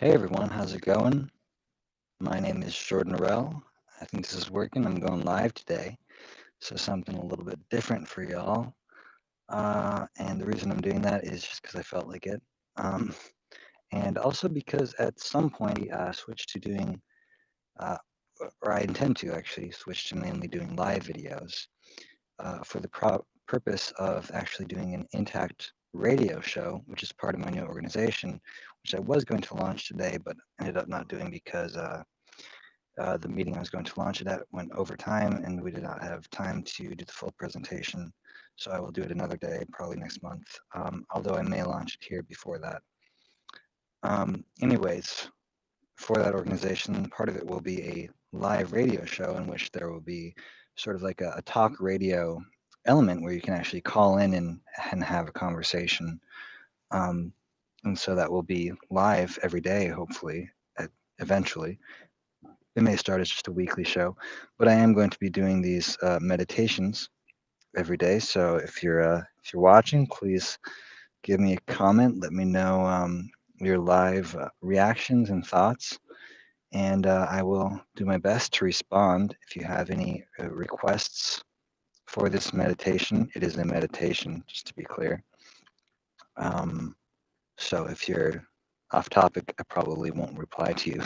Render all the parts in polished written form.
Hey everyone, how's it going? My name is Jordan Rell. I think this is working. I'm going live today, so something a little bit different for y'all. And the reason I'm doing that is just because I felt like it. Um, and also because at some point switch to doing, uh, or I intend to actually switch to mainly doing live videos for the purpose of actually doing an intact radio show, which is part of my new organization, which I was going to launch today, but ended up not doing because the meeting I was going to launch it at went over time, and we did not have time to do the full presentation. So I will do it another day, probably next month, although I may launch it here before that. Anyways, for that organization, part of it will be a live radio show in which there will be sort of like a talk radio element where you can actually call in and have a conversation. And so that will be live every day, hopefully, eventually. It may start as just a weekly show, but I am going to be doing these meditations every day. So if you're watching, please give me a comment. Let me know your live reactions and thoughts, and I will do my best to respond. If you have any requests for this meditation, it is a meditation, just to be clear. So if you're off topic, I probably won't reply to you.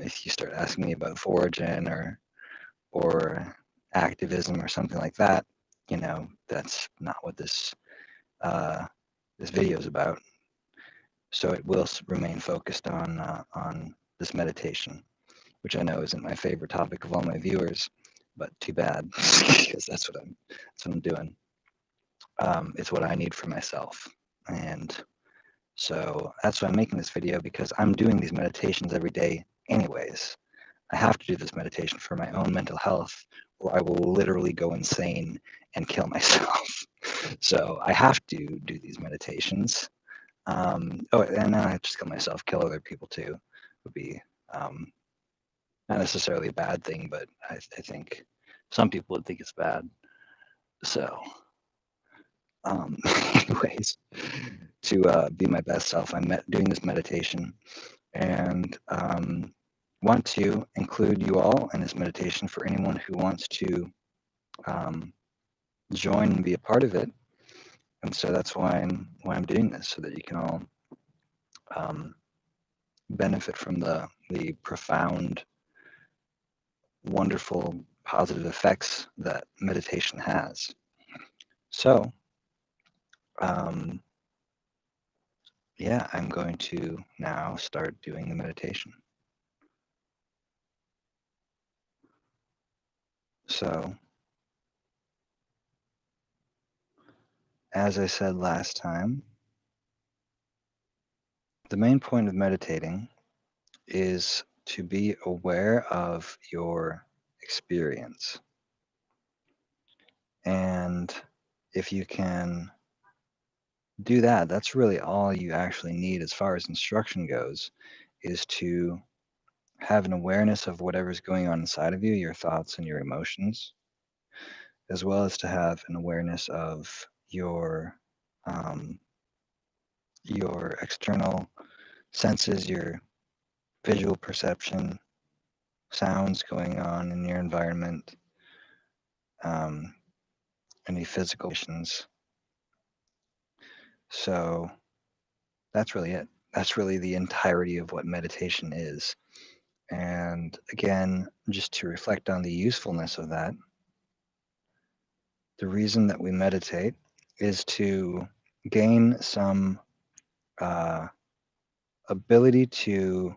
If you start asking me about origin or activism or something like that, that's not what this video is about. So it will remain focused on this meditation, which I know isn't my favorite topic of all my viewers, but too bad because that's what I'm doing. It's what I need for myself, and so that's why I'm making this video, because I'm doing these meditations every day anyways. I have to do this meditation for my own mental health, or I will literally go insane and kill myself. So I have to do these meditations. And then I just kill myself, kill other people too. Would be not necessarily a bad thing, but I think some people would think it's bad. So, anyways, to be my best self, I'm doing this meditation, and want to include you all in this meditation for anyone who wants to join and be a part of it. And so that's why I'm doing this, so that you can all benefit from the profound, wonderful, positive effects that meditation has. So, yeah, I'm going to now start doing the meditation. So, as I said last time, the main point of meditating is to be aware of your experience. And if you can do that, that's really all you actually need as far as instruction goes, is to have an awareness of whatever's going on inside of you, your thoughts and your emotions, as well as to have an awareness of um, your external senses, your visual perception, sounds going on in your environment, any physical conditions. So that's really it. That's really the entirety of what meditation is. And again, just to reflect on the usefulness of that, the reason that we meditate is to gain some ability to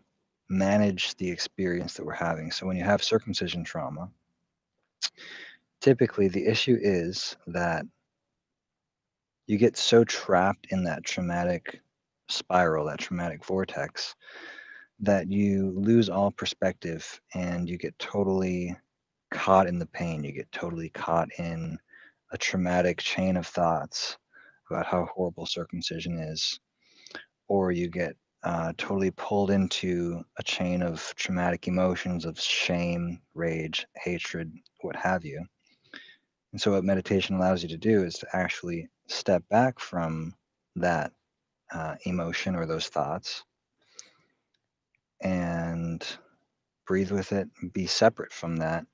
manage the experience that we're having. So when you have circumcision trauma, typically the issue is that you get so trapped in that traumatic spiral, that traumatic vortex, that you lose all perspective and you get totally caught in the pain. You get totally caught in a traumatic chain of thoughts about how horrible circumcision is, or you get totally pulled into a chain of traumatic emotions of shame, rage, hatred, what have you. And so, what meditation allows you to do is to actually step back from that emotion or those thoughts and breathe with it. Be separate from that.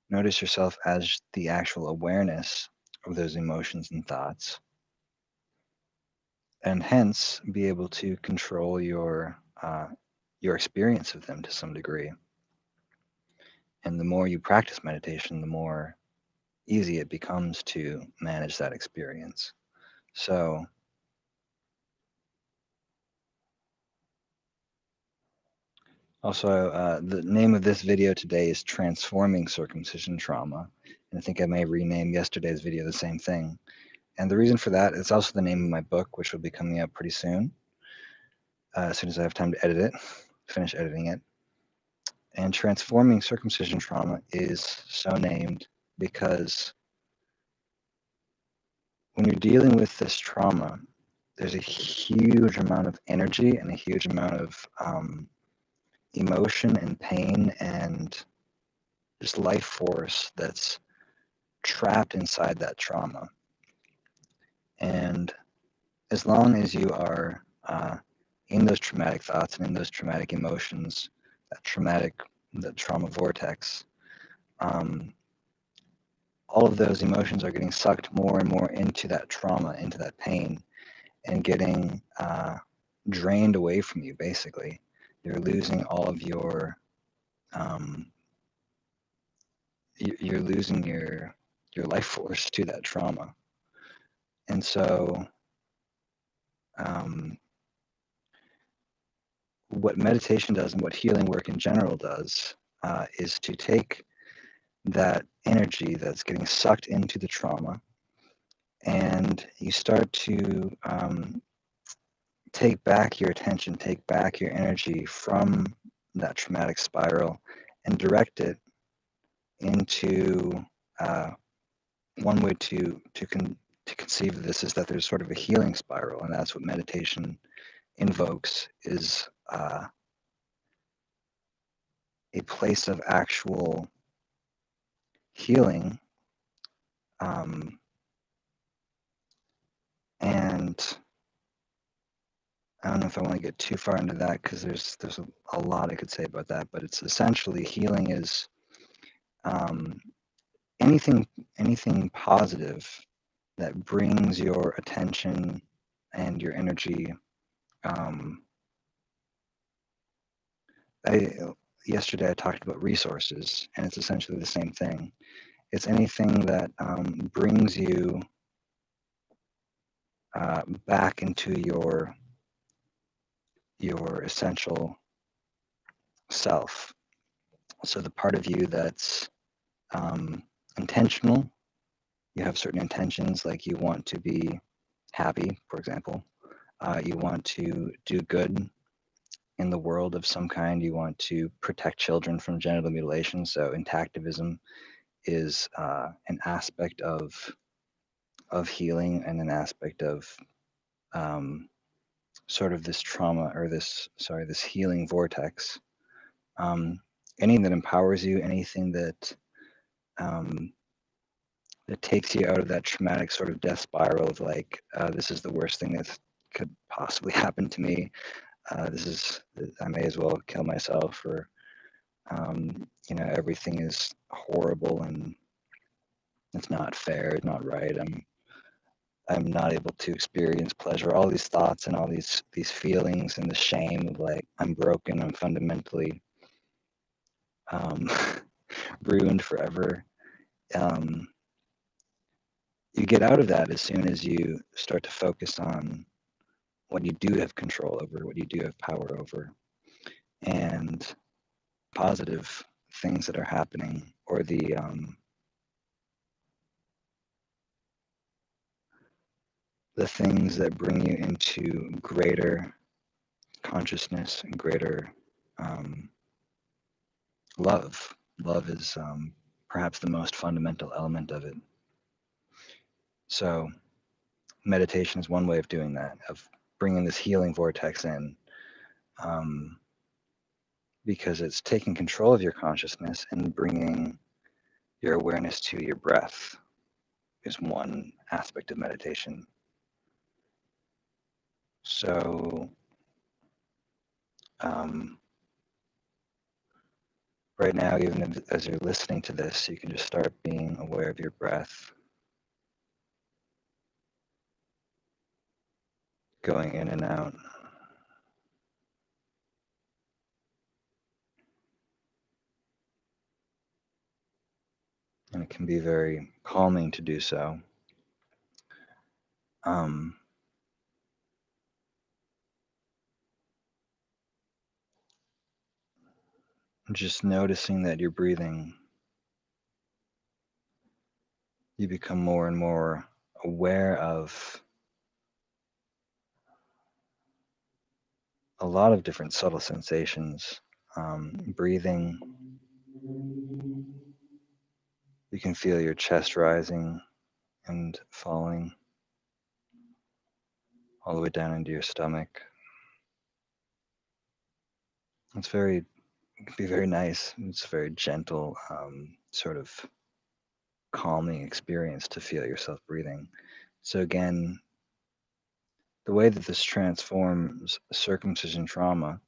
Notice yourself as the actual awareness of those emotions and thoughts, and hence be able to control your experience of them to some degree. And the more you practice meditation, the more easy it becomes to manage that experience. So also, the name of this video today is Transforming Circumcision Trauma. And I think I may rename yesterday's video the same thing. And the reason for that, it's also the name of my book, which will be coming out pretty soon as I have time to edit it, finish editing it. And Transforming Circumcision Trauma is so named because when you're dealing with this trauma, there's a huge amount of energy and a huge amount of emotion and pain and just life force that's trapped inside that trauma. And as long as you are in those traumatic thoughts and in those traumatic emotions, that trauma vortex, all of those emotions are getting sucked more and more into that trauma, into that pain, and getting drained away from you, basically. You're losing all of your, you're losing your life force to that trauma. And so what meditation does and what healing work in general does is to take that energy that's getting sucked into the trauma, and you start to take back your attention, take back your energy from that traumatic spiral and direct it into one way to conceive of this is that there's sort of a healing spiral, and that's what meditation invokes, is a place of actual healing, and I don't know if I want to get too far into that because there's a lot I could say about that, but it's essentially healing is anything positive that brings your attention and your energy. Yesterday I talked about resources, and it's essentially the same thing. It's anything that brings you back into your essential self. So the part of you that's intentional, you have certain intentions, like you want to be happy, for example. You want to do good in the world of some kind. You want to protect children from genital mutilation. So intactivism is an aspect of healing and an aspect of sort of this trauma, or this healing vortex. Anything that empowers you, anything that that takes you out of that traumatic sort of death spiral of like, this is the worst thing that could possibly happen to me. I may as well kill myself, or everything is horrible and it's not fair, it's not right. I'm not able to experience pleasure. All these thoughts and all these feelings and the shame of like, I'm broken, I'm fundamentally ruined forever. You get out of that as soon as you start to focus on what you do have control over, what you do have power over, and positive things that are happening, or the things that bring you into greater consciousness and greater love. Love is perhaps the most fundamental element of it. So meditation is one way of doing that, of bringing this healing vortex in, because it's taking control of your consciousness and bringing your awareness to your breath is one aspect of meditation. So right now, even as you're listening to this, you can just start being aware of your breath, going in and out. And it can be very calming to do so. Just noticing that you're breathing, you become more and more aware of a lot of different subtle sensations. Breathing, you can feel your chest rising and falling all the way down into your stomach. It can be very nice. It's a very gentle, sort of calming experience to feel yourself breathing. So again, the way that this transforms circumcision trauma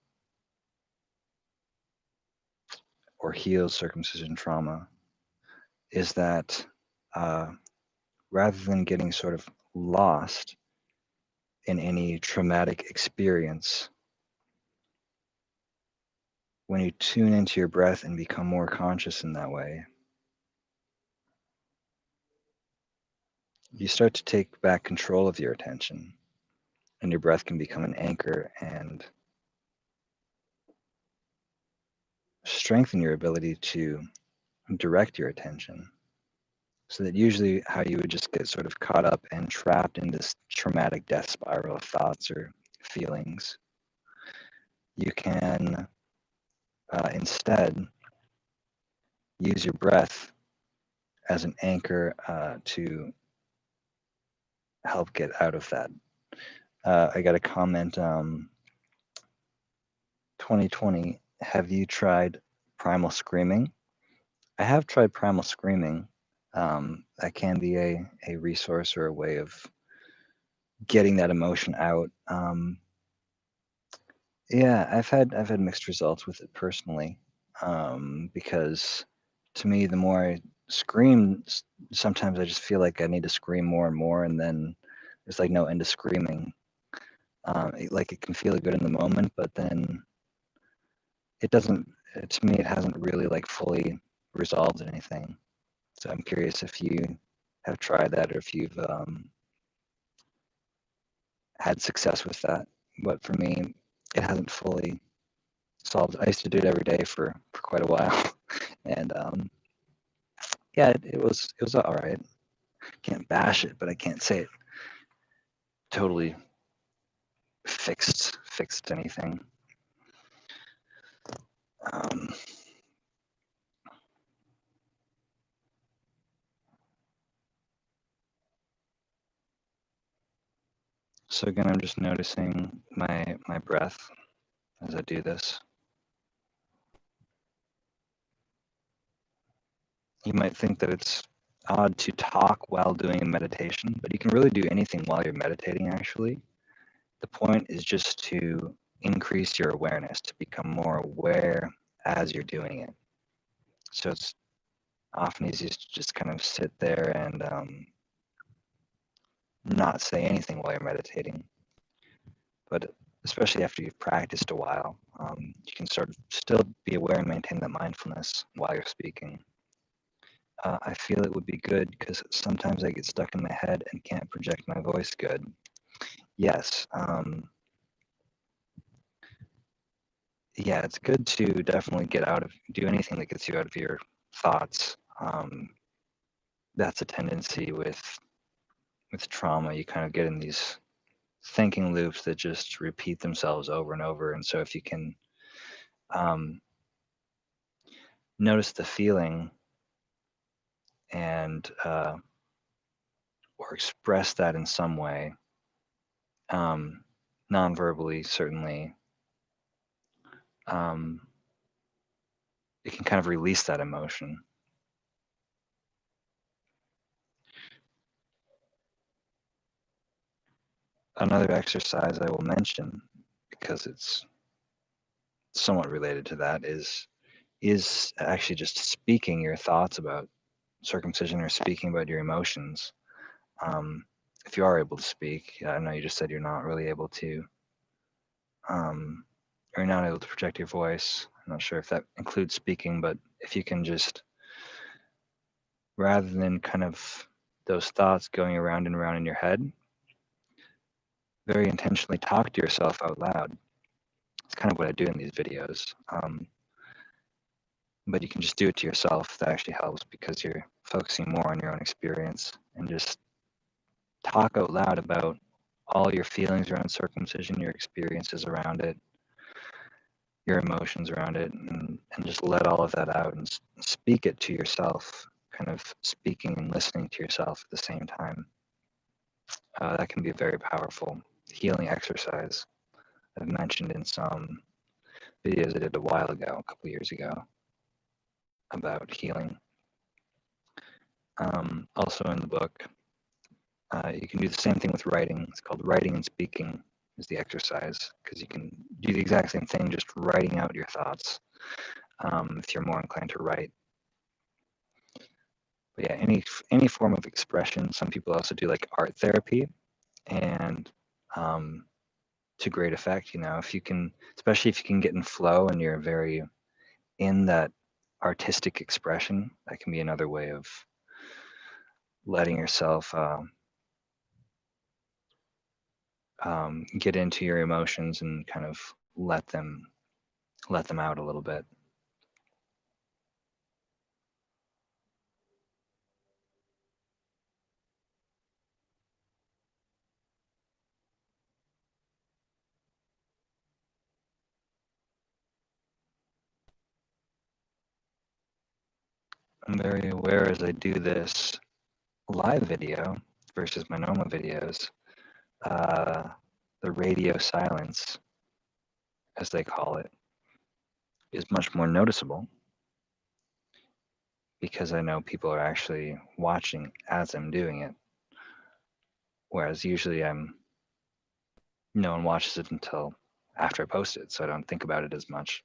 or heals circumcision trauma is that rather than getting sort of lost in any traumatic experience, when you tune into your breath and become more conscious in that way, you start to take back control of your attention, and your breath can become an anchor and strengthen your ability to direct your attention. So that usually how you would just get sort of caught up and trapped in this traumatic death spiral of thoughts or feelings, you can instead use your breath as an anchor to help get out of that. I got a comment, 2020, have you tried primal screaming? I have tried primal screaming. That can be a resource or a way of getting that emotion out. Yeah, I've had mixed results with it personally, because to me, the more I scream, sometimes I just feel like I need to scream more and more, and then there's like no end to screaming. Like it can feel good in the moment, but then it doesn't. To me, it hasn't really like fully resolved anything. So I'm curious if you have tried that or if you've had success with that. But for me, it hasn't fully solved. I used to do it every day for quite a while, and yeah, it was all right. Can't bash it, but I can't say it totally fixed anything. Um, so again, I'm just noticing my breath as I do this. You might think that it's odd to talk while doing a meditation, but you can really do anything while you're meditating, actually. The point is just to increase your awareness, to become more aware as you're doing it. So it's often easiest to just kind of sit there and not say anything while you're meditating. But especially after you've practiced a while, you can sort of still be aware and maintain that mindfulness while you're speaking. I feel it would be good because sometimes I get stuck in my head and can't project my voice good. Yes. Yeah, it's good to definitely do anything that gets you out of your thoughts. That's a tendency with trauma. You kind of get in these thinking loops that just repeat themselves over and over. And so if you can um, notice the feeling and or express that in some way, non-verbally, certainly, um, it can kind of release that emotion. Another exercise I will mention, because it's somewhat related to that, is is actually just speaking your thoughts about circumcision or speaking about your emotions. If you are able to speak, I know you just said you're not really able to, or you're not able to project your voice. I'm not sure if that includes speaking, but if you can just, rather than kind of those thoughts going around and around in your head, very intentionally talk to yourself out loud. It's kind of what I do in these videos. But you can just do it to yourself. That actually helps because you're focusing more on your own experience and just talk out loud about all your feelings around circumcision, your experiences around it, your emotions around it, and just let all of that out and speak it to yourself, kind of speaking and listening to yourself at the same time. That can be a very powerful healing exercise. I've mentioned in some videos I did a while ago, a couple years ago, about healing. Also in the book, you can do the same thing with writing. It's called writing and speaking is the exercise, because you can do the exact same thing, just writing out your thoughts, if you're more inclined to write. But yeah, any form of expression. Some people also do like art therapy, and to great effect. If you can, especially if you can get in flow and you're very in that artistic expression, that can be another way of letting yourself get into your emotions and kind of let them out a little bit. I'm very aware as I do this live video versus my normal videos, the radio silence, as they call it, is much more noticeable because I know people are actually watching as I'm doing it. Whereas usually no one watches it until after I post it, so I don't think about it as much.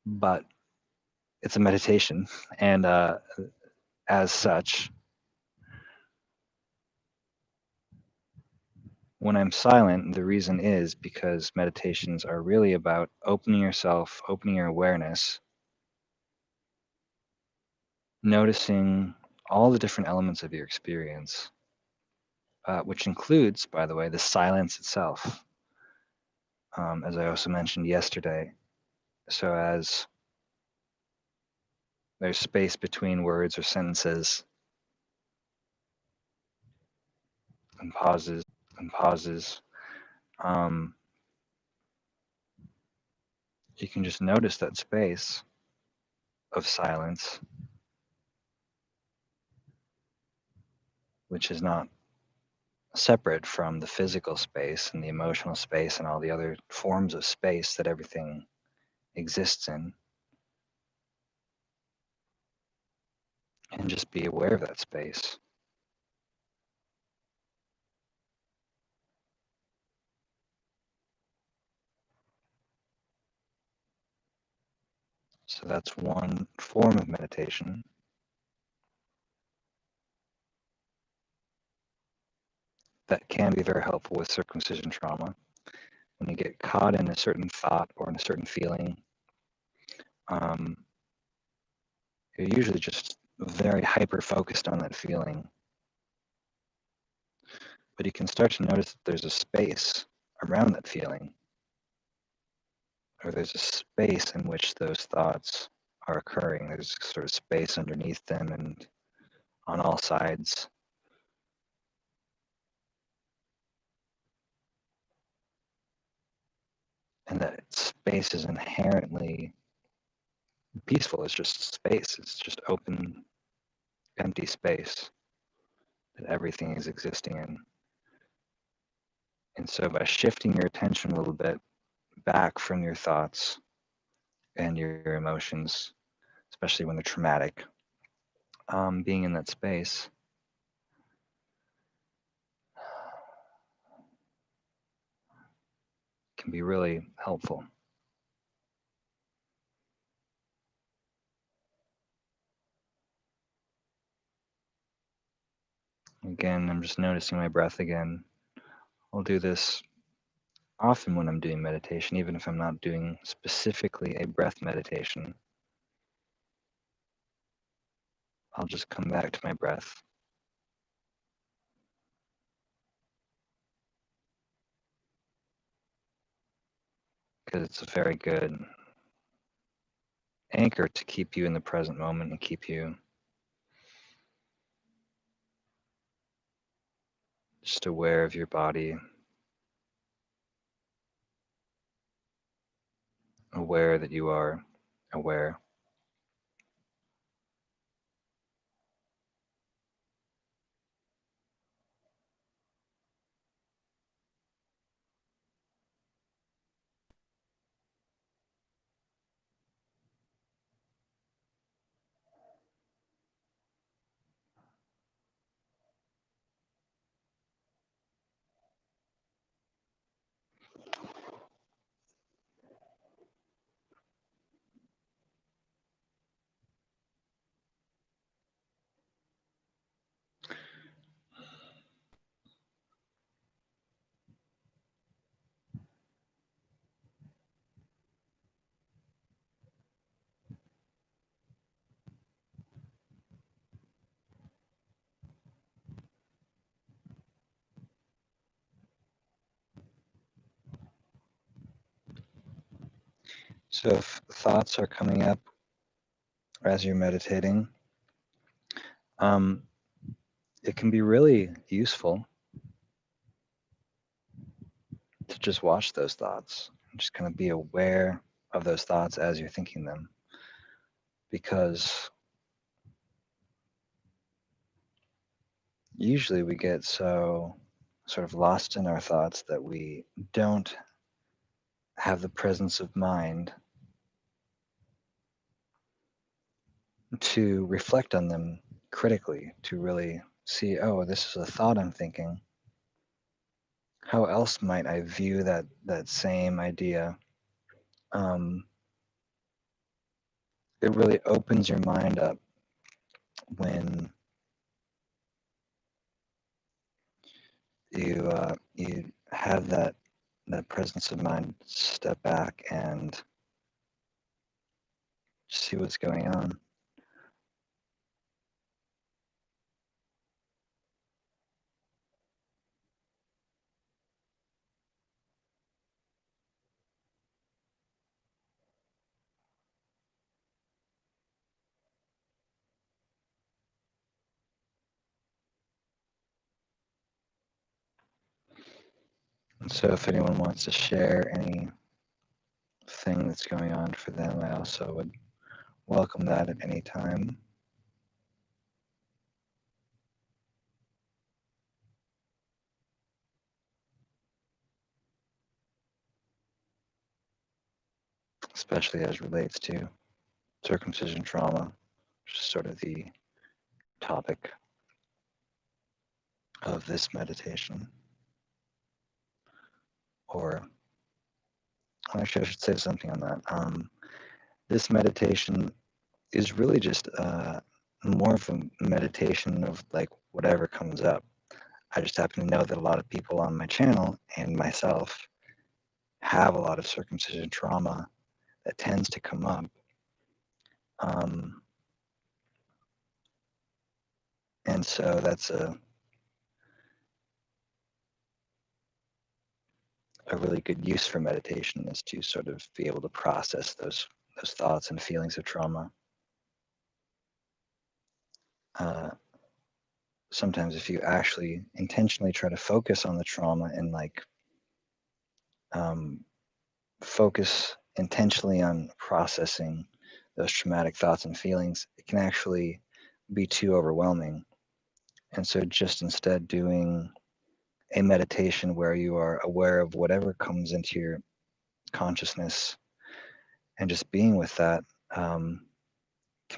But it's a meditation, and as such, when I'm silent, the reason is because meditations are really about opening yourself, opening your awareness, noticing all the different elements of your experience, which includes, by the way, the silence itself, as I also mentioned yesterday. So as there's space between words or sentences and pauses, you can just notice that space of silence, which is not separate from the physical space and the emotional space and all the other forms of space that everything exists in. And just be aware of that space. So that's one form of meditation. That can be very helpful with circumcision trauma. When you get caught in a certain thought or in a certain feeling, you're usually just very hyper focused on that feeling. But you can start to notice that there's a space around that feeling, or there's a space in which those thoughts are occurring. There's sort of space underneath them and on all sides. And that space is inherently peaceful. It's just space. It's just open, empty space that everything is existing in. And so by shifting your attention a little bit back from your thoughts and your emotions, especially when they're traumatic, being in that space can be really helpful. Again, I'm just noticing my breath again. I'll do this often when I'm doing meditation, even if I'm not doing specifically a breath meditation. I'll just come back to my breath. Because it's a very good anchor to keep you in the present moment and keep you just aware of your body, aware that you are aware. So if thoughts are coming up as you're meditating, it can be really useful to just watch those thoughts, just kind of be aware of those thoughts as you're thinking them, because usually we get so sort of lost in our thoughts that we don't have the presence of mind to reflect on them critically, to really see, oh, this is a thought I'm thinking. How else might I view that same idea? It really opens your mind up when you have that presence of mind, step back and see what's going on. And so if anyone wants to share anything that's going on for them, I also would welcome that at any time. Especially as relates to circumcision trauma, which is sort of the topic of this meditation. Or actually, I should say something on that. This meditation is really just more of a meditation of like whatever comes up. I just happen to know that a lot of people on my channel and myself have a lot of circumcision trauma that tends to come up. And so that's a really good use for meditation, is to sort of be able to process those thoughts and feelings of trauma. Sometimes if you actually intentionally try to focus on the trauma and like focus intentionally on processing those traumatic thoughts and feelings, it can actually be too overwhelming. And so just instead doing a meditation where you are aware of whatever comes into your consciousness and just being with that can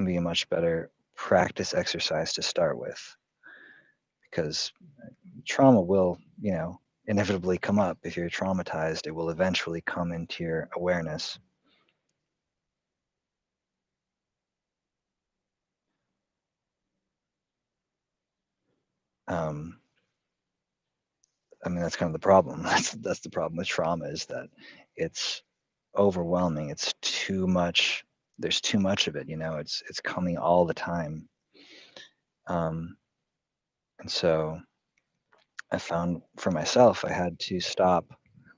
be a much better practice exercise to start with, because trauma will, inevitably come up. If you're traumatized, it will eventually come into your awareness. I mean, that's kind of the problem. That's the problem with trauma, is that it's overwhelming. It's too much. There's too much of it. It's coming all the time. And so I found for myself, I had to stop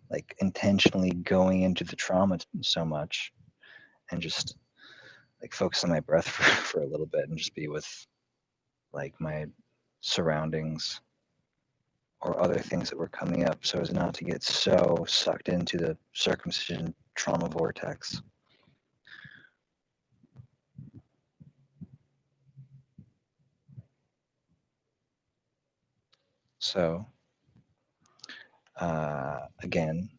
like intentionally going into the trauma so much, and just like focus on my breath for a little bit, and just be with like my surroundings or other things that were coming up, so as not to get so sucked into the circumcision trauma vortex. So again,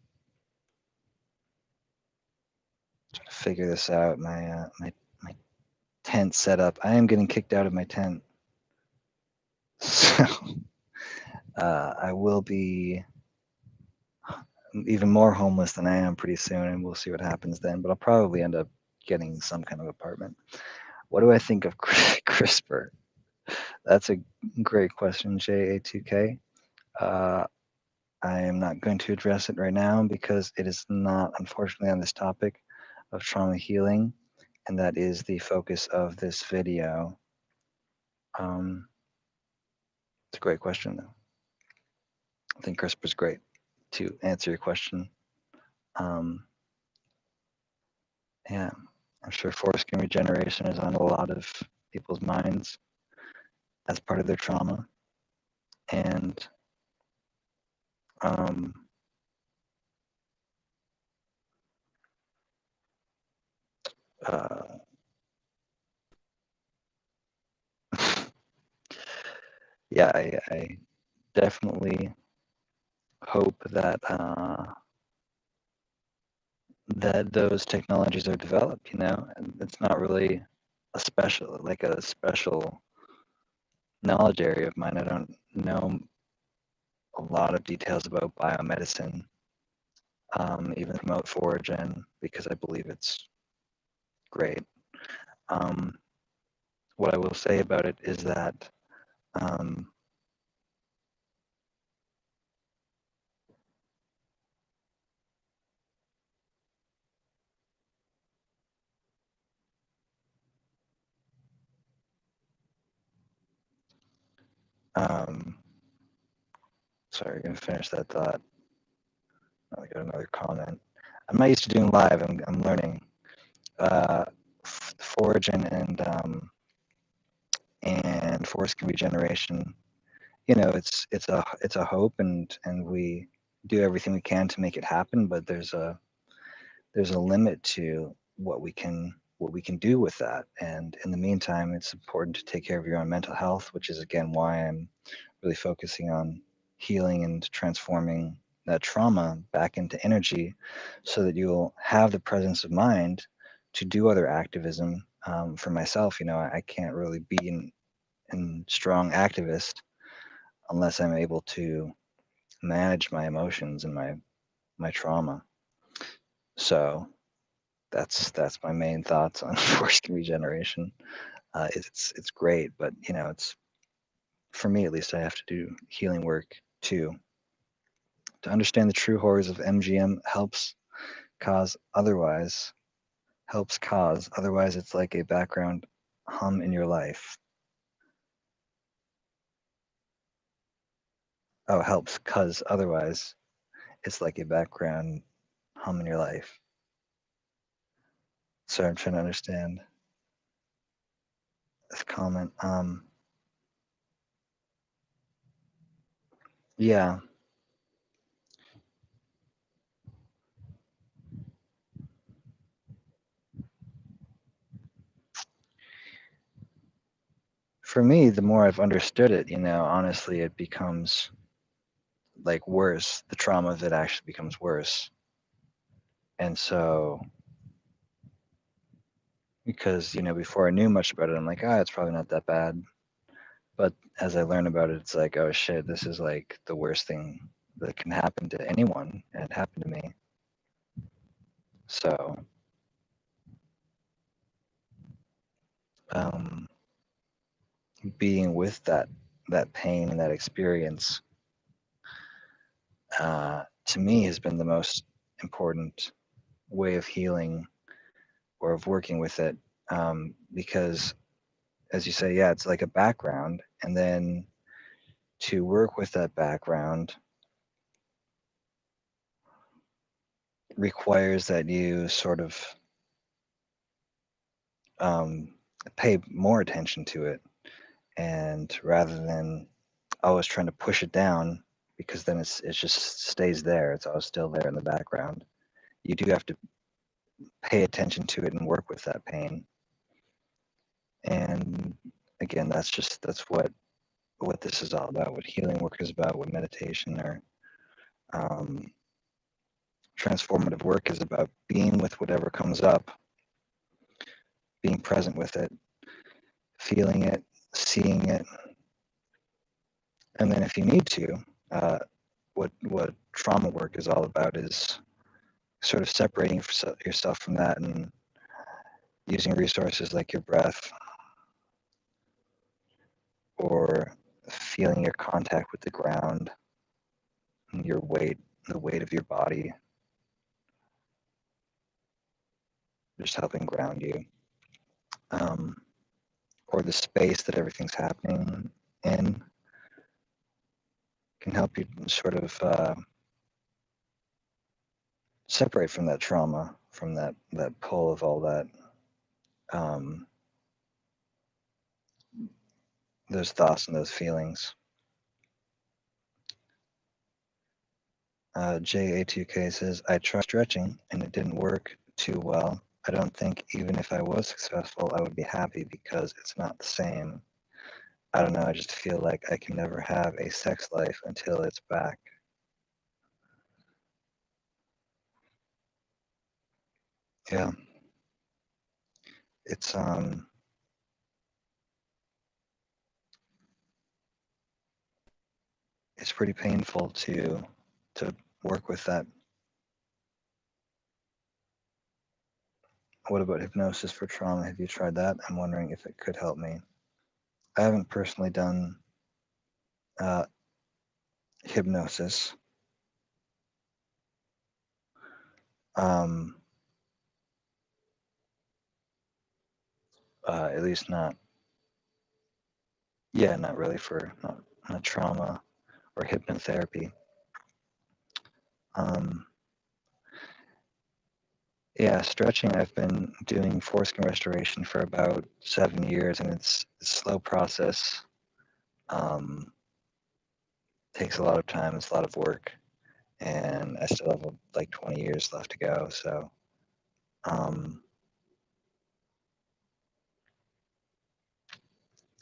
trying to figure this out. My tent setup. I am getting kicked out of my tent, so I will be even more homeless than I am pretty soon, and we'll see what happens then. But I'll probably end up getting some kind of apartment. What do I think of CRISPR? That's a great question, JA2K. I am not going to address it right now because it is not, unfortunately, on this topic of trauma healing, and that is the focus of this video. It's a great question, though. I think CRISPR is great to answer your question. Yeah, I'm sure foreskin regeneration is on a lot of people's minds as part of their trauma. And uh, yeah, I definitely hope that that those technologies are developed. And it's not really a special knowledge area of mine. I don't know a lot of details about biomedicine, even remote origin, because I believe it's great. What I will say about it is that um, sorry, I'm gonna finish that thought. I got another comment. I'm not used to doing live. I'm learning. Foraging and foreskin regeneration. It's a hope, and we do everything we can to make it happen. But there's a limit to what we can do with that. And in the meantime, it's important to take care of your own mental health, which is again why I'm really focusing on healing and transforming that trauma back into energy, so that you'll have the presence of mind to do other activism. For myself, I can't really be in strong activist unless I'm able to manage my emotions and my trauma. So that's my main thoughts on forced regeneration. It's great, but it's, for me at least, I have to do healing work too. To understand the true horrors of MGM cause otherwise helps cause otherwise it's like a background hum in your life. Oh, helps cause otherwise it's like a background hum in your life. Sorry, I'm trying to understand this comment. Yeah, for me, the more I've understood it, honestly, it becomes like worse. The trauma of it actually becomes worse. And so, because, before I knew much about it, I'm like, it's probably not that bad. But as I learn about it, it's like, oh shit, this is like the worst thing that can happen to anyone, and it happened to me. So being with that pain and that experience, to me, has been the most important way of healing or of working with it, because, as you say, yeah, it's like a background, and then to work with that background requires that you sort of pay more attention to it, and rather than always trying to push it down, because then it just stays there, it's always still there in the background. You do have to pay attention to it and work with that pain. And again, that's what this is all about, what healing work is about, what meditation or um, transformative work is about: being with whatever comes up, being present with it, feeling it, seeing it, and then if you need to, what trauma work is all about is sort of separating yourself from that and using resources like your breath or feeling your contact with the ground and your weight, the weight of your body, just helping ground you, um, or the space that everything's happening in can help you sort of separate from that trauma, from that pull of all that, um, those thoughts and those feelings. JA2K says, I tried stretching and it didn't work too well. I don't think even if I was successful, I would be happy because it's not the same. I don't know, I just feel like I can never have a sex life until it's back. Yeah. It's it's pretty painful to work with that. What about hypnosis for trauma? Have you tried that? I'm wondering if it could help me. I haven't personally done uh, hypnosis. Um, at least not, yeah, not really for not trauma or hypnotherapy. Um, yeah, stretching. I've been doing foreskin restoration for about 7 years, and it's a slow process. Um, takes a lot of time. It's a lot of work, and I still have like 20 years left to go. So, um,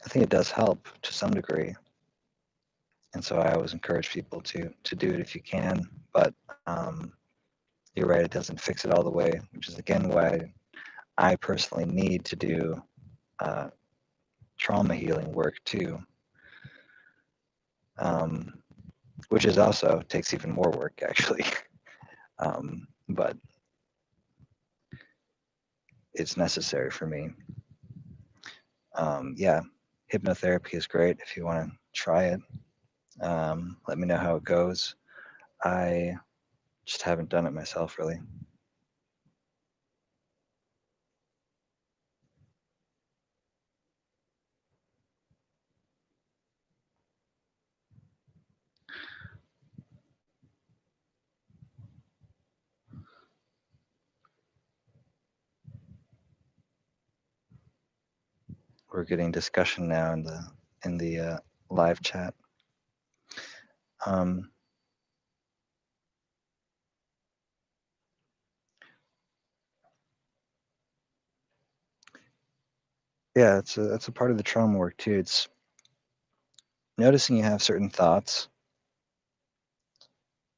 I think it does help to some degree, and so I always encourage people to do it if you can. But um, you're right; it doesn't fix it all the way, which is again why I personally need to do uh, trauma healing work too, which is also takes even more work actually. But it's necessary for me. Yeah, hypnotherapy is great if you want to try it. Let me know how it goes. I just haven't done it myself really. We're getting discussion now in the live chat. Um, yeah, it's a part of the trauma work too. It's noticing you have certain thoughts.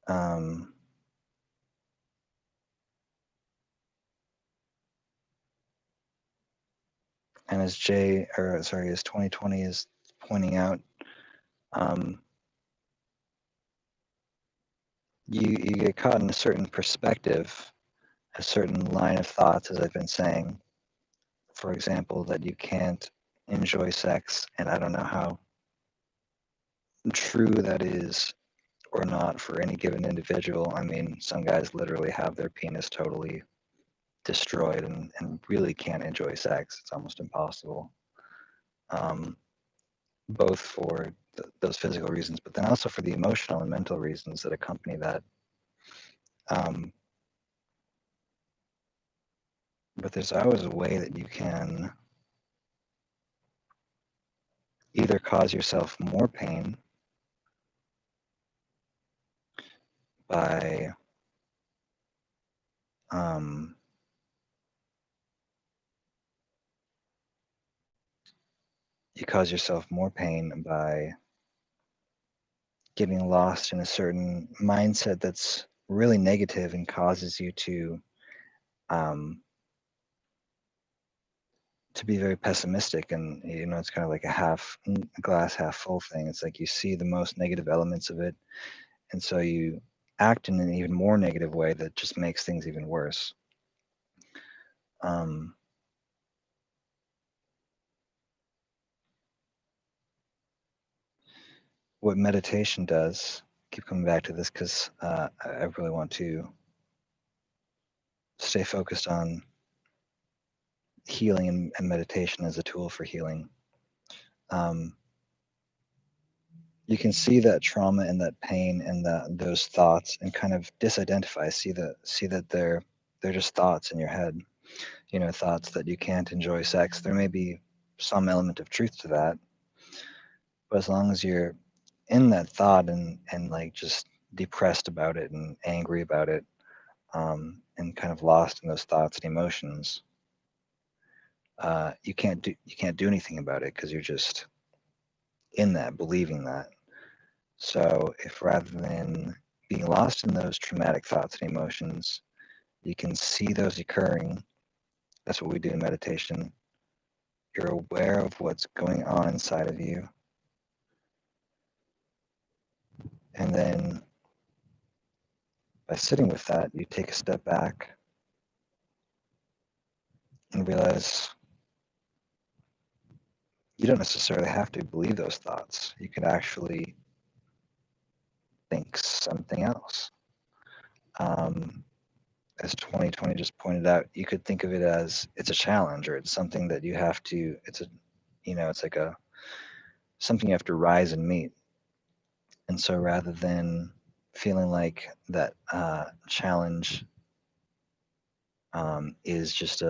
Um, and as 2020 is pointing out, um, you get caught in a certain perspective, a certain line of thoughts, as I've been saying. For example, that you can't enjoy sex, and I don't know how true that is or not for any given individual. I mean, some guys literally have their penis totally destroyed and really can't enjoy sex. It's almost impossible, both for those physical reasons, but then also for the emotional and mental reasons that accompany that. Um, but there's always a way that you can either cause yourself more pain by um, you cause yourself more pain by getting lost in a certain mindset that's really negative and causes you um, to be very pessimistic. And it's kind of like a glass half full thing. It's like you see the most negative elements of it, and so you act in an even more negative way that just makes things even worse. Um, what meditation does, keep coming back to this because I really want to stay focused on healing and meditation as a tool for healing. Um, you can see that trauma and that pain and those thoughts and kind of disidentify, see that they're just thoughts in your head, thoughts that you can't enjoy sex. There may be some element of truth to that, but as long as you're in that thought and like just depressed about it and angry about it, and kind of lost in those thoughts and emotions, you can't do anything about it because you're just in that, believing that. So if rather than being lost in those traumatic thoughts and emotions, you can see those occurring, that's what we do in meditation. You're aware of what's going on inside of you. And then by sitting with that, you take a step back and realize you don't necessarily have to believe those thoughts. You could actually think something else. As 2020 just pointed out, you could think of it as it's a challenge, or it's something that you have to, it's like something you have to rise and meet. And so rather than feeling like that challenge is just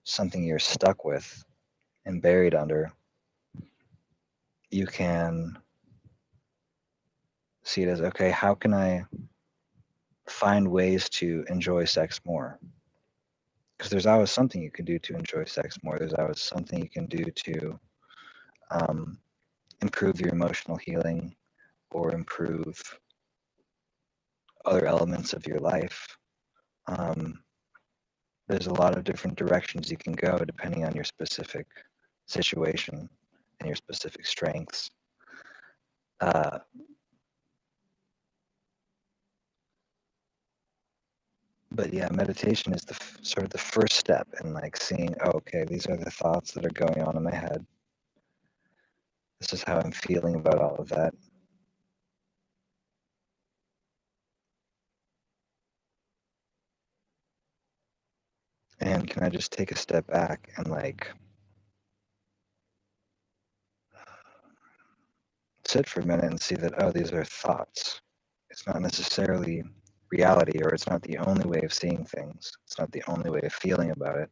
something you're stuck with and buried under, you can see it as, okay, how can I find ways to enjoy sex more? Because there's always something you can do to enjoy sex more. There's always something you can do to um, improve your emotional healing or improve other elements of your life. Um, there's a lot of different directions you can go depending on your specific situation and your specific strengths. Uh, but yeah, meditation is sort of the first step in like seeing, oh, okay, these are the thoughts that are going on in my head. This is how I'm feeling about all of that. And can I just take a step back and like sit for a minute and see that, oh, these are thoughts. It's not necessarily reality, or it's not the only way of seeing things. It's not the only way of feeling about it.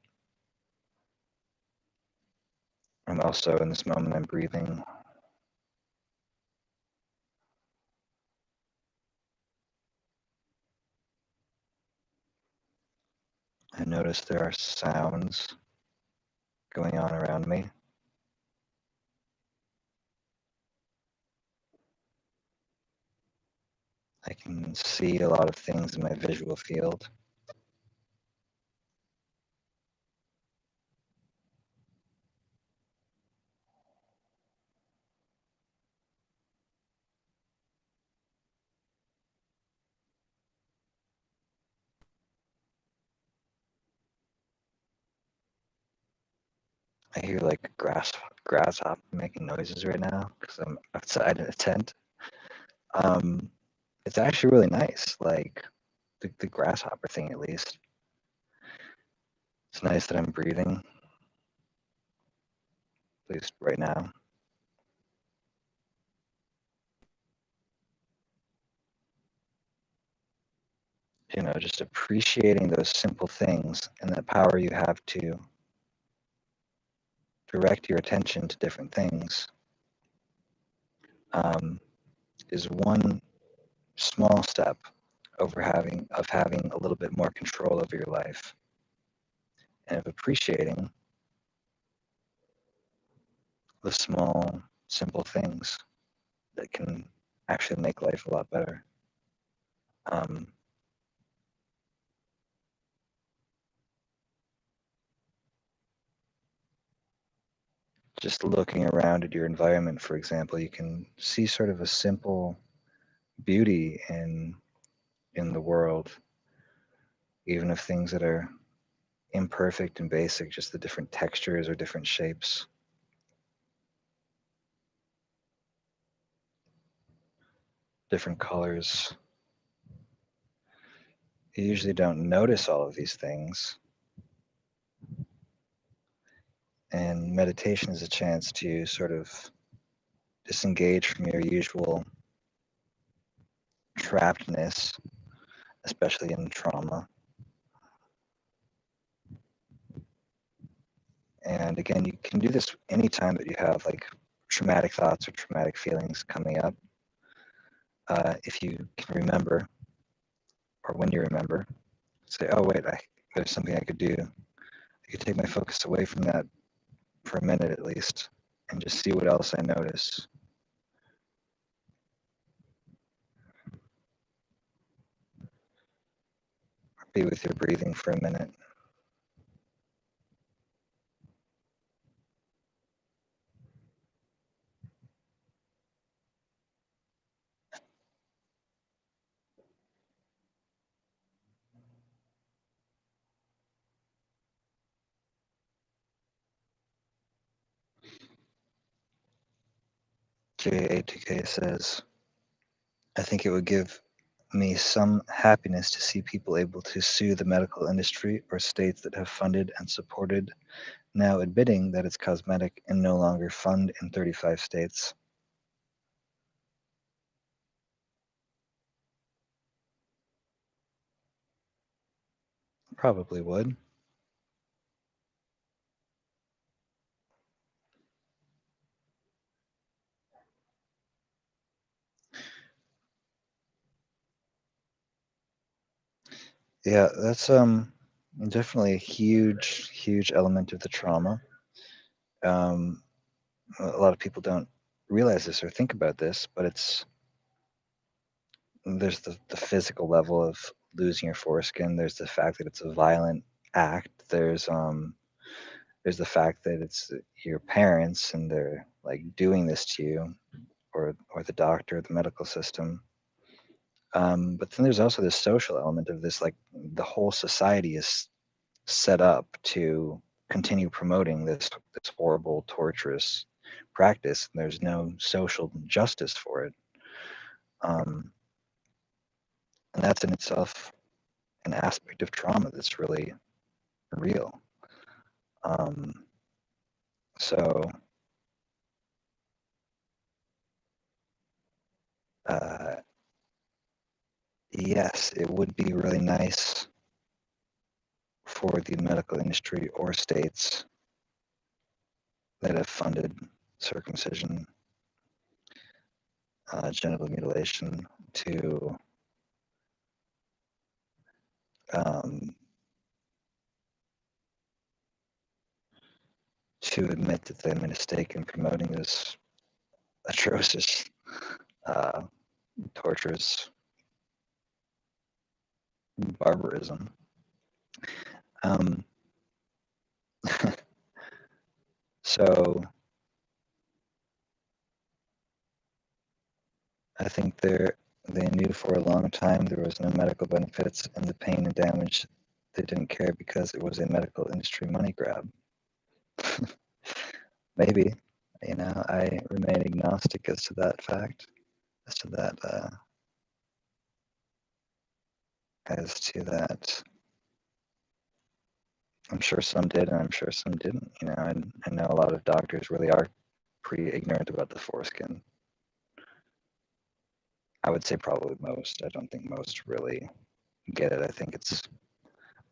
And also in this moment, I'm breathing. I notice there are sounds going on around me. I can see a lot of things in my visual field. I hear like a grasshopper making noises right now because I'm outside in a tent. It's actually really nice, like the grasshopper thing at least. It's nice that I'm breathing, at least right now. You know, just appreciating those simple things and the power you have to direct your attention to different things is one small step over having a little bit more control over your life and of appreciating the small, simple things that can actually make life a lot better. Um, just looking around at your environment, for example, you can see sort of a simple beauty in the world, even of things that are imperfect and basic, just the different textures or different shapes, different colors. You usually don't notice all of these things, and meditation is a chance to sort of disengage from your usual trappedness, especially in trauma. And again, you can do this anytime that you have like traumatic thoughts or traumatic feelings coming up. If you can remember, or when you remember, say, oh, wait, there's something I could do. I could take my focus away from that for a minute at least and just see what else I notice. Be with your breathing for a minute. JATK says, I think it would give me some happiness to see people able to sue the medical industry or states that have funded and supported, now admitting that it's cosmetic and no longer fund in 35 states. Probably would. Yeah, that's definitely a huge element of the trauma. Um, a lot of people don't realize this or think about this, but there's the physical level of losing your foreskin. There's the fact that it's a violent act. There's the fact that it's your parents and they're like doing this to you, or the doctor, the medical system. But then there's also this social element of this, like the whole society is set up to continue promoting this horrible, torturous practice. And there's no social justice for it, and that's in itself an aspect of trauma that's really real. So yes, it would be really nice for the medical industry or states that have funded circumcision, genital mutilation, um, to admit that they made a mistake in promoting this atrocious, uh, torturous barbarism. Um, so I think they knew for a long time there was no medical benefits, and the pain and damage they didn't care because it was a medical industry money grab. maybe, I remain agnostic as to that fact, as to that, as to that. I'm sure some did, and I'm sure some didn't. I know a lot of doctors really are pretty ignorant about the foreskin. I would say probably most. I don't think most really get it. I think it's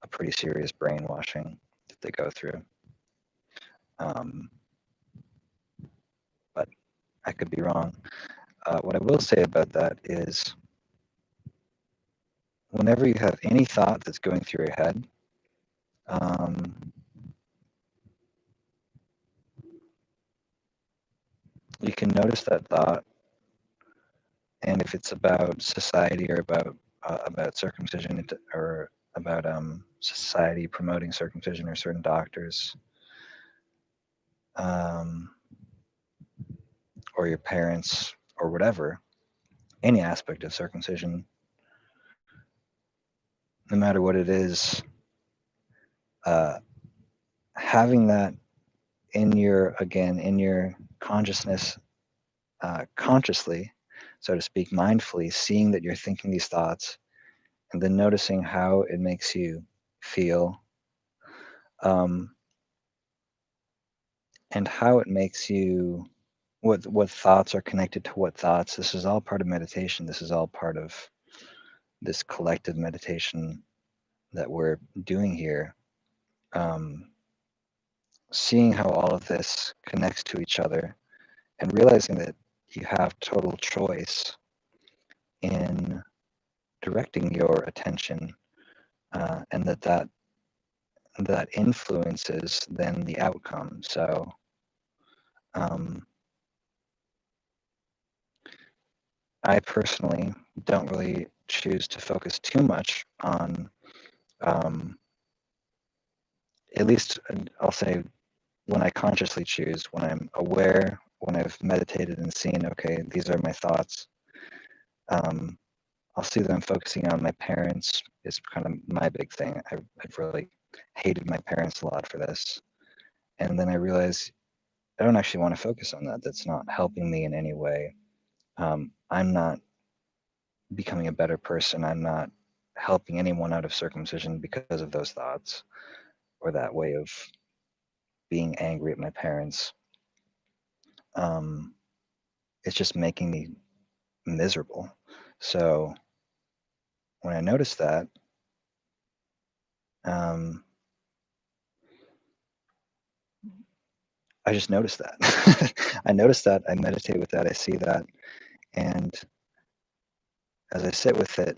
a pretty serious brainwashing that they go through. But I could be wrong. What I will say about that is whenever you have any thought that's going through your head, you can notice that thought, and if it's about society or about circumcision or about society promoting circumcision or certain doctors, or your parents or whatever, any aspect of circumcision, no matter what it is, having that in your consciousness, consciously, so to speak, mindfully, seeing that you're thinking these thoughts, and then noticing how it makes you feel, and how it makes you, what thoughts are connected to what thoughts. This is all part of meditation. This is all part of this collective meditation that we're doing here. Seeing how all of this connects to each other and realizing that you have total choice in directing your attention, and that influences then the outcome. So I personally don't really choose to focus too much on, at least I'll say, when I consciously choose, when I'm aware, when I've meditated and seen, okay, these are my thoughts, I'll see that I'm focusing on my parents is kind of my big thing. I've really hated my parents a lot for this. And then I realize I don't actually want to focus on that. That's not helping me in any way. I'm not becoming a better person. I'm not helping anyone out of circumcision because of those thoughts or that way of being angry at my parents. It's just making me miserable. So when I notice that, I just notice that. I notice that, I meditate with that, I see that. And as I sit with it,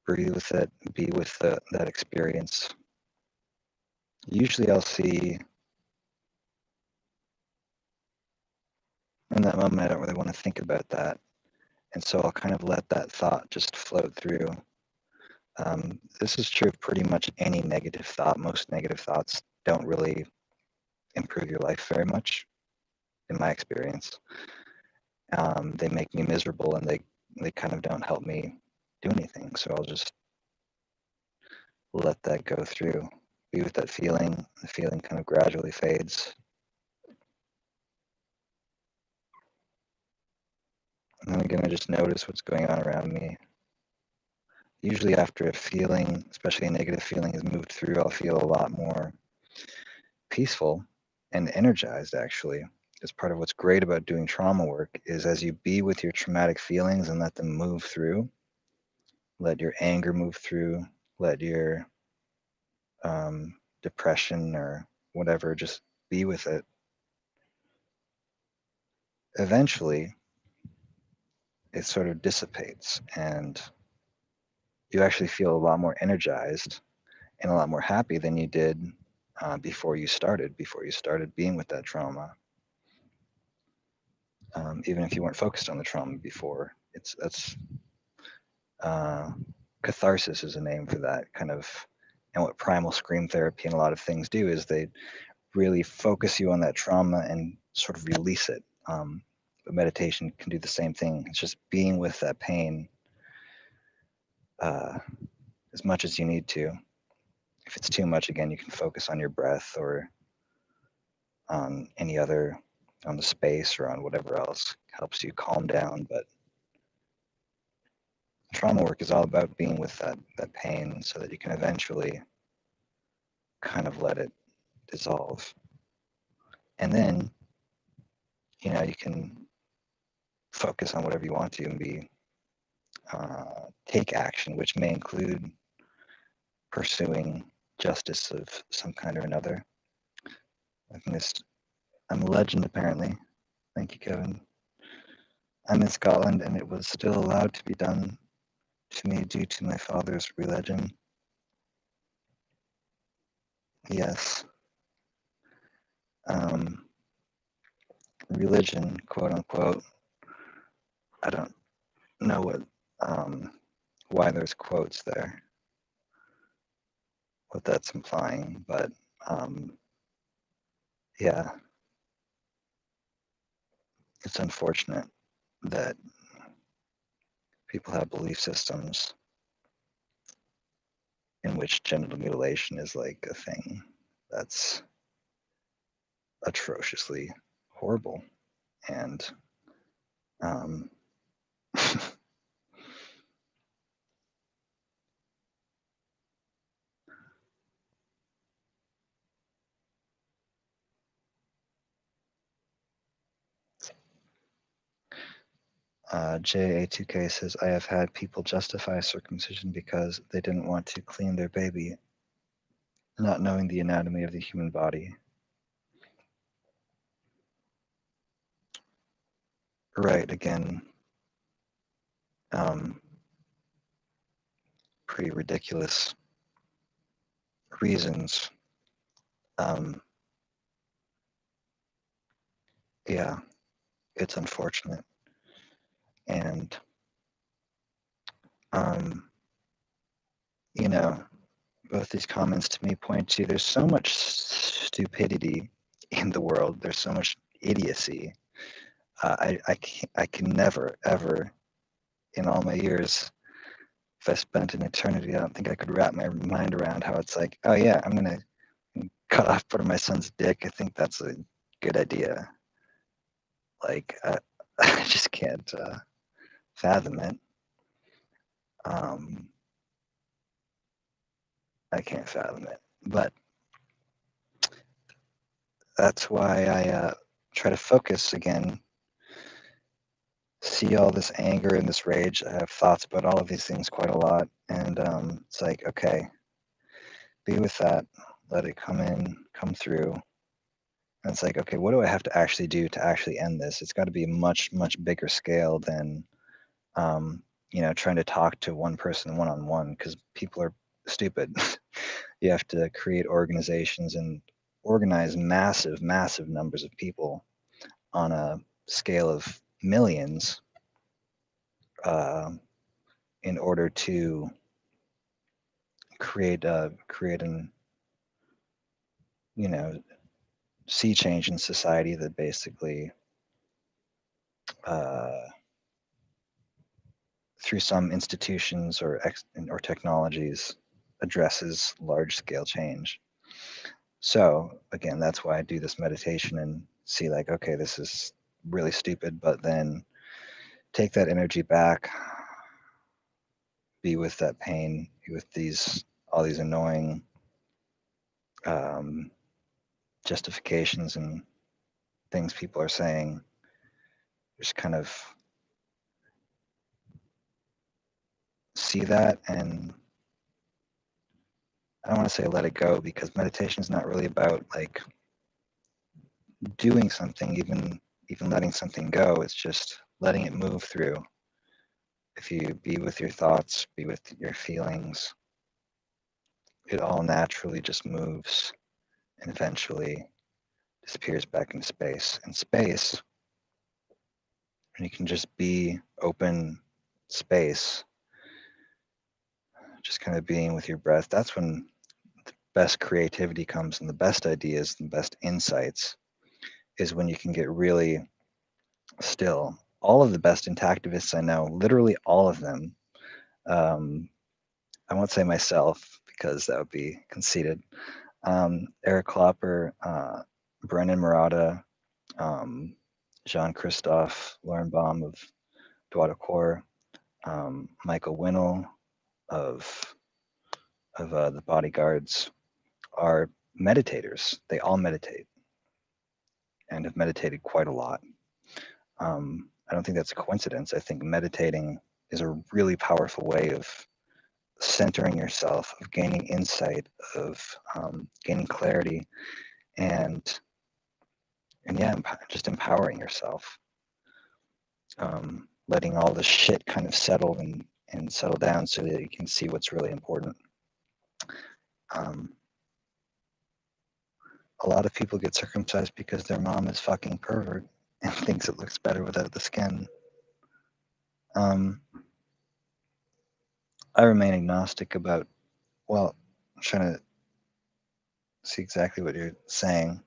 breathe with it, be with that experience, usually I'll see in that moment, I don't really want to think about that. And so I'll kind of let that thought just float through. This is true of pretty much any negative thought. Most negative thoughts don't really improve your life very much, in my experience. They make me miserable, and they kind of don't help me do anything. So I'll just let that go through, be with that feeling. The feeling kind of gradually fades. And then again, I just notice what's going on around me. Usually after a feeling, especially a negative feeling, is moved through, I'll feel a lot more peaceful and energized, actually. It's part of what's great about doing trauma work is as you be with your traumatic feelings and let them move through, let your anger move through, let your depression or whatever, just be with it. Eventually, it sort of dissipates and you actually feel a lot more energized and a lot more happy than you did before you started being with that trauma. Even if you weren't focused on the trauma before, that's catharsis is a name for that kind of. And what primal scream therapy and a lot of things do is they really focus you on that trauma and sort of release it. But meditation can do the same thing. It's just being with that pain as much as you need to. If it's too much, again, you can focus on your breath or on any other, on the space or on whatever else helps you calm down. But trauma work is all about being with that pain so that you can eventually kind of let it dissolve. And then, you can focus on whatever you want to and take action, which may include pursuing justice of some kind or another. I think I'm a legend, apparently. Thank you, Kevin. I'm in Scotland, and it was still allowed to be done to me due to my father's religion. Yes. Religion, quote unquote. I don't know why there's quotes there, what that's implying, but yeah, it's unfortunate that people have belief systems in which genital mutilation is like a thing that's atrociously horrible. And JA2K says, I have had people justify circumcision because they didn't want to clean their baby, not knowing the anatomy of the human body. Right, again, pretty ridiculous reasons. Yeah, it's unfortunate. And, both these comments to me point to there's so much stupidity in the world. There's so much idiocy. I can never, ever, in all my years, if I spent an eternity, I don't think I could wrap my mind around how it's like, oh yeah, I'm going to cut off part of my son's dick. I think that's a good idea. Like, I just can't fathom it. I can't fathom it. But that's why I try to focus again, see all this anger and this rage. I have thoughts about all of these things quite a lot. And it's like, okay, be with that, let it come in, come through. And it's like, okay, what do I have to actually do to actually end this? It's got to be a much, much bigger scale than, trying to talk to one person one-on-one, because people are stupid. You have to create organizations and organize massive, massive numbers of people on a scale of millions in order to create an sea change in society that basically through some institutions or technologies addresses large scale change. So again, that's why I do this meditation and see like, okay, this is really stupid, but then take that energy back, be with that pain, be with all these annoying justifications and things people are saying. Just kind of see that, and I don't want to say let it go, because meditation is not really about like doing something, even letting something go. It's just letting it move through. If you be with your thoughts, be with your feelings, it all naturally just moves and eventually disappears back into space. And space, when you can just be open space, just kind of being with your breath, that's when the best creativity comes, and the best ideas and the best insights is when you can get really still. All of the best intactivists I know, literally all of them, I won't say myself because that would be conceited. Eric Klopper, Brennan Murata, Jean-Christophe Laurenbaum of Droit de Corps, Michael Winnell of the Bodyguards are meditators. They all meditate and have meditated quite a lot. I don't think that's a coincidence. I think meditating is a really powerful way of centering yourself, of gaining insight, of gaining clarity, and yeah, just empowering yourself, letting all the shit kind of settle and settle down so that you can see what's really important. A lot of people get circumcised because their mom is fucking pervert and thinks it looks better without the skin. I remain agnostic about, well, I'm trying to see exactly what you're saying.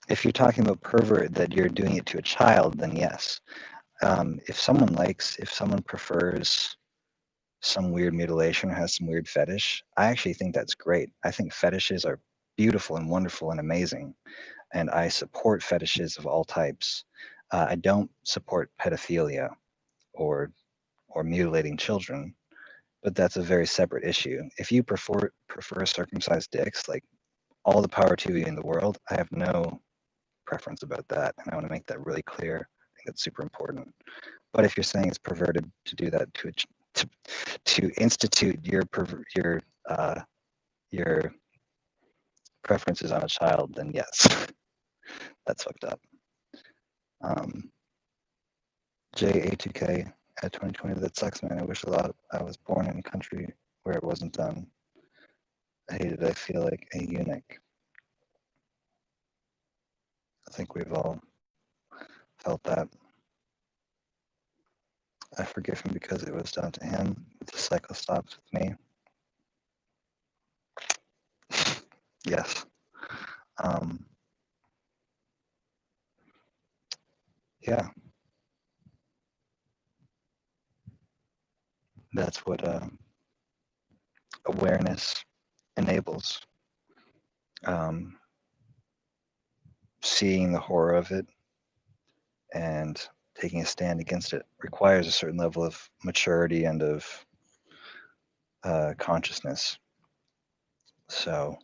If you're talking about pervert, that you're doing it to a child, then yes. If someone prefers some weird mutilation or has some weird fetish, I actually think that's great. I think fetishes are beautiful and wonderful and amazing, and I support fetishes of all types. I don't support pedophilia or mutilating children, but that's a very separate issue. If you prefer circumcised dicks, like, all the power to you in the world. I have no preference about that, and I want to make that really clear. I think that's super important. But if you're saying it's perverted to do that to institute your preferences on a child, then yes, that's fucked up. JA2K at 2020, that sucks, man. I wish a lot I was born in a country where it wasn't done. I hate it. I feel like a eunuch. I think we've all felt that. I forgive him because it was done to him. The cycle stops with me. Yes. Yeah, that's what awareness enables. Seeing the horror of it and taking a stand against it requires a certain level of maturity and of consciousness. So,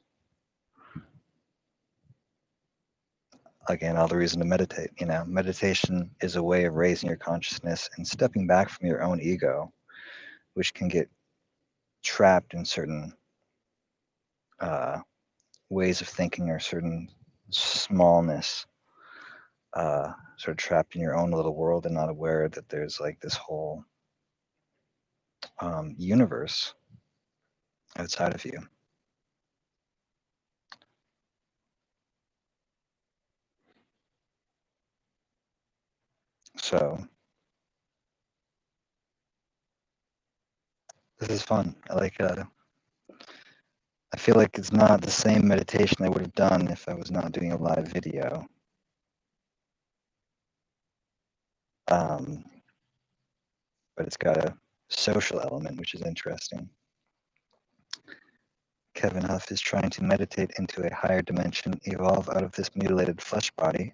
again, all the reason to meditate. Meditation is a way of raising your consciousness and stepping back from your own ego, which can get trapped in certain ways of thinking or certain smallness, sort of trapped in your own little world and not aware that there's like this whole universe outside of you. So this is fun. I feel like it's not the same meditation I would have done if I was not doing a live video. But it's got a social element, which is interesting. Kevin Huff is trying to meditate into a higher dimension, evolve out of this mutilated flesh body,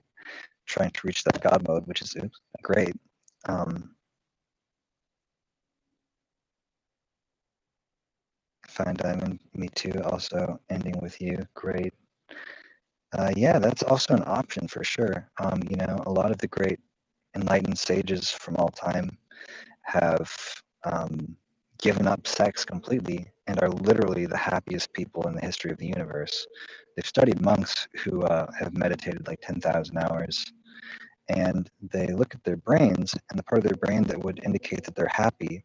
trying to reach that God mode, which is great. Fine Diamond, me too. Also ending with you, great. Yeah, that's also an option for sure. A lot of the great enlightened sages from all time have given up sex completely and are literally the happiest people in the history of the universe. They've studied monks who have meditated like 10,000 hours, and they look at their brains, and the part of their brain that would indicate that they're happy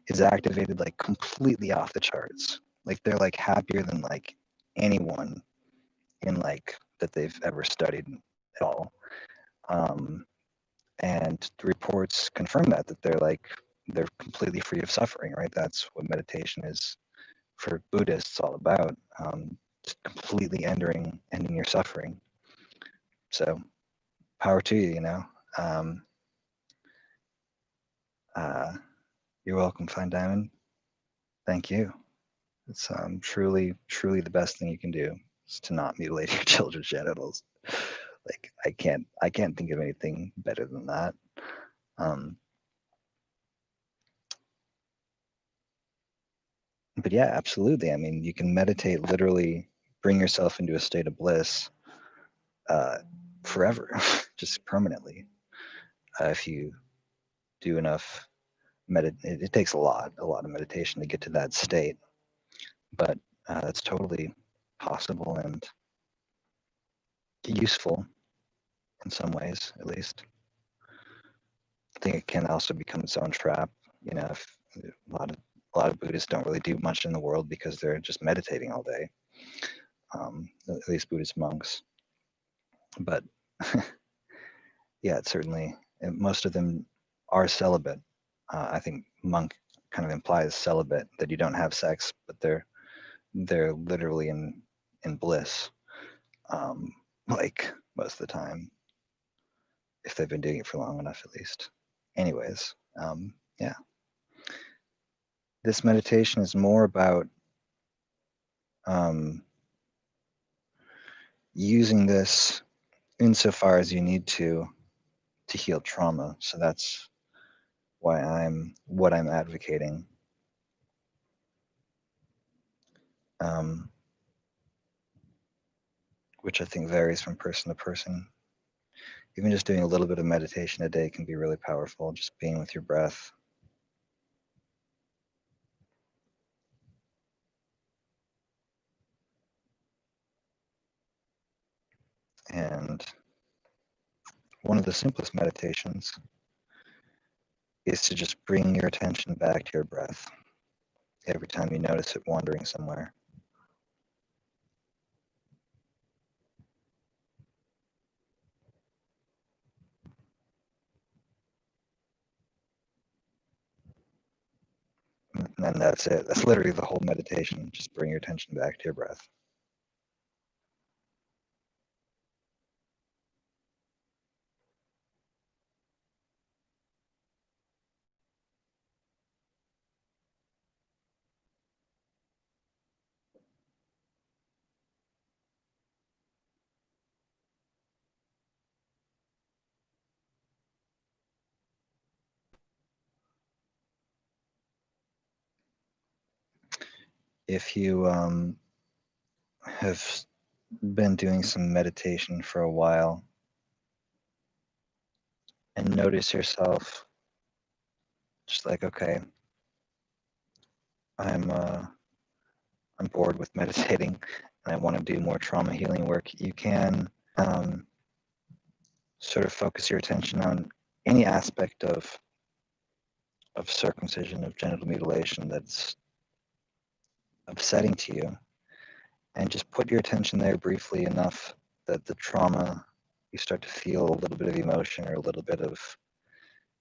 is activated like completely off the charts. Like they're like happier than like anyone in like that they've ever studied at all. And the reports confirm that they're completely free of suffering, right? That's what meditation is for Buddhists all about. Just completely ending your suffering. So power to you, You're welcome, Fine Diamond. Thank you. It's truly, truly the best thing you can do is to not mutilate your children's genitals. Like I can't think of anything better than that. Um, but yeah, absolutely. I mean, you can meditate, literally bring yourself into a state of bliss uh, forever, just permanently. If you do enough it takes a lot of meditation to get to that state, but that's totally possible and useful in some ways, at least. I think it can also become its own trap. You know, if a lot of Buddhists don't really do much in the world because they're just meditating all day. At least Buddhist monks, but yeah, it's certainly and most of them are celibate. I think monk kind of implies celibate, that you don't have sex, but they're literally in bliss, um, like most of the time, if they've been doing it for long enough, at least. Anyways, yeah, this meditation is more about um, using this insofar as you need to heal trauma. So that's why what I'm advocating. Um, which I think varies from person to person. Even just doing a little bit of meditation a day can be really powerful, just being with your breath. And one of the simplest meditations is to just bring your attention back to your breath every time you notice it wandering somewhere. And that's it. That's literally the whole meditation. Just bring your attention back to your breath. If you have been doing some meditation for a while and notice yourself just like, okay, I'm uh, I'm bored with meditating and I want to do more trauma healing work, you can sort of focus your attention on any aspect of circumcision, of genital mutilation that's upsetting to you, and just put your attention there briefly enough that the trauma, you start to feel a little bit of emotion or a little bit of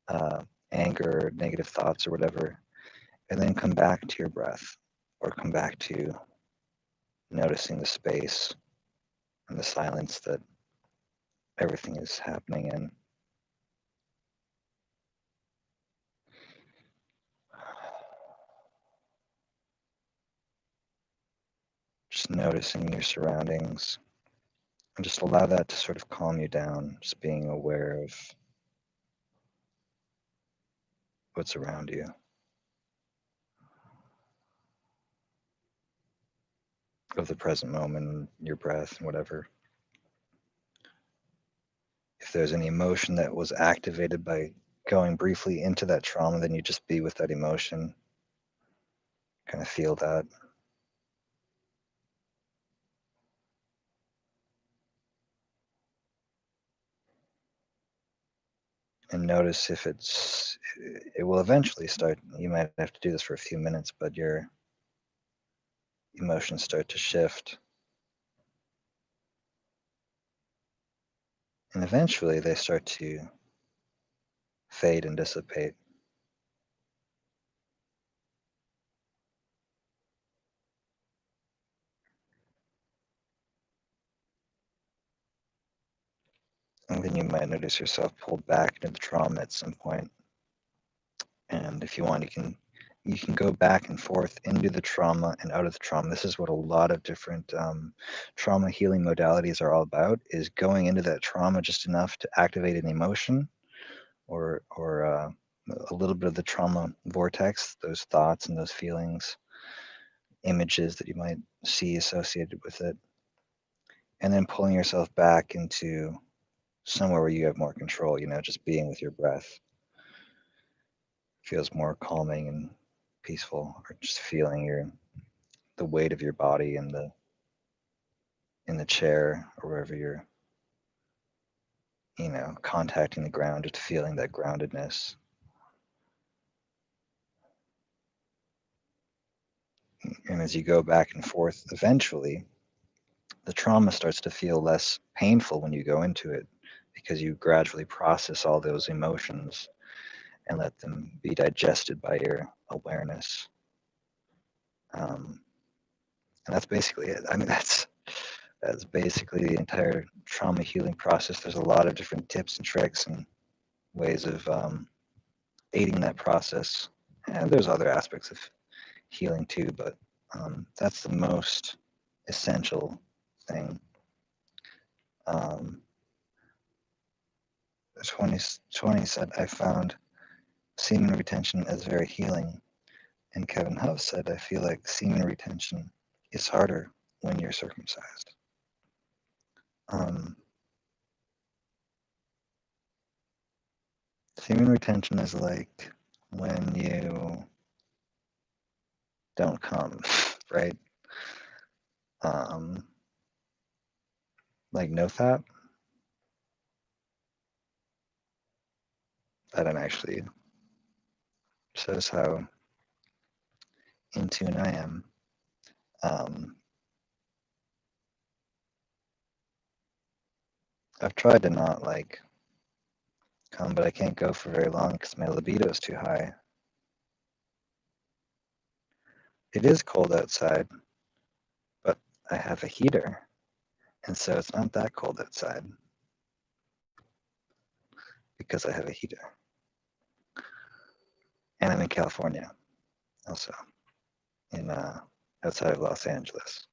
uh, anger, or negative thoughts, or whatever, and then come back to your breath or come back to noticing the space and the silence that everything is happening in. Just noticing your surroundings and just allow that to sort of calm you down, just being aware of what's around you, of the present moment, your breath, and whatever. If there's any emotion that was activated by going briefly into that trauma, then you just be with that emotion, kind of feel that. And notice if it will eventually start. You might have to do this for a few minutes, but your emotions start to shift. And eventually they start to fade and dissipate. And then you might notice yourself pulled back into the trauma at some point. And if you want, you can you can go back and forth into the trauma and out of the trauma. This is what a lot of different trauma healing modalities are all about, is going into that trauma just enough to activate an emotion or a little bit of the trauma vortex, those thoughts and those feelings, images that you might see associated with it, and then pulling yourself back into somewhere where you have more control, just being with your breath feels more calming and peaceful, or just feeling the weight of your body in the chair or wherever you're contacting the ground, just feeling that groundedness. And as you go back and forth, eventually the trauma starts to feel less painful when you go into it, because you gradually process all those emotions and let them be digested by your awareness. And that's basically it. I mean, that's basically the entire trauma healing process. There's a lot of different tips and tricks and ways of aiding that process. And there's other aspects of healing too, but that's the most essential thing. 2020 said, I found semen retention as very healing. And Kevin Huff said, I feel like semen retention is harder when you're circumcised. Semen retention is like when you don't come, right? Like no fap. I don't actually. Shows how in tune I am. I've tried to not come, but I can't go for very long because my libido is too high. It is cold outside, but I have a heater, and so it's not that cold outside because I have a heater. And I'm in California, also, in outside of Los Angeles.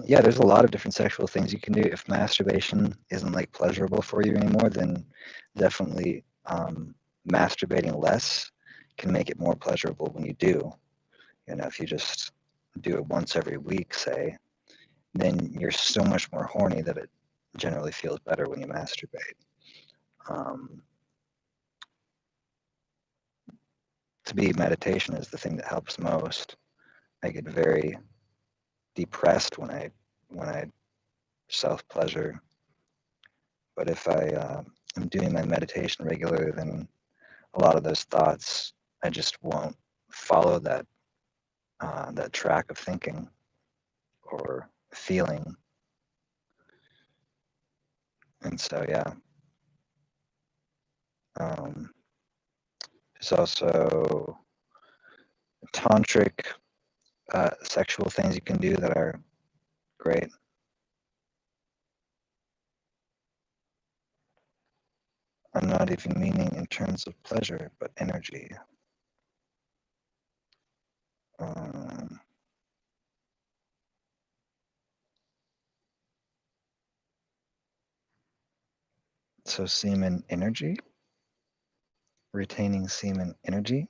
Yeah, there's a lot of different sexual things you can do. If masturbation isn't pleasurable for you anymore, then definitely masturbating less can make it more pleasurable when you do. If you just do it once every week, say, then you're so much more horny that it generally feels better when you masturbate. To me, meditation is the thing that helps most. I get very depressed when I self-pleasure. But if I am doing my meditation regularly, then a lot of those thoughts, I just won't follow that track of thinking or feeling. And so, yeah. There's also tantric sexual things you can do that are great. I'm not even meaning in terms of pleasure, but energy. So semen energy, retaining semen energy.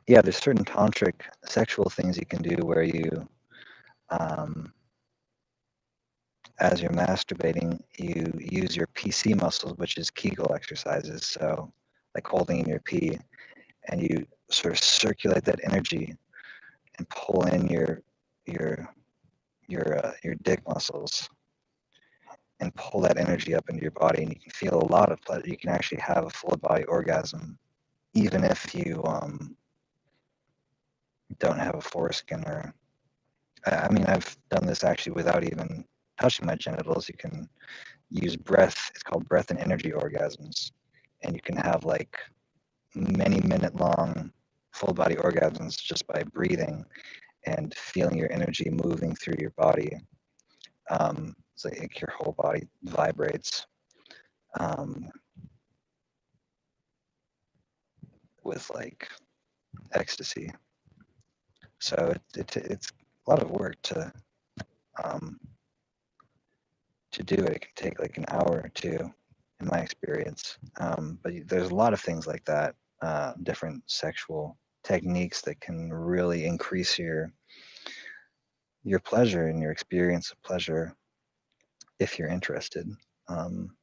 Yeah, there's certain tantric sexual things you can do where you, as you're masturbating, you use your PC muscles, which is Kegel exercises. So like holding in your pee, and you sort of circulate that energy and pull in your dick muscles and pull that energy up into your body, and you can feel a lot of pleasure. You can actually have a full body orgasm, even if you don't have a foreskin. Or I mean, I've done this actually without even touching my genitals. You can use breath. It's called breath and energy orgasms, and you can have many minute long full body orgasms just by breathing and feeling your energy moving through your body. So your whole body vibrates. um, with like ecstasy. So it's a lot of work um, to do it. It can take like an hour or two, in my experience. But there's a lot of things like that, different sexual techniques that can really increase your pleasure and your experience of pleasure if you're interested. Um,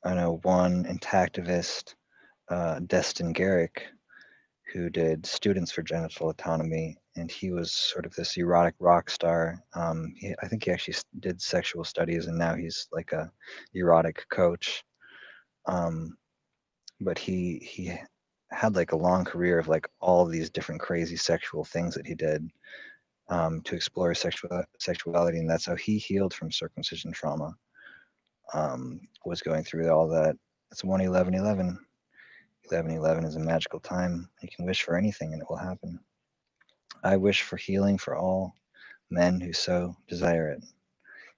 I know one intactivist, Destin Garrick, who did Students for Genital Autonomy, and he was sort of this erotic rock star. I think he actually did sexual studies, and now he's like a erotic coach. But he had like a long career of like all these different crazy sexual things that he did to explore sexuality, and that's how he healed from circumcision trauma. Was going through all that. It's 1/11/11. 11/11 is a magical time. You can wish for anything and it will happen. I wish for healing for all men who so desire it,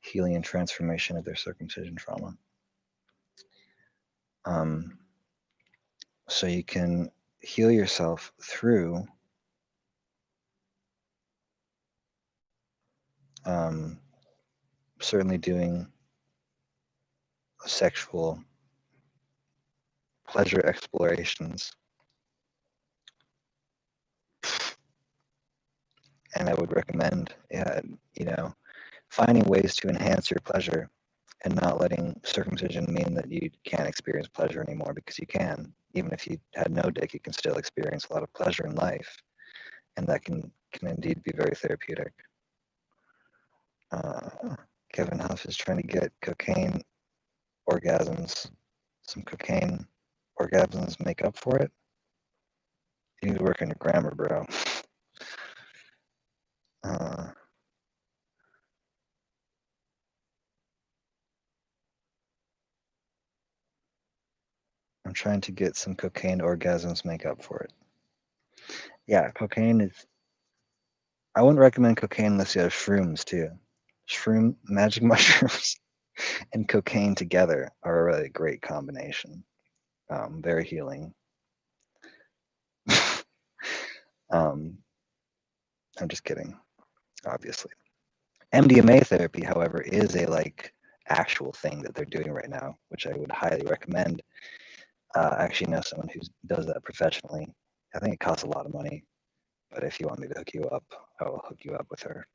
healing and transformation of their circumcision trauma. Um, so you can heal yourself through certainly doing sexual pleasure explorations. And I would recommend, finding ways to enhance your pleasure and not letting circumcision mean that you can't experience pleasure anymore, because you can. Even if you had no dick, you can still experience a lot of pleasure in life, and that can indeed be very therapeutic. Kevin Huff is trying to get cocaine orgasms. Some cocaine orgasms make up for it. You need to work on your grammar, bro. I'm trying to get some cocaine orgasms make up for it. Yeah, cocaine is. I wouldn't recommend cocaine unless you have shrooms too. Magic mushrooms, and cocaine together are a really great combination. Very healing. I'm just kidding, obviously. Mdma therapy, however, is a like actual thing that they're doing right now, which I would highly recommend. I actually know someone who does that professionally. I think it costs a lot of money, but if you want me to hook you up, I will hook you up with her.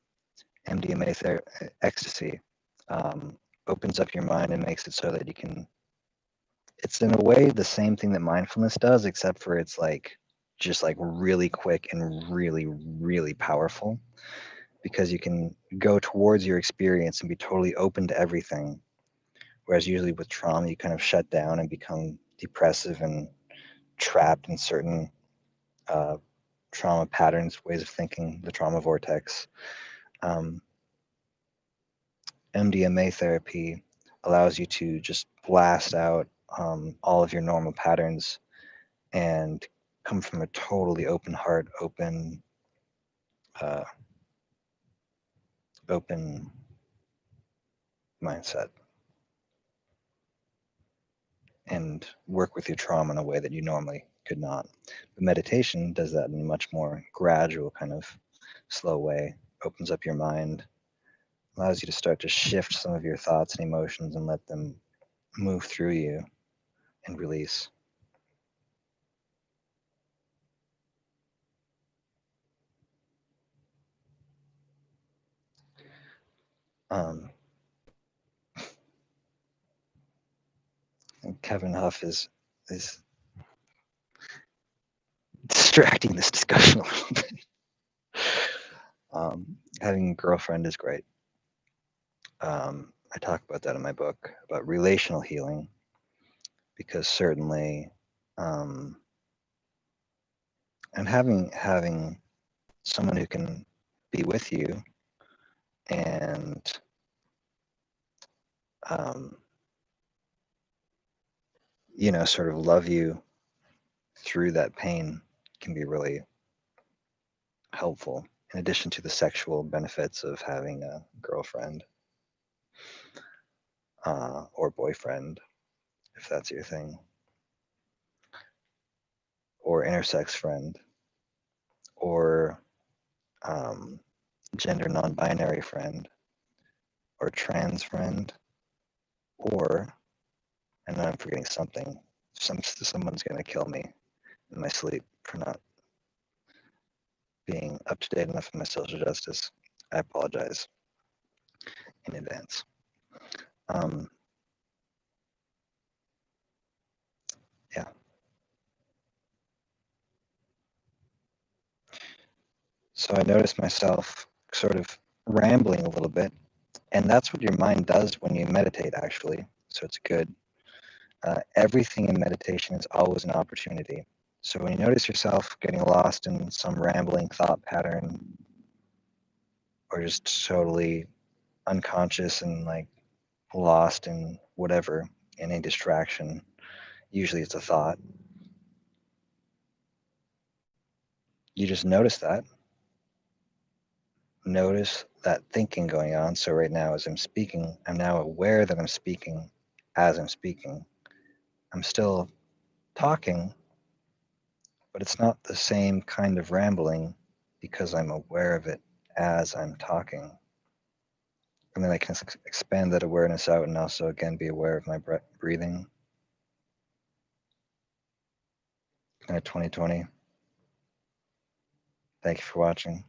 Mdma ecstasy opens up your mind and makes it so that you can. It's in a way the same thing that mindfulness does, except for it's like just like really quick and really, really powerful, because you can go towards your experience and be totally open to everything. Whereas usually with trauma, you kind of shut down and become depressive and trapped in certain trauma patterns, ways of thinking, the trauma vortex. Mdma therapy allows you to just blast out all of your normal patterns and come from a totally open heart, uh, open mindset, and work with your trauma in a way that you normally could not. But meditation does that in a much more gradual, kind of slow way, opens up your mind, allows you to start to shift some of your thoughts and emotions and let them move through you and release. Um, and Kevin Huff is distracting this discussion a little bit. Having a girlfriend is great. I talk about that in my book about relational healing, because certainly, and having someone who can be with you and sort of love you through that pain can be really helpful, in addition to the sexual benefits of having a girlfriend. or boyfriend, if that's your thing, or intersex friend, or gender non-binary friend, or trans friend, or, and then I'm forgetting something. Someone's gonna kill me in my sleep for not being up to date enough in my social justice. I apologize in advance. Yeah. So I noticed myself sort of rambling a little bit, and that's what your mind does when you meditate, actually. So it's good. Everything in meditation is always an opportunity. So when you notice yourself getting lost in some rambling thought pattern, or just totally unconscious and like lost in whatever, any distraction, usually it's a thought, you just notice that. Notice that thinking going on. So right now, as I'm speaking, I'm now aware that I'm speaking as I'm speaking. I'm still talking, but it's not the same kind of rambling because I'm aware of it as I'm talking. And then I can expand that awareness out and also, again, be aware of my breathing. Kind of 2020. Thank you for watching.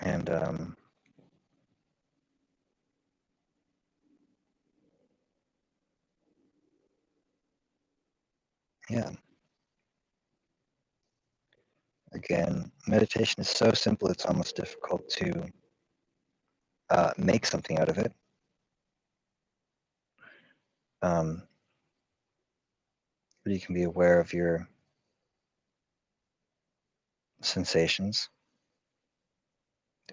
And yeah, again, meditation is so simple, it's almost difficult to make something out of it. But you can be aware of your sensations.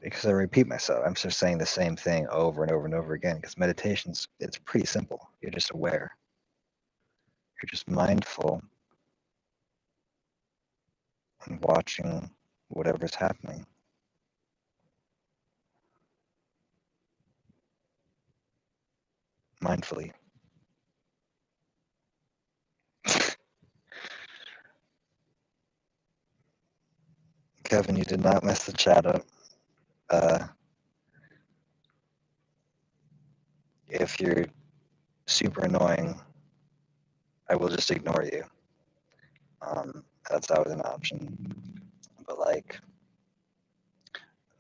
Because I repeat myself, I'm just saying the same thing over and over and over again. Because meditation's, it's pretty simple. You're just aware. You're just mindful and watching whatever's happening mindfully. Kevin, you did not mess the chat up. If you're super annoying, I will just ignore you. That's always an option. But like,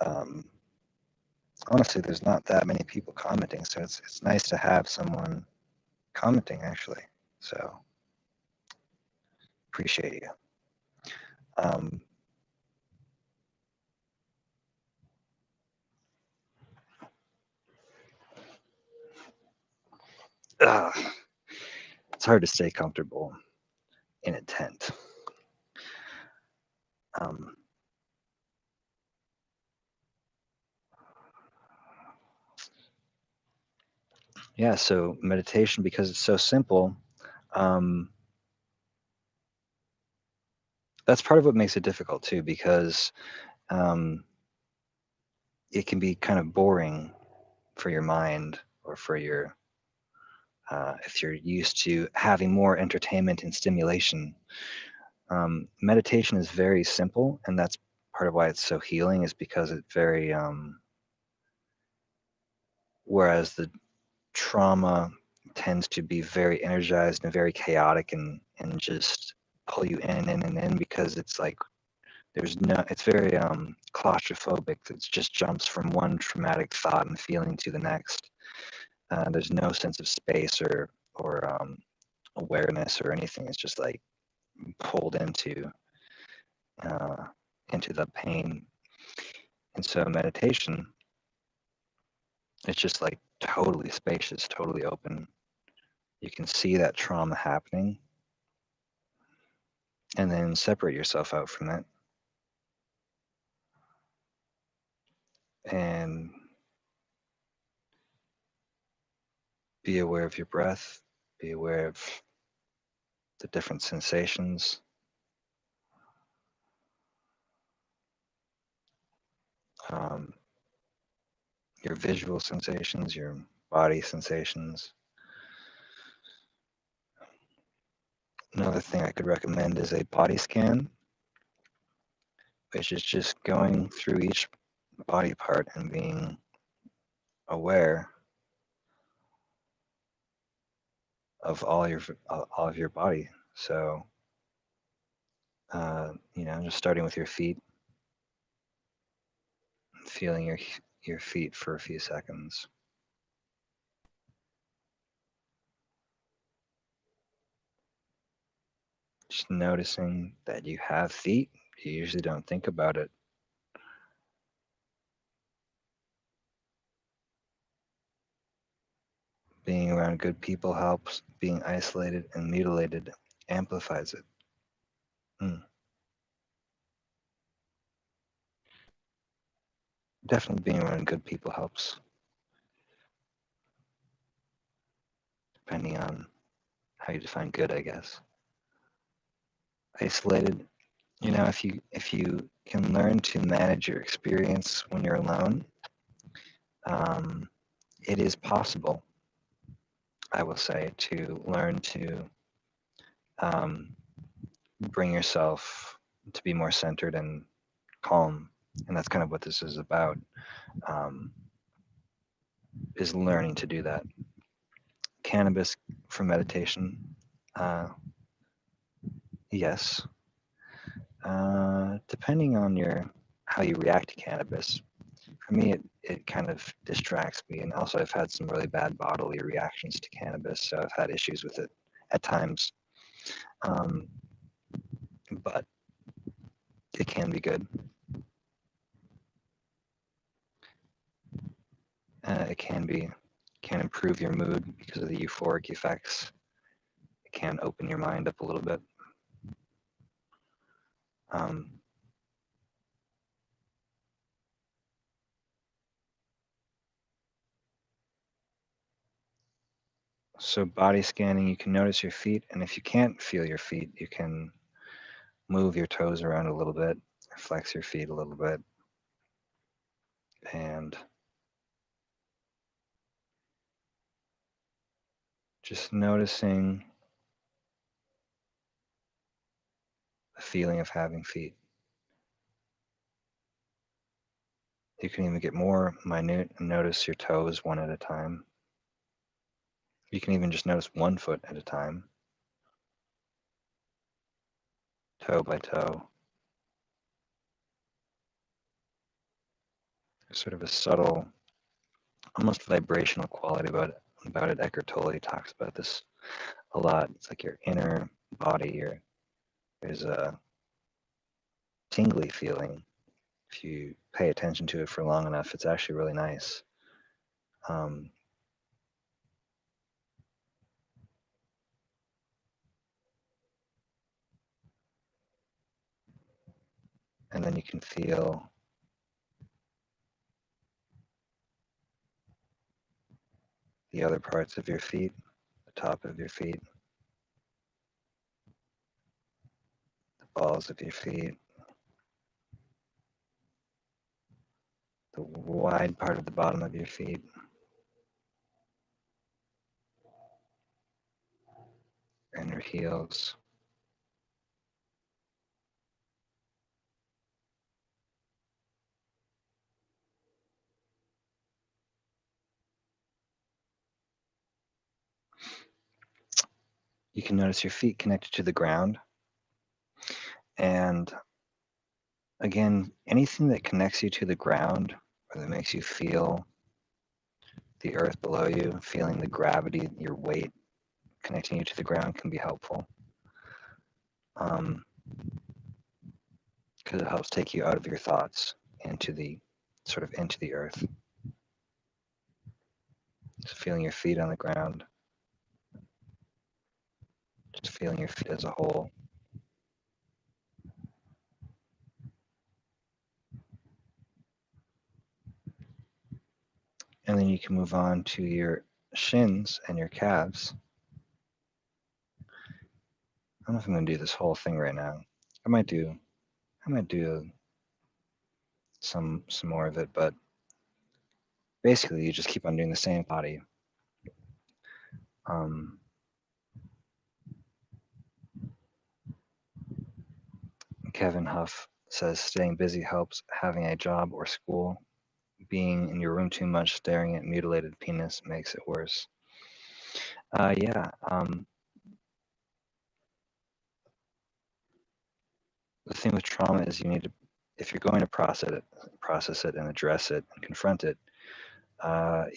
um, honestly, there's not that many people commenting, so it's nice to have someone commenting actually. So appreciate you. Um, it's hard to stay comfortable in a tent. Um, yeah, so meditation, because it's so simple, that's part of what makes it difficult too, because it can be kind of boring for your mind or for your, if you're used to having more entertainment and stimulation. Meditation is very simple, and that's part of why it's so healing, is because it's very, whereas the trauma tends to be very energized and very chaotic and just pull you in because it's like there's no, it's very claustrophobic. It just jumps from one traumatic thought and feeling to the next. There's no sense of space or awareness or anything. It's just like pulled uh, into the pain. And so meditation, it's just like totally spacious, totally open. You can see that trauma happening and then separate yourself out from it and be aware of your breath, be aware of the different sensations, your visual sensations, your body sensations. Another thing I could recommend is a body scan, which is just going through each body part and being aware of all of your body. So, just starting with your feet, feeling your feet for a few seconds. Just noticing that you have feet. You usually don't think about it. Being around good people helps. Being isolated and mutilated amplifies it. Definitely being around good people helps, depending on how you define good, I guess. Isolated, if you can learn to manage your experience when you're alone, it is possible, I will say, to learn to bring yourself to be more centered and calm. And that's kind of what this is about, is learning to do that. Cannabis for meditation, yes. Depending on how you react to cannabis. For me, it kind of distracts me, and also I've had some really bad bodily reactions to cannabis, so I've had issues with it at times. But it can be good. It can improve your mood because of the euphoric effects. It can open your mind up a little bit. So body scanning, you can notice your feet, and if you can't feel your feet, you can move your toes around a little bit, flex your feet a little bit, and just noticing the feeling of having feet. You can even get more minute and notice your toes one at a time. You can even just notice one foot at a time, toe by toe. There's sort of a subtle, almost vibrational quality about it. Eckhart Tolle talks about this a lot. It's like your inner body, there's a tingly feeling. If you pay attention to it for long enough, it's actually really nice. And then you can feel the other parts of your feet, the top of your feet, the balls of your feet, the wide part of the bottom of your feet, and your heels. You can notice your feet connected to the ground. And again, anything that connects you to the ground or that makes you feel the earth below you, feeling the gravity, your weight connecting you to the ground can be helpful. Because it helps take you out of your thoughts into the earth. Just feeling your feet on the ground. Just feeling your feet as a whole. And then you can move on to your shins and your calves. I don't know if I'm going to do this whole thing right now. I might do some more of it, but basically you just keep on doing the same body. Kevin Huff says staying busy helps. Having a job or school, being in your room too much, staring at mutilated penis makes it worse. Yeah. The thing with trauma is you need to, if you're going to process it and address it and confront it,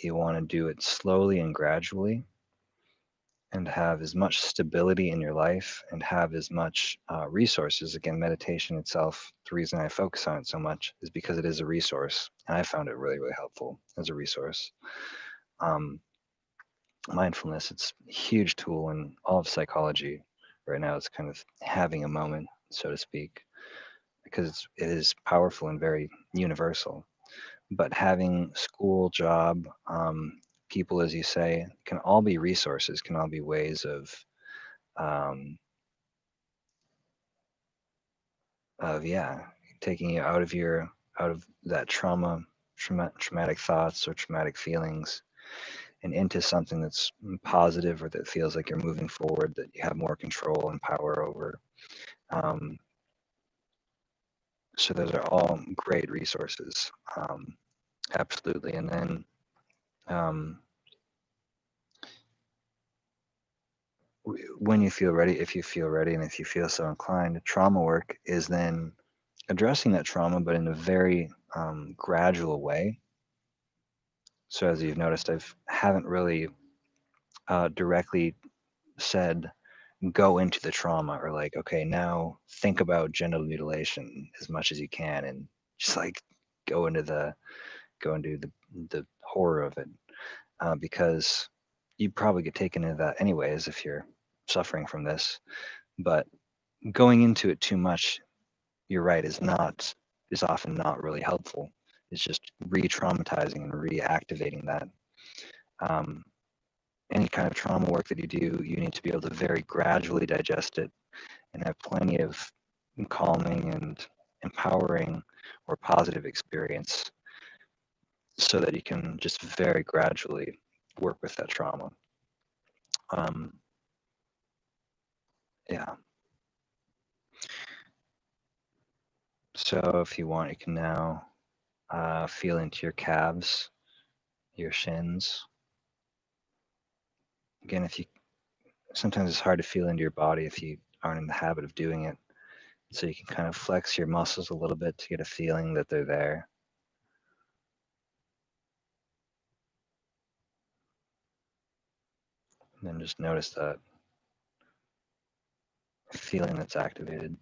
you want to do it slowly and gradually, and have as much stability in your life and have as much resources. Again, meditation itself, the reason I focus on it so much is because it is a resource, and I found it really, really helpful as a resource. Mindfulness, it's a huge tool in all of psychology right now. It's kind of having a moment, so to speak, because it is powerful and very universal. But having school, job, people, as you say, can all be resources, can all be ways um, of taking you out of that traumatic thoughts or traumatic feelings, and into something that's positive, or that feels like you're moving forward, that you have more control and power over. So those are all great resources. Absolutely. And then when you feel ready, if you feel ready and if you feel so inclined, trauma work is then addressing that trauma, but in a very gradual way. So as you've noticed, haven't really directly said go into the trauma, or like, okay, now think about genital mutilation as much as you can, and just like go into the horror of it, because you probably get taken into that anyways if you're suffering from this. But going into it too much, you're right, is often not really helpful. It's just re-traumatizing and reactivating that. Any kind of trauma work that you do, you need to be able to very gradually digest it and have plenty of calming and empowering or positive experience, so that you can just very gradually work with that trauma. Yeah. So if you want, you can now feel into your calves, your shins. Again, if you sometimes it's hard to feel into your body if you aren't in the habit of doing it. So you can kind of flex your muscles a little bit to get a feeling that they're there. And then just notice that feeling that's activated.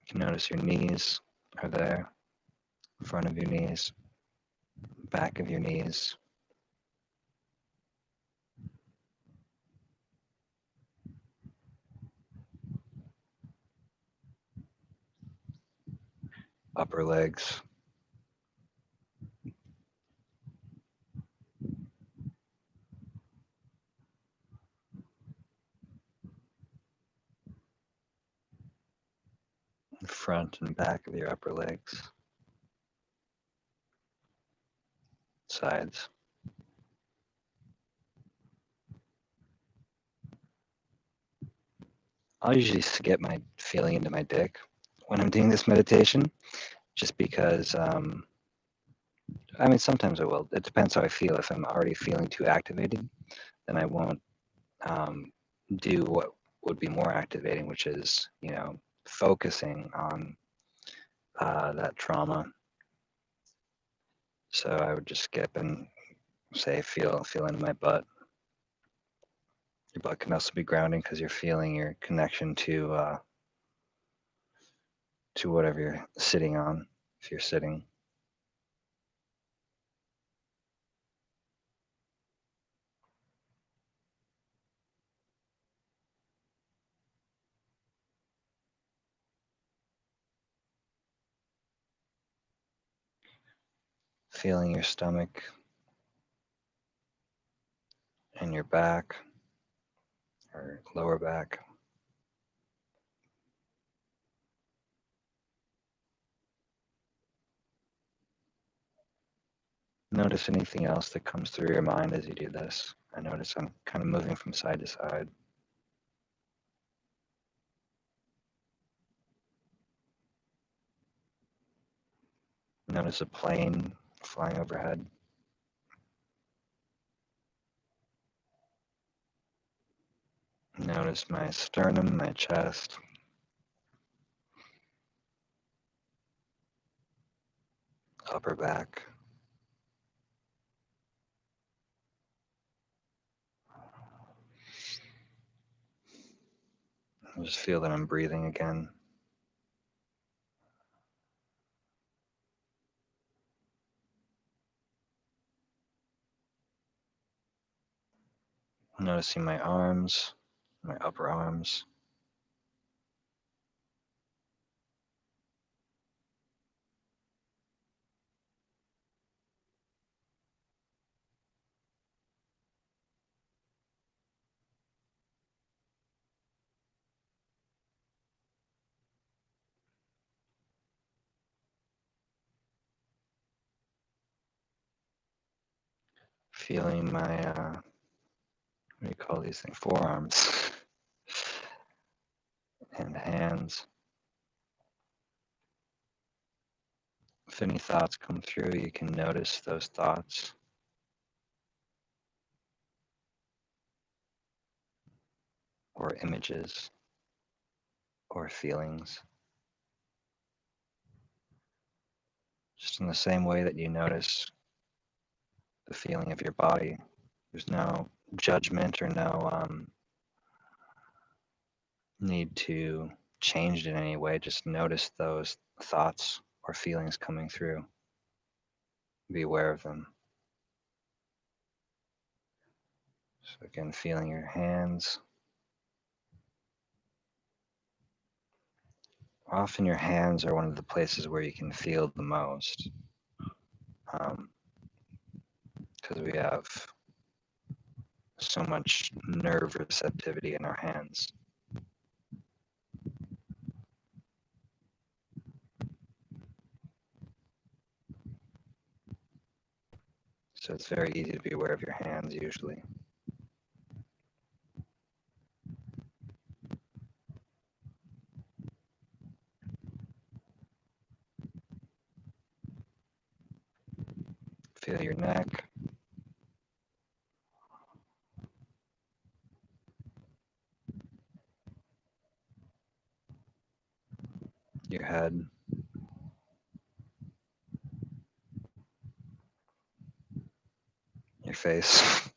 You can notice your knees are there, front of your knees, back of your knees, upper legs, front and back of your upper legs, sides. I'll usually skip my feeling into my dick when I'm doing this meditation, just because, I mean, sometimes I will. It depends how I feel. If I'm already feeling too activated, then I won't do what would be more activating, which is, focusing on that trauma. So I would just skip and say, feel into my butt. Your butt can also be grounding because you're feeling your connection to whatever you're sitting on, if you're sitting. Feeling your stomach and your back, or lower back. Notice anything else that comes through your mind as you do this. I notice I'm kind of moving from side to side. Notice a plane flying overhead. Notice my sternum, my chest. Upper back. I just feel that I'm breathing again. Noticing my arms, my upper arms. Feeling my, what do you call these things? Forearms and hands. If any thoughts come through, you can notice those thoughts. Or images. Or feelings. Just in the same way that you notice the feeling of your body. There's no judgment or no need to change it in any way. Just notice those thoughts or feelings coming through. Be aware of them. So again, feeling your hands. Often your hands are one of the places where you can feel the most. Because we have so much nerve receptivity in our hands. So it's very easy to be aware of your hands usually. Feel your neck. Your head. Your face.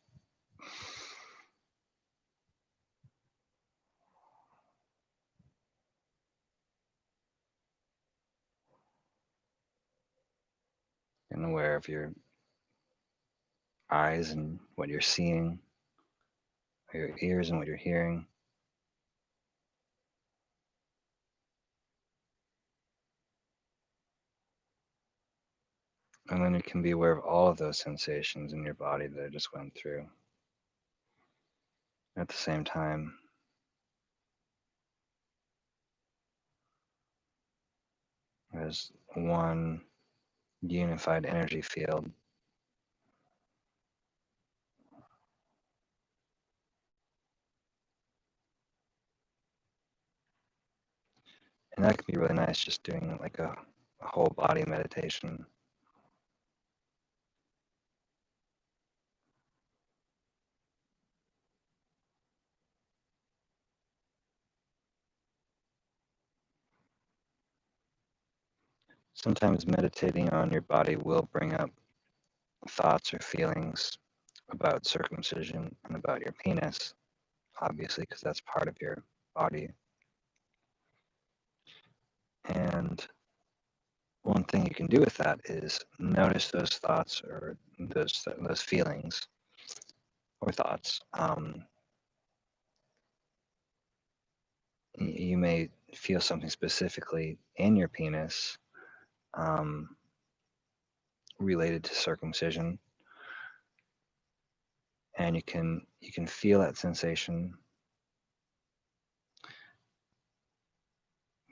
And aware of your eyes and what you're seeing, or your ears and what you're hearing. And then you can be aware of all of those sensations in your body that I just went through. At the same time, as one unified energy field. And that can be really nice, just doing like a whole body meditation. Sometimes meditating on your body will bring up thoughts or feelings about circumcision and about your penis, obviously, because that's part of your body. And one thing you can do with that is notice those thoughts or those feelings or thoughts. You may feel something specifically in your penis related to circumcision, and you can feel that sensation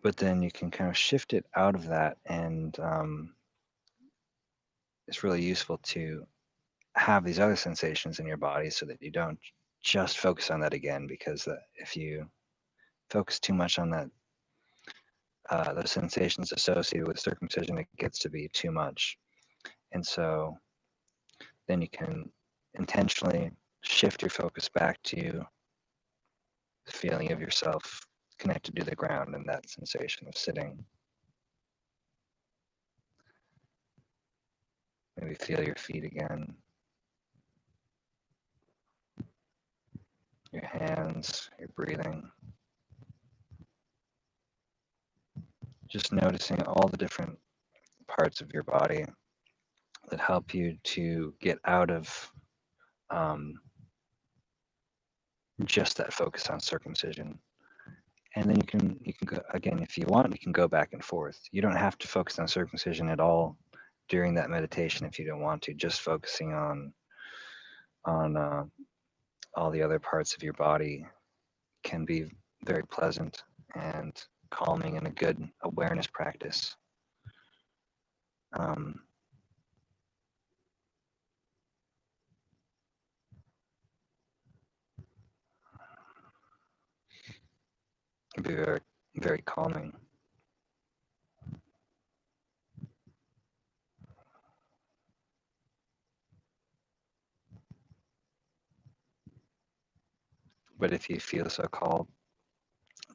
But then you can kind of shift it out of that, and it's really useful to have these other sensations in your body so that you don't just focus on that again, because if you focus too much on that, those sensations associated with circumcision, it gets to be too much. And so then you can intentionally shift your focus back to the feeling of yourself connected to the ground and that sensation of sitting. Maybe feel your feet again, your hands, your breathing. Just noticing all the different parts of your body that help you to get out of just that focus on circumcision. And then you can go again, if you want, you can go back and forth. You don't have to focus on circumcision at all during that meditation if you don't want to. Just focusing on all the other parts of your body can be very pleasant and calming and a good awareness practice. Can be very, very calming. But if you feel so called,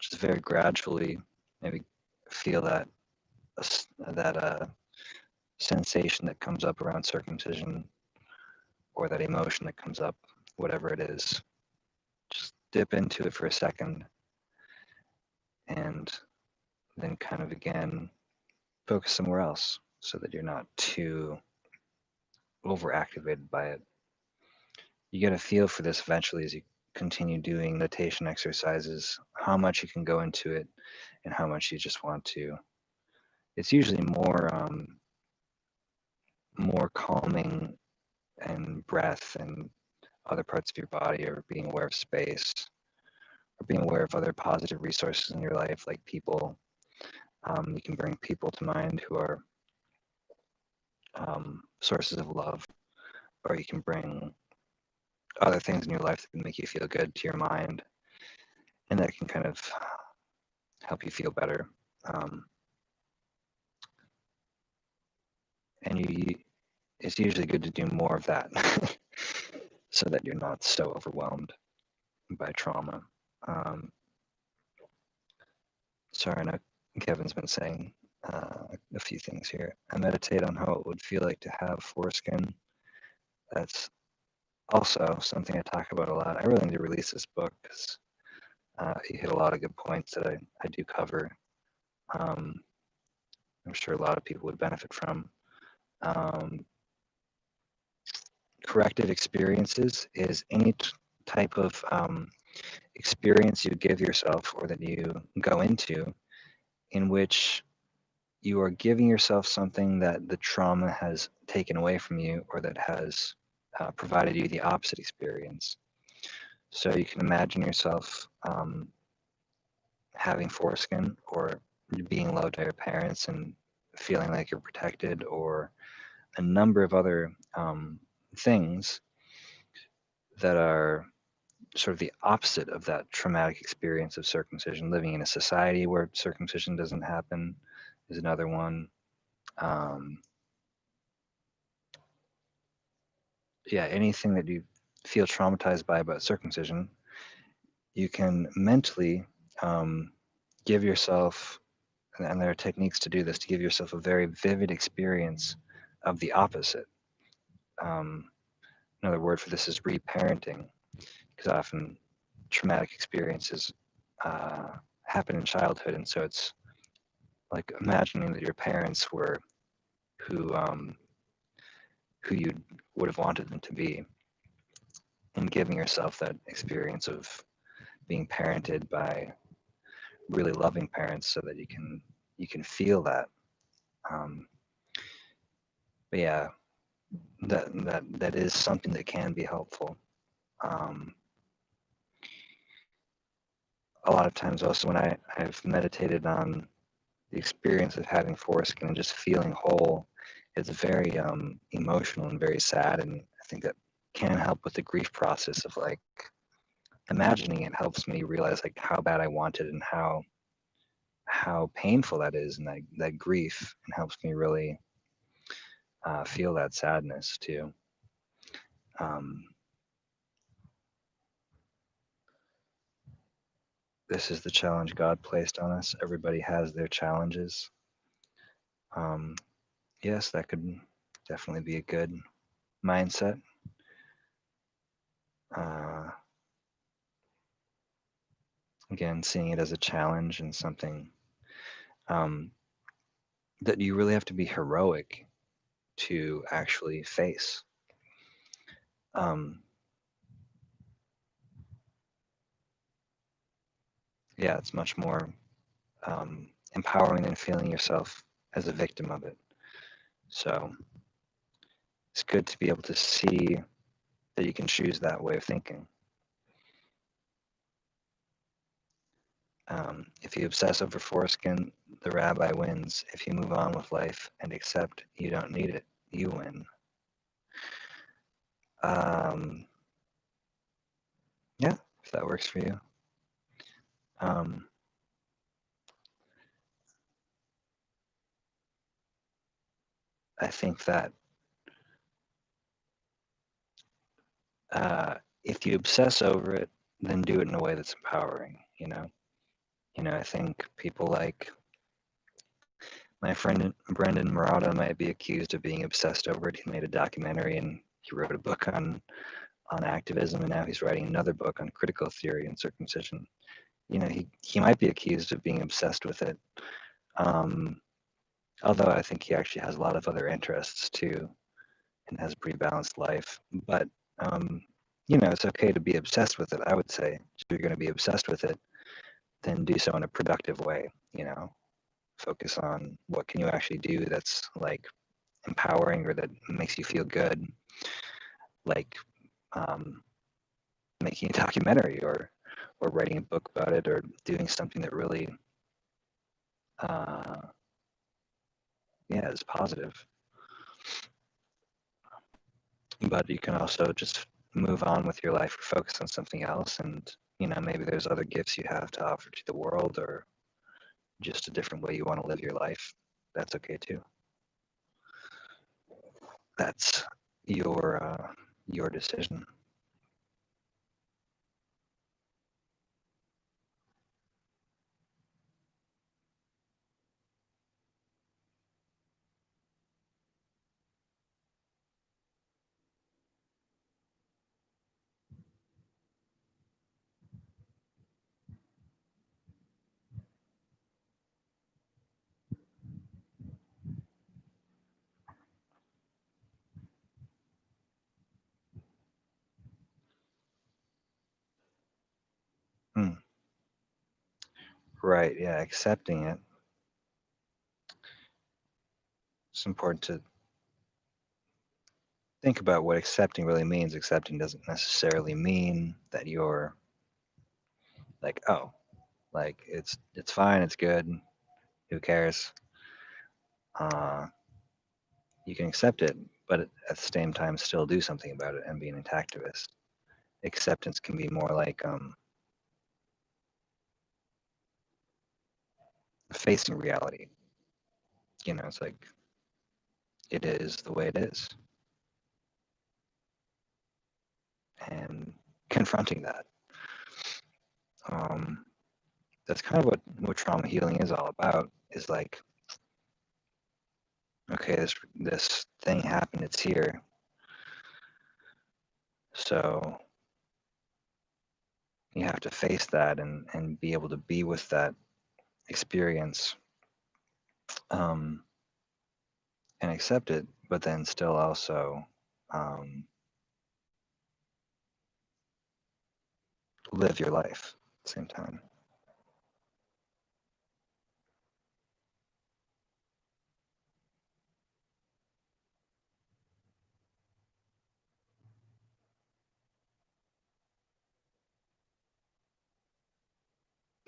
just very gradually, maybe feel that sensation that comes up around circumcision, or that emotion that comes up, whatever it is. Just dip into it for a second, and then kind of again focus somewhere else so that you're not too overactivated by it. You get a feel for this eventually as you continue doing meditation exercises, how much you can go into it and how much you just want to. It's usually more calming, and breath and other parts of your body, or being aware of space, or being aware of other positive resources in your life, like people. You can bring people to mind who are sources of love, or you can bring other things in your life that can make you feel good to your mind, and that can kind of help you feel better. And it's usually good to do more of that so that you're not so overwhelmed by trauma. Sorry, I know Kevin's been saying a few things here. I meditate on how it would feel like to have foreskin. That's also something I talk about a lot. I really need to release this book because you hit a lot of good points that I do cover. I'm sure a lot of people would benefit from. Corrective experiences is any type of experience you give yourself, or that you go into, in which you are giving yourself something that the trauma has taken away from you, or that has provided you the opposite experience. So you can imagine yourself having foreskin, or being loved by your parents and feeling like you're protected, or a number of other things that are sort of the opposite of that traumatic experience of circumcision. Living in a society where circumcision doesn't happen is another one. Yeah, anything that you feel traumatized by about circumcision, you can mentally give yourself, and there are techniques to do this, to give yourself a very vivid experience of the opposite. Another word for this is reparenting, because often traumatic experiences happen in childhood, and so it's like imagining that your parents were who you would have wanted them to be, and giving yourself that experience of being parented by really loving parents, so that you can feel that. But yeah, that is something that can be helpful. A lot of times also when I've meditated on the experience of having foreskin and just feeling whole is very emotional and very sad, and I think that can help with the grief process of like imagining it helps me realize like how bad I want it and how painful that is, and that grief, and helps me really feel that sadness too. Um, this is the challenge God placed on us. Everybody has their challenges. Yes, that could definitely be a good mindset. Uh, Again, seeing it as a challenge and something um, that you really have to be heroic to actually face. Yeah, it's much more empowering than feeling yourself as a victim of it. So it's good to be able to see that you can choose that way of thinking. If you obsess over foreskin, the rabbi wins. If you move on with life and accept you don't need it, you win. Yeah, if that works for you. I think that if you obsess over it, then do it in a way that's empowering. I think people like my friend Brendan Murata might be accused of being obsessed over it. He made a documentary and he wrote a book on activism, and now he's writing another book on critical theory and circumcision. He might be accused of being obsessed with it. Although I think he actually has a lot of other interests too and has a pretty balanced life. But it's okay to be obsessed with it, I would say. If you're going to be obsessed with it, then do so in a productive way. Focus on what can you actually do that's like empowering or that makes you feel good, like making a documentary or writing a book about it or doing something that really is positive. But you can also just move on with your life or focus on something else, and maybe there's other gifts you have to offer to the world or just a different way you want to live your life. That's okay too. That's your decision. Hmm. Right, yeah, accepting it. It's important to think about what accepting really means. Accepting doesn't necessarily mean that you're like, oh, like it's fine, it's good, who cares? You can accept it, but at the same time still do something about it and be an activist. Acceptance can be more like facing reality. It's like it is the way it is, and confronting that. Um, that's kind of what trauma healing is all about. Is like, okay, this thing happened. It's here. So you have to face that and be able to be with that experience, and accept it, but then still also um, live your life at the same time.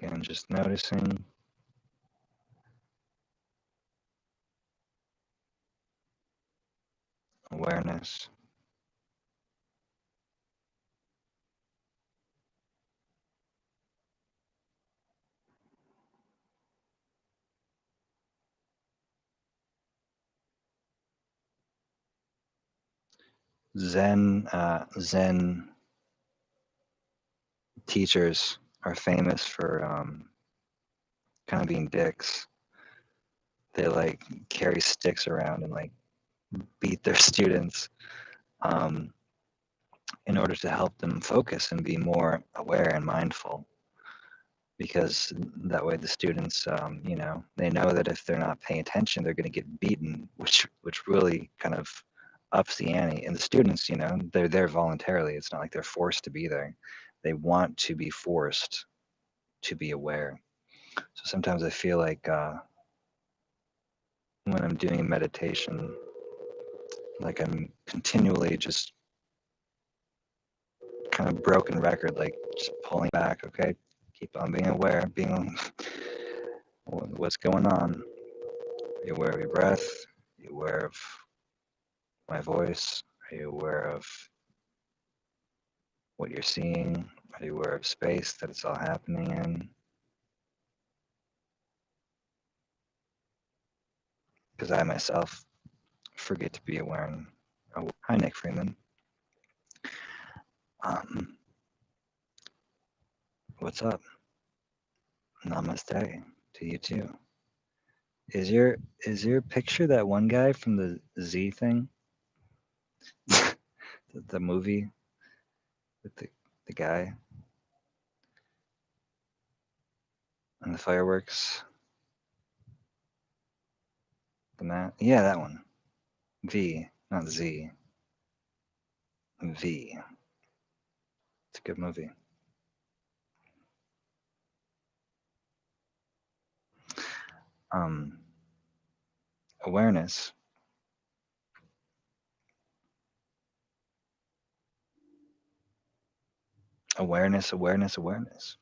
Again, just noticing awareness. Zen teachers are famous for kind of being dicks. They like carry sticks around and like beat their students um, in order to help them focus and be more aware and mindful. Because that way the students, they know that if they're not paying attention, they're going to get beaten, which really kind of ups the ante. And the students, they're there voluntarily. It's not like they're forced to be there. They want to be forced to be aware. So sometimes I feel like when I'm doing meditation, like I'm continually just kind of broken record, like just pulling back. Okay, keep on being aware, being what's going on. Are you aware of your breath? Are you aware of my voice? Are you aware of what you're seeing? Are you aware of space that it's all happening in? Because I myself forget to be aware. And oh, hi, Nick Freeman. What's up? Namaste to you too. Is your picture that one guy from the Z thing? the movie with the guy and the fireworks? The map? Yeah, that one. V, not Z. V. It's a good movie. Awareness. Awareness, awareness, awareness.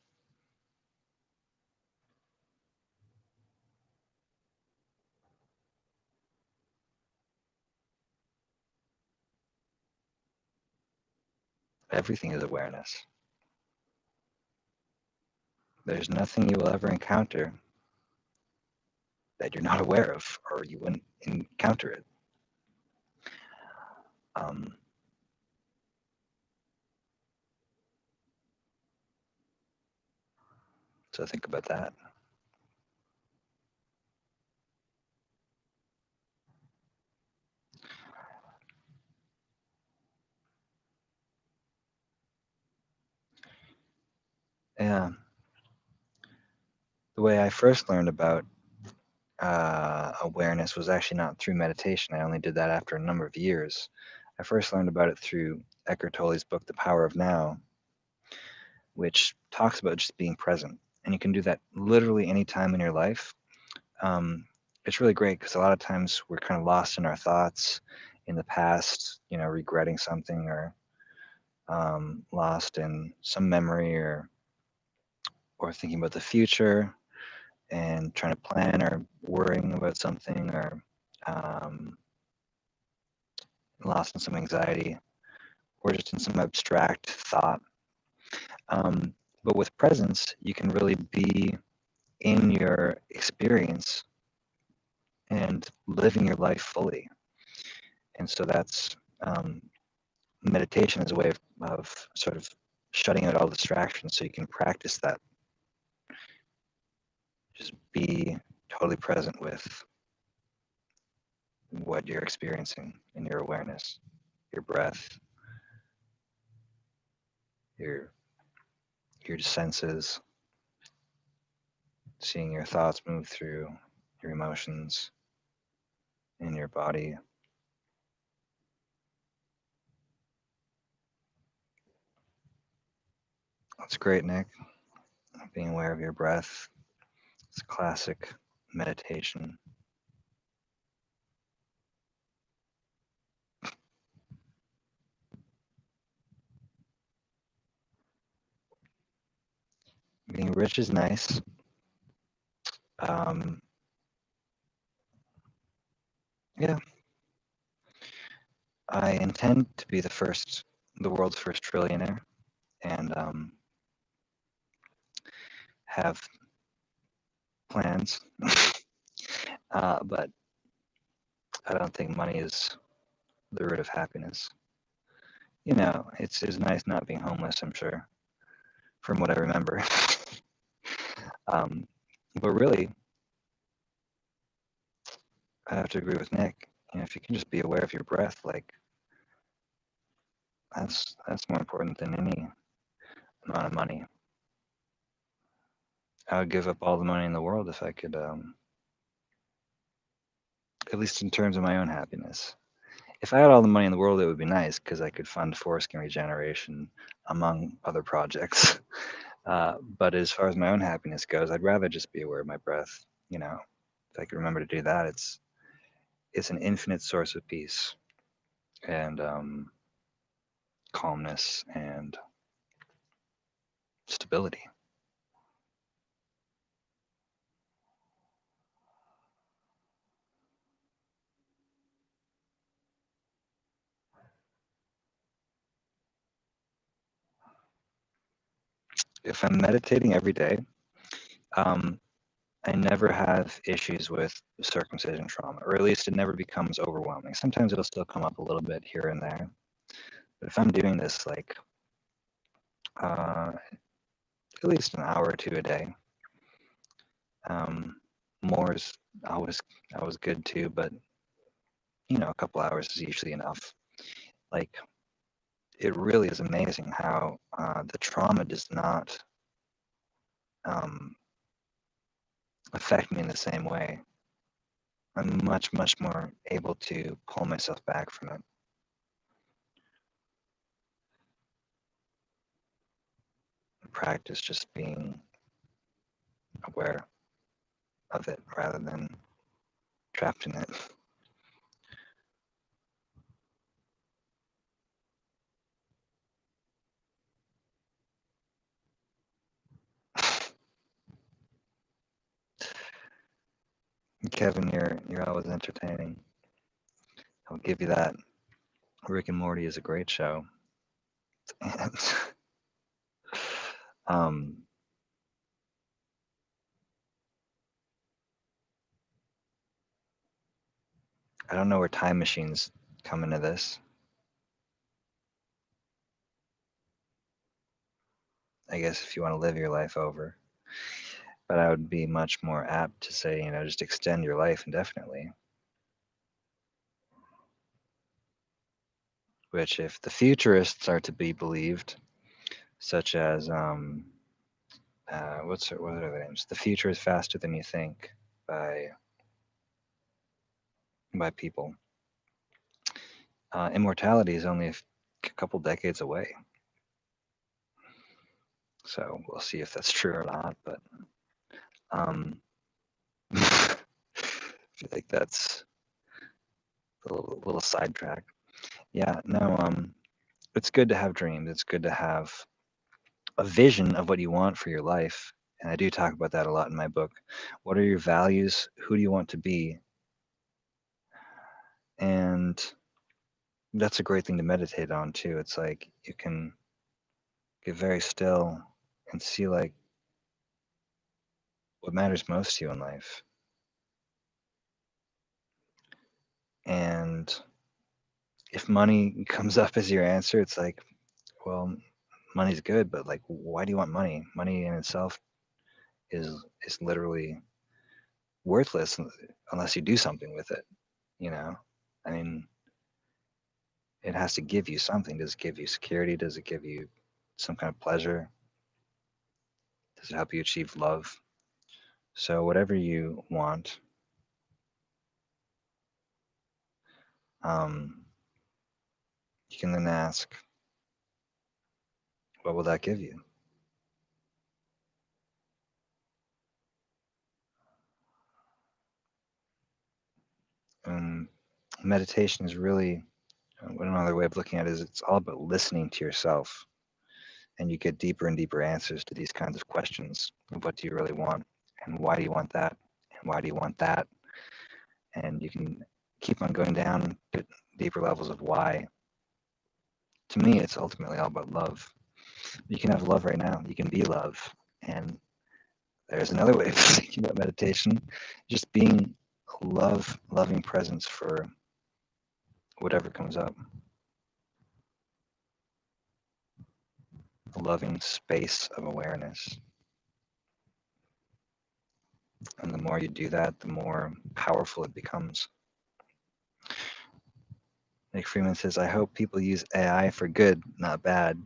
Everything is awareness. There's nothing you will ever encounter that you're not aware of, or you wouldn't encounter it. So think about that. Yeah. The way I first learned about awareness was actually not through meditation. I only did that after a number of years. I first learned about it through Eckhart Tolle's book, The Power of Now, which talks about just being present. And you can do that literally any time in your life. It's really great because a lot of times we're kind of lost in our thoughts in the past, regretting something or lost in some memory or thinking about the future and trying to plan or worrying about something or lost in some anxiety or just in some abstract thought. But with presence, you can really be in your experience and living your life fully. And so that's meditation is a way of sort of shutting out all distractions so you can practice that. Just be totally present with what you're experiencing in your awareness, your breath, your senses, seeing your thoughts move through your emotions in your body. That's great, Nick. Being aware of your breath. It's classic meditation. Being rich is nice. Yeah. I intend to be the world's first trillionaire, and have plans. But I don't think money is the root of happiness. It's nice not being homeless, I'm sure, from what I remember. But really, I have to agree with Nick. If you can just be aware of your breath, like that's more important than any amount of money. I would give up all the money in the world if I could, at least in terms of my own happiness. If I had all the money in the world, it would be nice because I could fund foreskin regeneration, among other projects. But as far as my own happiness goes, I'd rather just be aware of my breath. If I could remember to do that, it's an infinite source of peace and calmness and stability. If I'm meditating every day, um, I never have issues with circumcision trauma, or at least it never becomes overwhelming. Sometimes it'll still come up a little bit here and there. But if I'm doing this like at least an hour or two a day, more is always good too, but a couple hours is usually enough. Like, it really is amazing how the trauma does not affect me in the same way. I'm much, much more able to pull myself back from it. Practice just being aware of it rather than trapped in it. Kevin, you're always entertaining. I'll give you that. Rick and Morty is a great show. And I don't know where time machines come into this. I guess if you want to live your life over. But I would be much more apt to say, just extend your life indefinitely. Which, if the futurists are to be believed, such as what are their names? The future is faster than you think by people. Immortality is only a couple decades away. So we'll see if that's true or not. But I feel like that's a little sidetrack. Yeah, no, it's good to have dreams. It's good to have a vision of what you want for your life. And I do talk about that a lot in my book. What are your values? Who do you want to be? And that's a great thing to meditate on too. It's like you can get very still and see like what matters most to you in life. And if money comes up as your answer, it's like, well, money's good, but like, why do you want money? Money in itself is literally worthless unless you do something with it. I mean, it has to give you something. Does it give you security? Does it give you some kind of pleasure? Does it help you achieve love? So whatever you want, you can then ask, what will that give you? And meditation is really, another way of looking at it is it's all about listening to yourself. And you get deeper and deeper answers to these kinds of questions of what do you really want? And why do you want that? And why do you want that? And you can keep on going down, get deeper levels of why. To me, it's ultimately all about love. You can have love right now. You can be love. And there's another way of thinking about meditation, just being loving presence for whatever comes up. A loving space of awareness. And the more you do that, the more powerful it becomes. Nick Freeman says, I hope people use AI for good, not bad.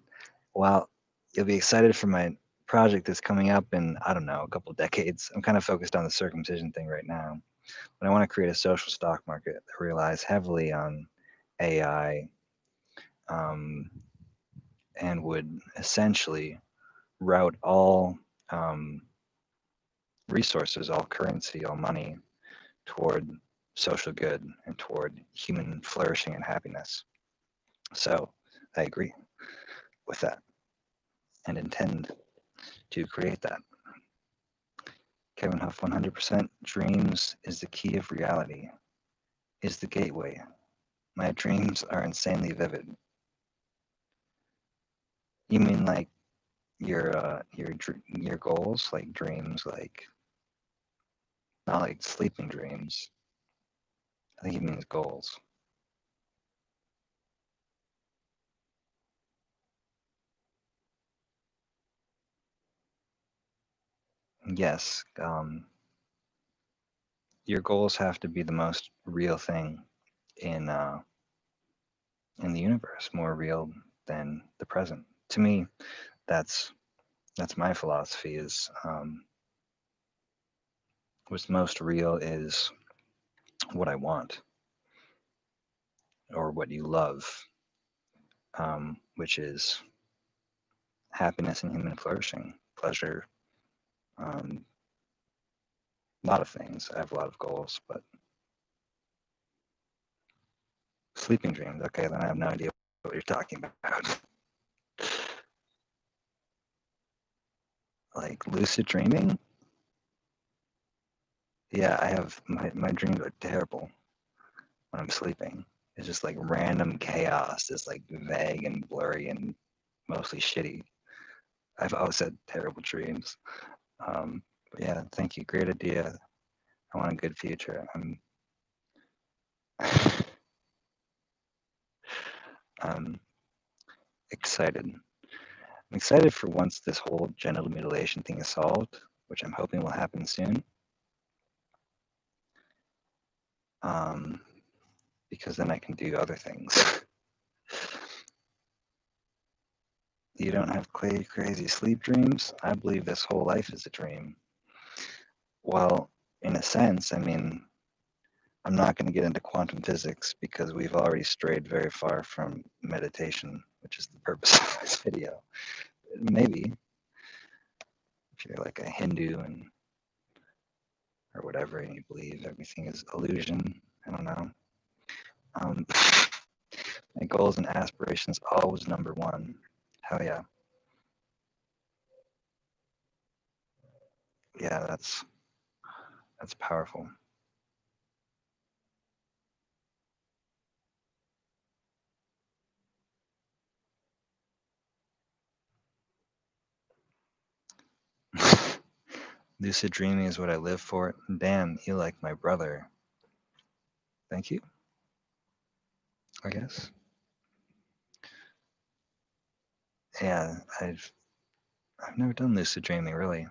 Well, you'll be excited for my project that's coming up in, I don't know, a couple of decades. I'm kind of focused on the circumcision thing right now. But I want to create a social stock market that relies heavily on AI and would essentially route all resources, all currency, all money toward social good and toward human flourishing and happiness. So I agree with that and intend to create that. Kevin Huff, 100% dreams is the key of reality, is the gateway. My dreams are insanely vivid. You mean like your goals, like dreams, like not like sleeping dreams. I think he means goals. Yes, your goals have to be the most real thing in the universe, more real than the present. To me, that's my philosophy. Is what's most real is what I want or what you love, which is happiness and human flourishing, pleasure, a lot of things. I have a lot of goals, but sleeping dreams. Okay, then I have no idea what you're talking about. Like lucid dreaming? Yeah, I have my dreams are terrible when I'm sleeping. It's just like random chaos. It's like vague and blurry and mostly shitty. I've always had terrible dreams. But yeah, thank you. Great idea. I want a good future. I'm excited. I'm excited for once this whole genital mutilation thing is solved, which I'm hoping will happen soon. Because then I can do other things. You don't have crazy sleep dreams? I believe this whole life is a dream. Well, in a sense, I mean, I'm not going to get into quantum physics because we've already strayed very far from meditation, which is the purpose of this video. Maybe if you're like a Hindu or whatever, and you believe everything is illusion, I don't know. My goals and aspirations always number one. Hell yeah. Yeah, that's powerful. Lucid dreaming is what I live for. Damn, you like my brother. Thank you, I guess. Yeah, I've never done lucid dreaming really.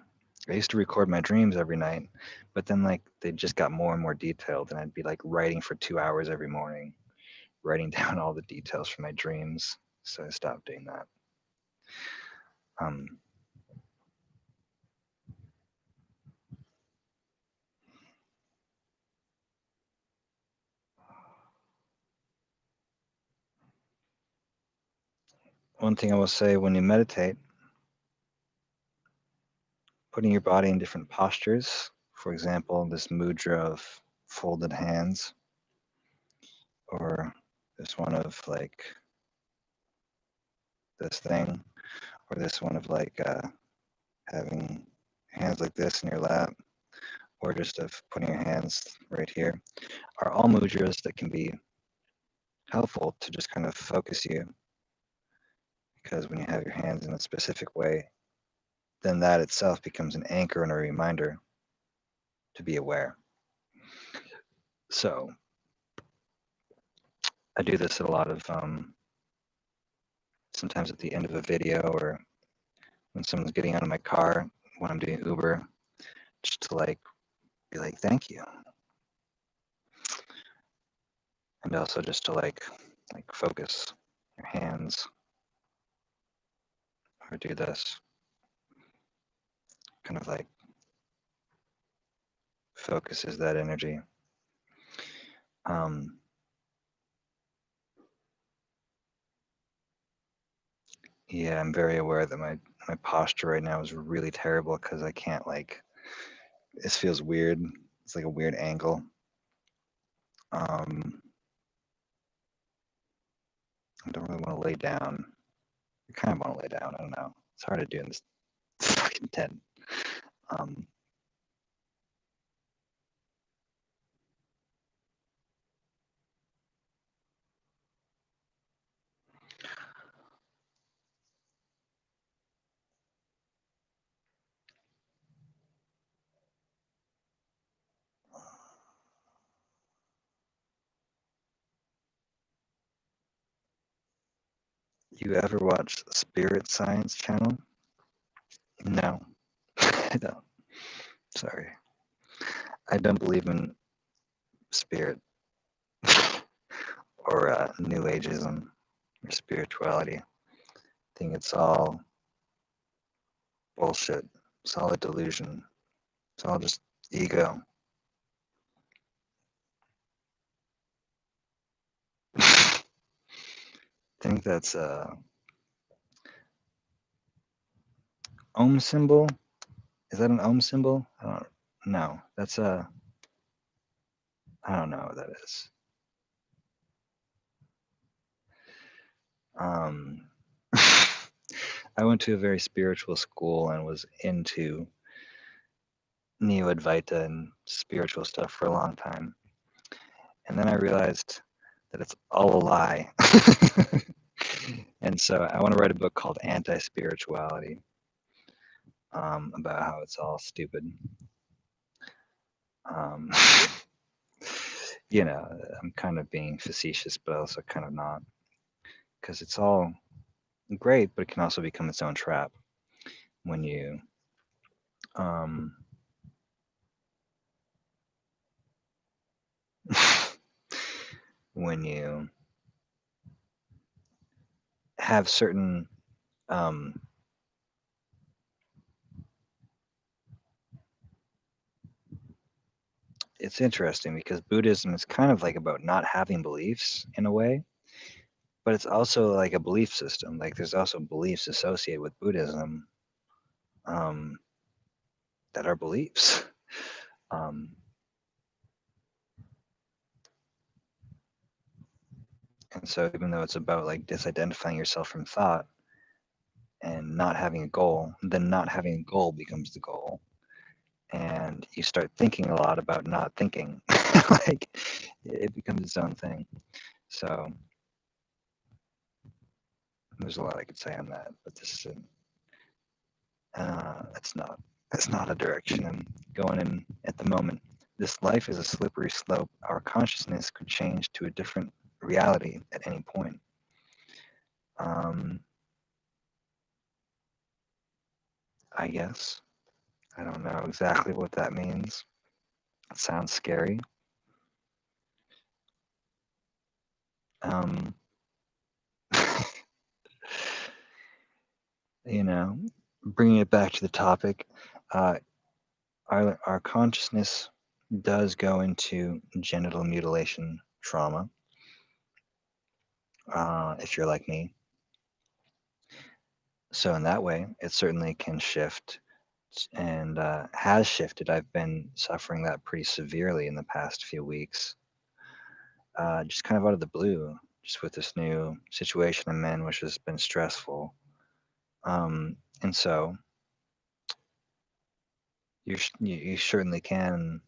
I used to record my dreams every night, but then like they just got more and more detailed, and I'd be like writing for 2 hours every morning, writing down all the details from my dreams. So I stopped doing that. One thing I will say, when you meditate, putting your body in different postures, for example, this mudra of folded hands, or this one of like this thing, or this one of like having hands like this in your lap, or just of putting your hands right here, are all mudras that can be helpful to just kind of focus you, because when you have your hands in a specific way, then that itself becomes an anchor and a reminder to be aware. So I do this at a lot of sometimes at the end of a video, or when someone's getting out of my car when I'm doing Uber, just to like be like, thank you. And also just to like focus your hands, or do this kind of like focuses that energy. Yeah, I'm very aware that my posture right now is really terrible because I can't like, this feels weird. It's like a weird angle. I don't really want to lay down. I kind of want to lay down. I don't know. It's hard to do in this fucking tent. You ever watch Spirit Science Channel? No, I don't. Sorry. I don't believe in spirit or New Ageism or spirituality. I think it's all bullshit. It's all a delusion. It's all just ego. I think that's a Ohm symbol. Is that an Ohm symbol? I don't know. That's a, I don't know what that is. I went to a very spiritual school and was into Neo Advaita and spiritual stuff for a long time. And then I realized that it's all a lie. And so I want to write a book called Anti-Spirituality, about how it's all stupid. You know, I'm kind of being facetious, but also kind of not, because it's all great, but it can also become its own trap when you when you have certain it's interesting because Buddhism is kind of like about not having beliefs in a way, but it's also like a belief system. Like there's also beliefs associated with Buddhism that are beliefs. And so even though it's about like disidentifying yourself from thought and not having a goal, then not having a goal becomes the goal. And you start thinking a lot about not thinking. Like it becomes its own thing. So there's a lot I could say on that, but this isn't. It's not a direction I'm going in at the moment. This life is a slippery slope. Our consciousness could change to a different reality at any point. I guess. I don't know exactly what that means. It sounds scary. You know, bringing it back to the topic, our consciousness does go into genital mutilation trauma, if you're like me. So in that way, it certainly can shift and has shifted. I've been suffering that pretty severely in the past few weeks, just kind of out of the blue, just with this new situation I'm in, which has been stressful. And so you certainly can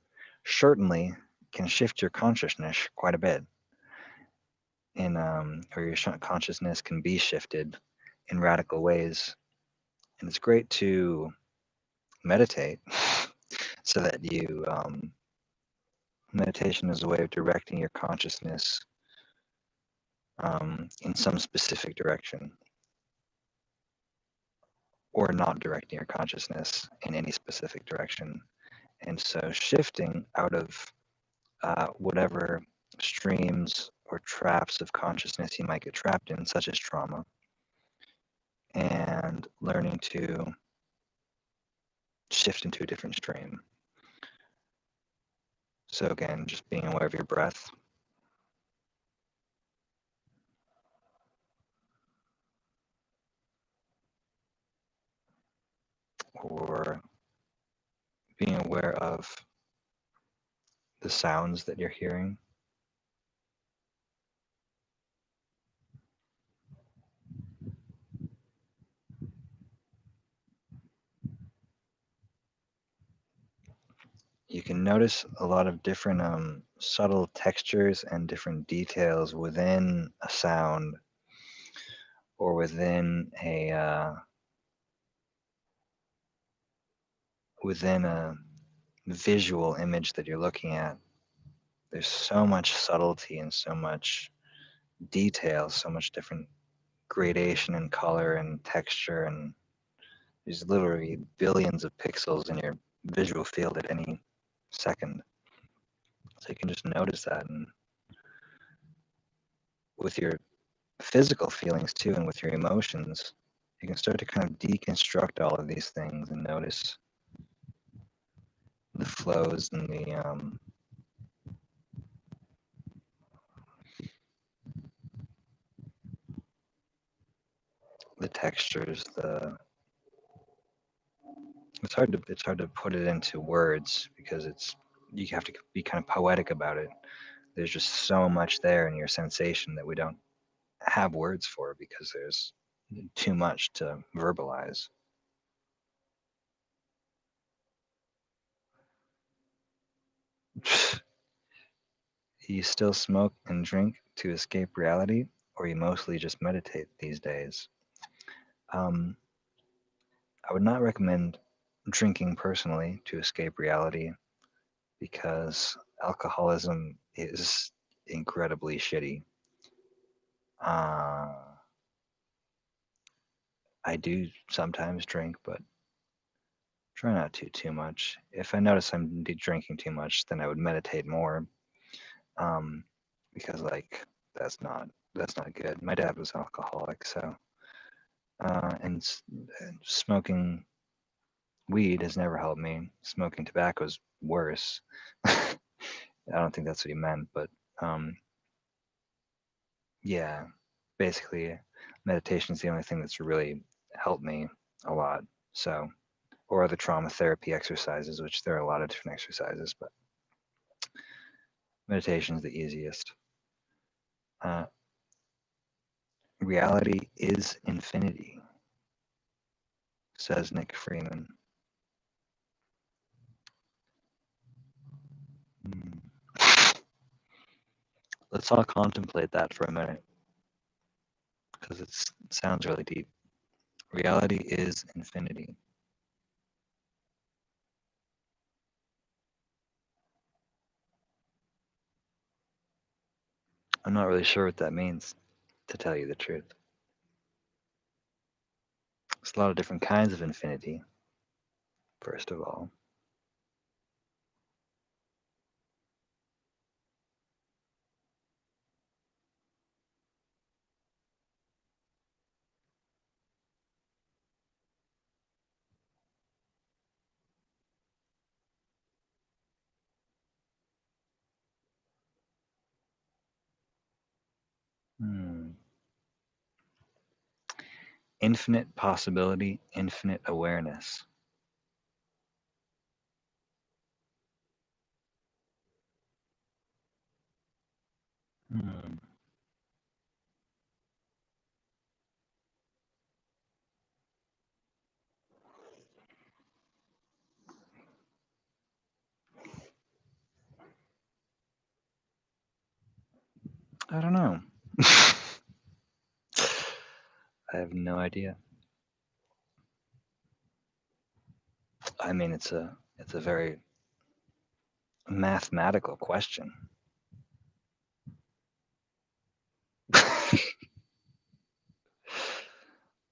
shift your consciousness quite a bit. or your consciousness can be shifted in radical ways. And it's great to meditate so that meditation is a way of directing your consciousness in some specific direction, or not directing your consciousness in any specific direction. And so shifting out of whatever streams or traps of consciousness you might get trapped in, such as trauma, and learning to shift into a different stream. So again, just being aware of your breath. Or being aware of the sounds that you're hearing. You can notice a lot of different subtle textures and different details within a sound or within a visual image that you're looking at. There's so much subtlety and so much detail, so much different gradation and color and texture, and there's literally billions of pixels in your visual field at any second. So you can just notice that, and with your physical feelings too, and with your emotions, you can start to kind of deconstruct all of these things and notice the flows and the textures. It's hard to put it into words because you have to be kind of poetic about it. There's just so much there in your sensation that we don't have words for because there's too much to verbalize. You still smoke and drink to escape reality, or you mostly just meditate these days? Um, I would not recommend drinking personally to escape reality because alcoholism is incredibly shitty. Uh, I do sometimes drink, but try not to too much. If I notice I'm drinking too much, then I would meditate more. Um, because like that's not good. My dad was alcoholic, so and smoking weed has never helped me. Smoking tobacco is worse. I don't think that's what he meant, but um, yeah, basically, meditation is the only thing that's really helped me a lot. So, or the trauma therapy exercises, which there are a lot of different exercises, but meditation is the easiest. Uh, Reality is infinity, says Nick Freeman. Hmm. Let's all contemplate that for a minute because it sounds really deep. Reality is infinity. I'm not really sure what that means, to tell you the truth. There's a lot of different kinds of infinity, first of all. Hmm. Infinite possibility, infinite awareness. Hmm. I don't know. I have no idea. I mean, it's a very mathematical question.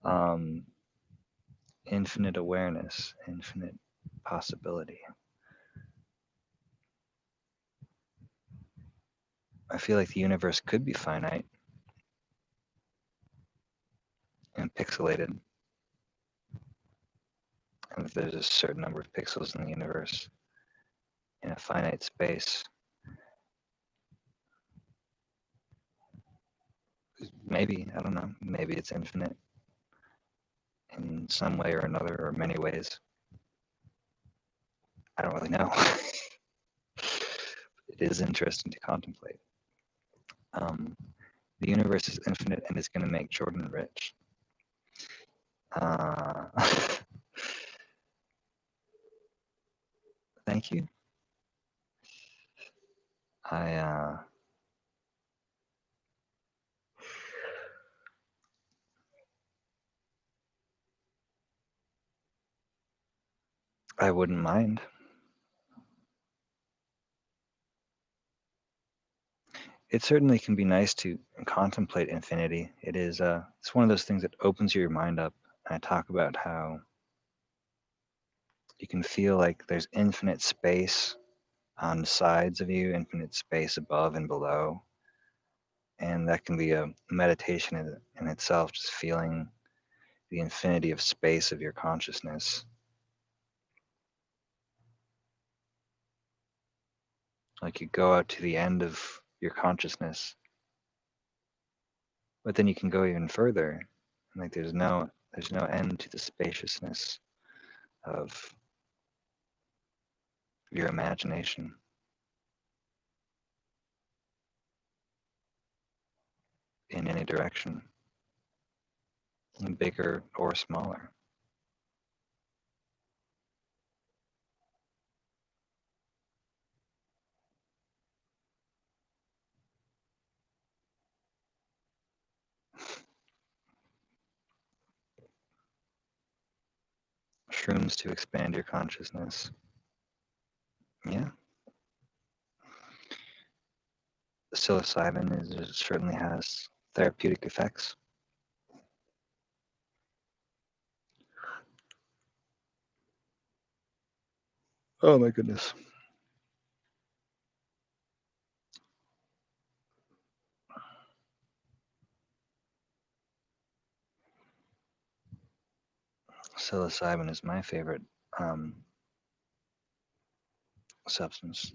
um, Infinite awareness, infinite possibility. I feel like the universe could be finite and pixelated, and if there's a certain number of pixels in the universe in a finite space, maybe, I don't know, maybe it's infinite in some way or another, or many ways. I don't really know. It is interesting to contemplate. The universe is infinite and it's going to make Jordan rich. Thank you. I wouldn't mind. It certainly can be nice to contemplate infinity. It is it's one of those things that opens your mind up. I talk about how you can feel like there's infinite space on the sides of you, infinite space above and below. And that can be a meditation in itself, just feeling the infinity of space of your consciousness. Like you go out to the end of your consciousness, but then you can go even further. Like there's no end to the spaciousness of your imagination in any direction, bigger or smaller. Shrooms to expand your consciousness. Yeah. Psilocybin certainly has therapeutic effects. Oh my goodness. Psilocybin is my favorite substance.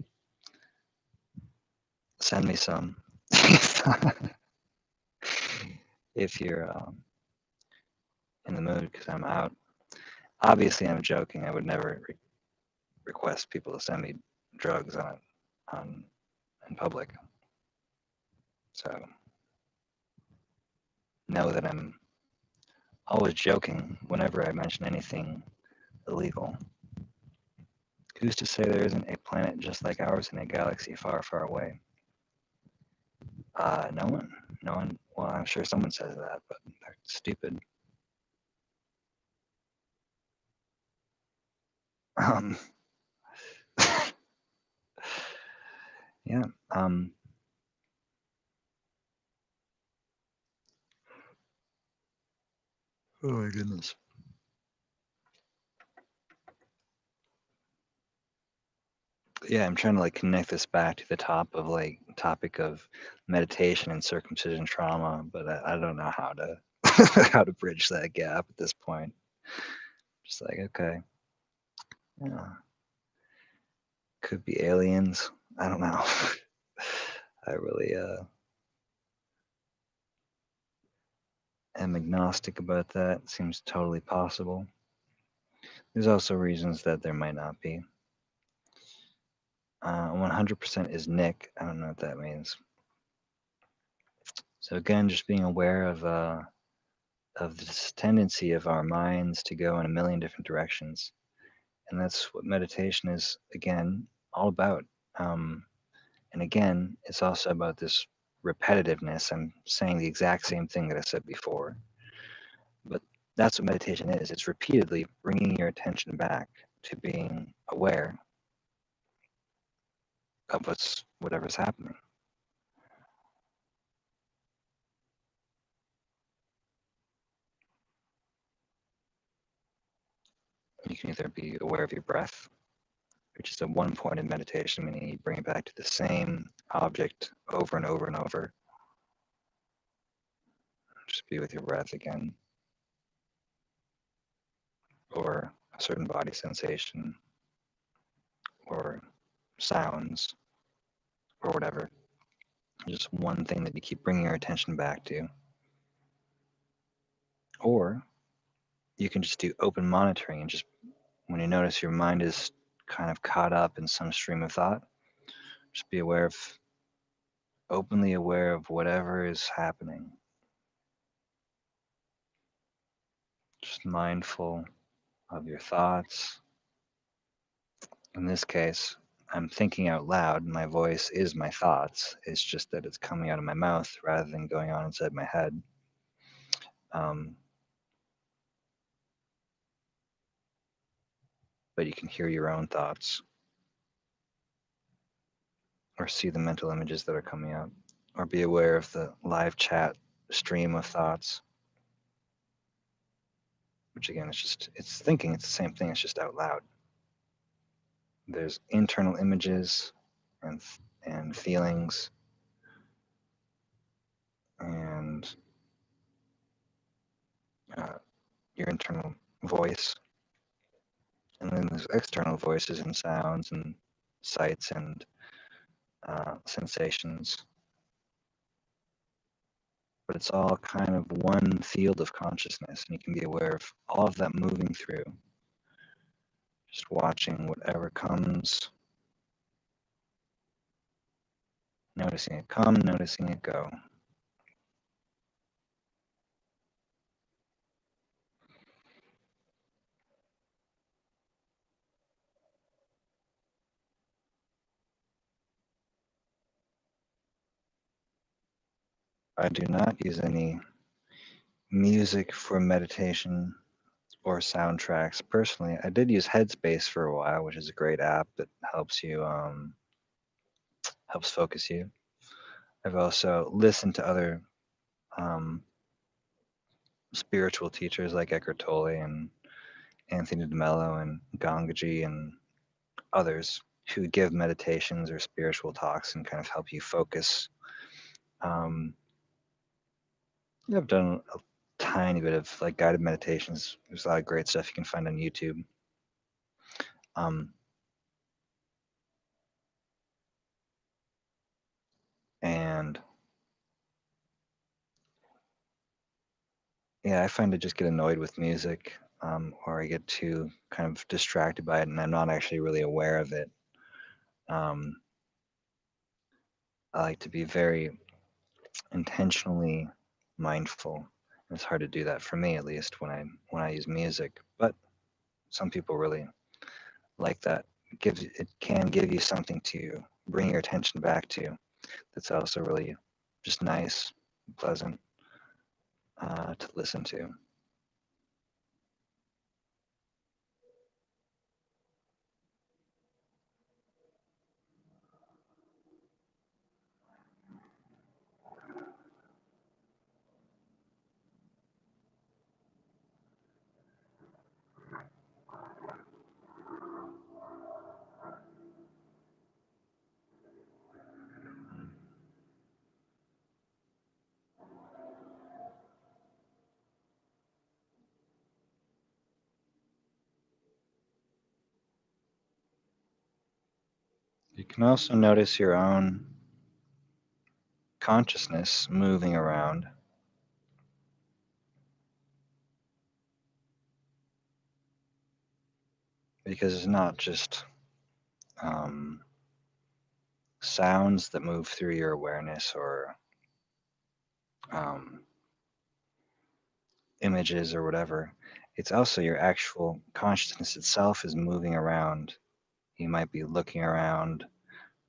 Send me some if you're in the mood, because I'm out. Obviously, I'm joking. I would never request people to send me drugs in public. So know that I'm always joking whenever I mention anything illegal. Who's to say there isn't a planet just like ours in a galaxy far, far away? No one. No one. Well, I'm sure someone says that, but they're stupid. Um, yeah. Oh my goodness. Yeah, I'm trying to like connect this back to the topic of meditation and circumcision trauma, but I don't know how to how to bridge that gap at this point. Just like, okay, yeah, could be aliens. I don't know. I really am agnostic about that. It seems totally possible. There's also reasons that there might not be. 100% is Nick. I don't know what that means. So again, just being aware of this tendency of our minds to go in a million different directions, and that's what meditation is again all about. And again, it's also about this repetitiveness. I'm saying the exact same thing that I said before. But that's what meditation is. It's repeatedly bringing your attention back to being aware of whatever's happening. You can either be aware of your breath, which is a one-pointed meditation, meaning you bring it back to the same object over and over and over. Just be with your breath again, or a certain body sensation, or sounds, or whatever. Just one thing that you keep bringing your attention back to. Or you can just do open monitoring and just when you notice your mind is kind of caught up in some stream of thought, just be openly aware of whatever is happening. Just mindful of your thoughts. In this case, I'm thinking out loud. My voice is my thoughts. It's just that it's coming out of my mouth rather than going on inside my head. But you can hear your own thoughts or see the mental images that are coming out or be aware of the live chat stream of thoughts, which again, it's thinking. It's the same thing. It's just out loud. There's internal images and feelings and your internal voice. And then there's external voices and sounds and sights and sensations. But it's all kind of one field of consciousness, and you can be aware of all of that moving through. Just watching whatever comes, noticing it come, noticing it go. I do not use any music for meditation or soundtracks. Personally, I did use Headspace for a while, which is a great app that helps you helps focus you. I've also listened to other spiritual teachers like Eckhart Tolle and Anthony DeMello and Gangaji and others who give meditations or spiritual talks and kind of help you focus. I've done a tiny bit of like guided meditations. There's a lot of great stuff you can find on YouTube. And yeah, I find I just get annoyed with music, or I get too kind of distracted by it, and I'm not actually really aware of it. I like to be very intentionally mindful. It's hard to do that for me, at least when I use music. But some people really like that. It can give you something to bring your attention back to. That's also really just nice, pleasant to listen to. You can also notice your own consciousness moving around. Because it's not just sounds that move through your awareness or images or whatever. It's also your actual consciousness itself is moving around. You might be looking around,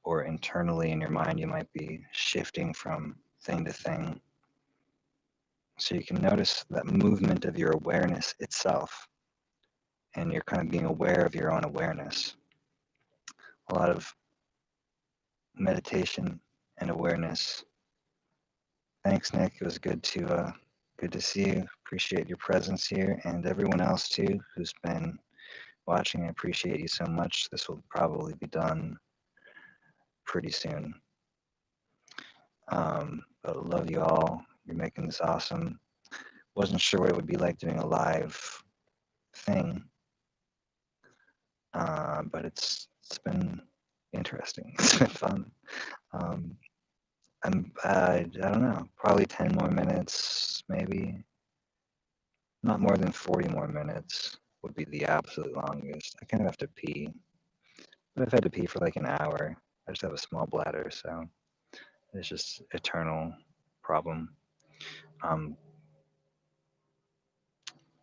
or internally in your mind, you might be shifting from thing to thing. So you can notice that movement of your awareness itself, and you're kind of being aware of your own awareness. A lot of meditation and awareness. Thanks, Nick. It was good to see you. Appreciate your presence here, and everyone else too who's been watching. I appreciate you so much. This will probably be done pretty soon. But I love you all. You're making this awesome. Wasn't sure what it would be like doing a live thing, but it's been interesting. It's been fun. I don't know, probably 10 more minutes, maybe. Not more than 40 more minutes would be the absolute longest. I kind of have to pee, but I've had to pee for like an hour. I just have a small bladder, so it's just eternal problem.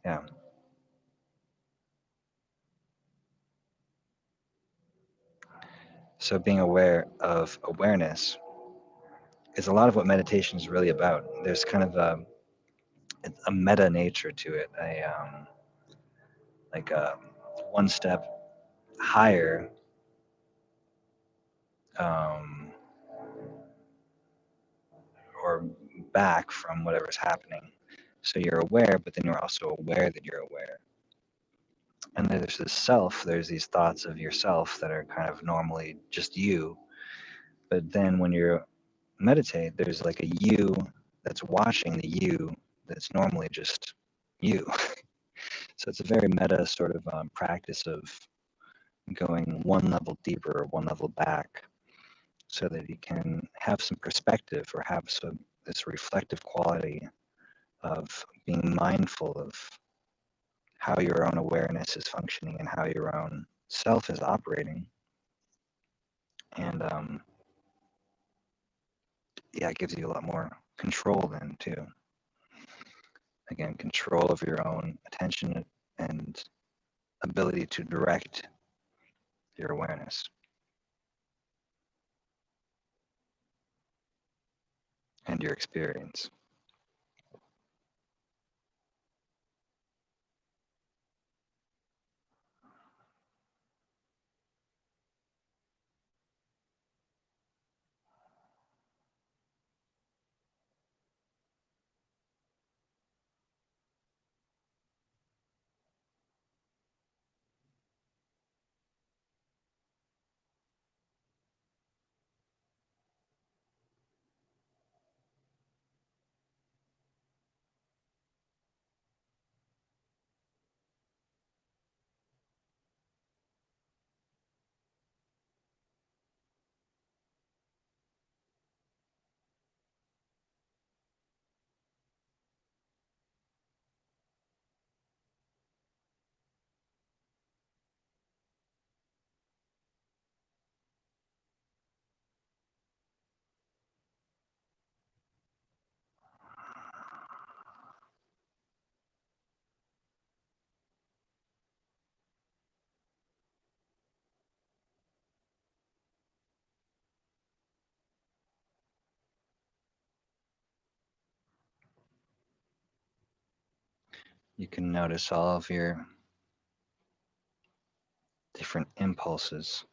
Yeah. So being aware of awareness is a lot of what meditation is really about. There's kind of a meta nature to it, like a one step higher, um, or back from whatever's happening. So you're aware, but then you're also aware that you're aware. And there's this self, there's these thoughts of yourself that are kind of normally just you. But then when you meditate, there's like a you that's watching the you that's normally just you. So it's a very meta sort of practice of going one level deeper or one level back so that you can have some perspective or have this reflective quality of being mindful of how your own awareness is functioning and how your own self is operating. And yeah, it gives you a lot more control then too. Again, control of your own attention and ability to direct your awareness and your experience. You can notice all of your different impulses.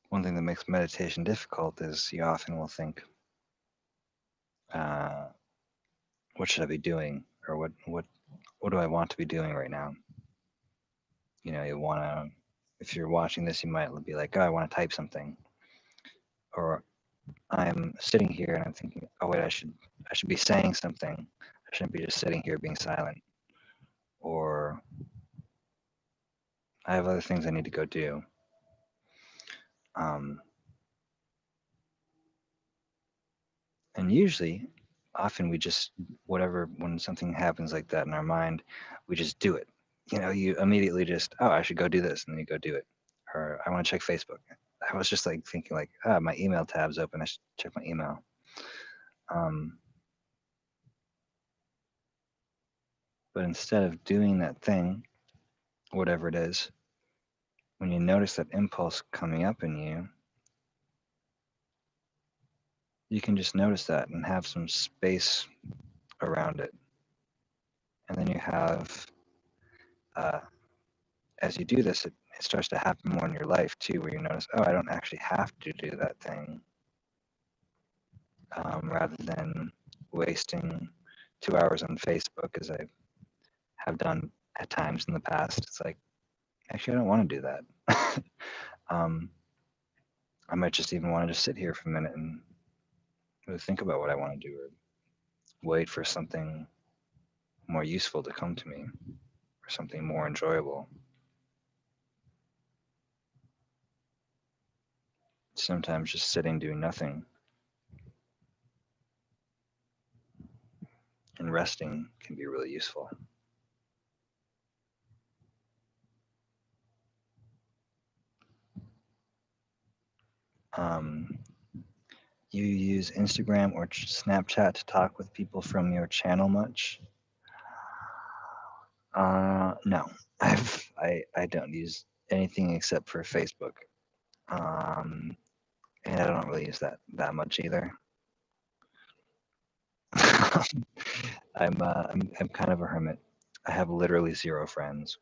One thing that makes meditation difficult is you often will think, uh, what should I be doing? Or what do I want to be doing right now? You know, you want to, if you're watching this, you might be like, oh, I want to type something. Or I'm sitting here and I'm thinking, oh wait, I should be saying something. I shouldn't be just sitting here being silent. Or I have other things I need to go do. And usually, often we just, when something happens like that in our mind, we just do it. You know, you immediately just, oh, I should go do this. And then you go do it. Or I want to check Facebook. I was just like thinking like, ah, my email tab's open. I should check my email. But instead of doing that thing, whatever it is, when you notice that impulse coming up in you, you can just notice that and have some space around it. And then you have, as you do this, it starts to happen more in your life too, where you notice, oh, I don't actually have to do that thing, rather than wasting 2 hours on Facebook, as I have done at times in the past. It's like, actually, I don't want to do that. I might just even want to just sit here for a minute and really think about what I want to do, or wait for something more useful to come to me, or something more enjoyable. Sometimes just sitting doing nothing and resting can be really useful. You use Instagram or Snapchat to talk with people from your channel much? No, I don't use anything except for Facebook, and I don't really use that much either. I'm kind of a hermit. I have literally 0 friends.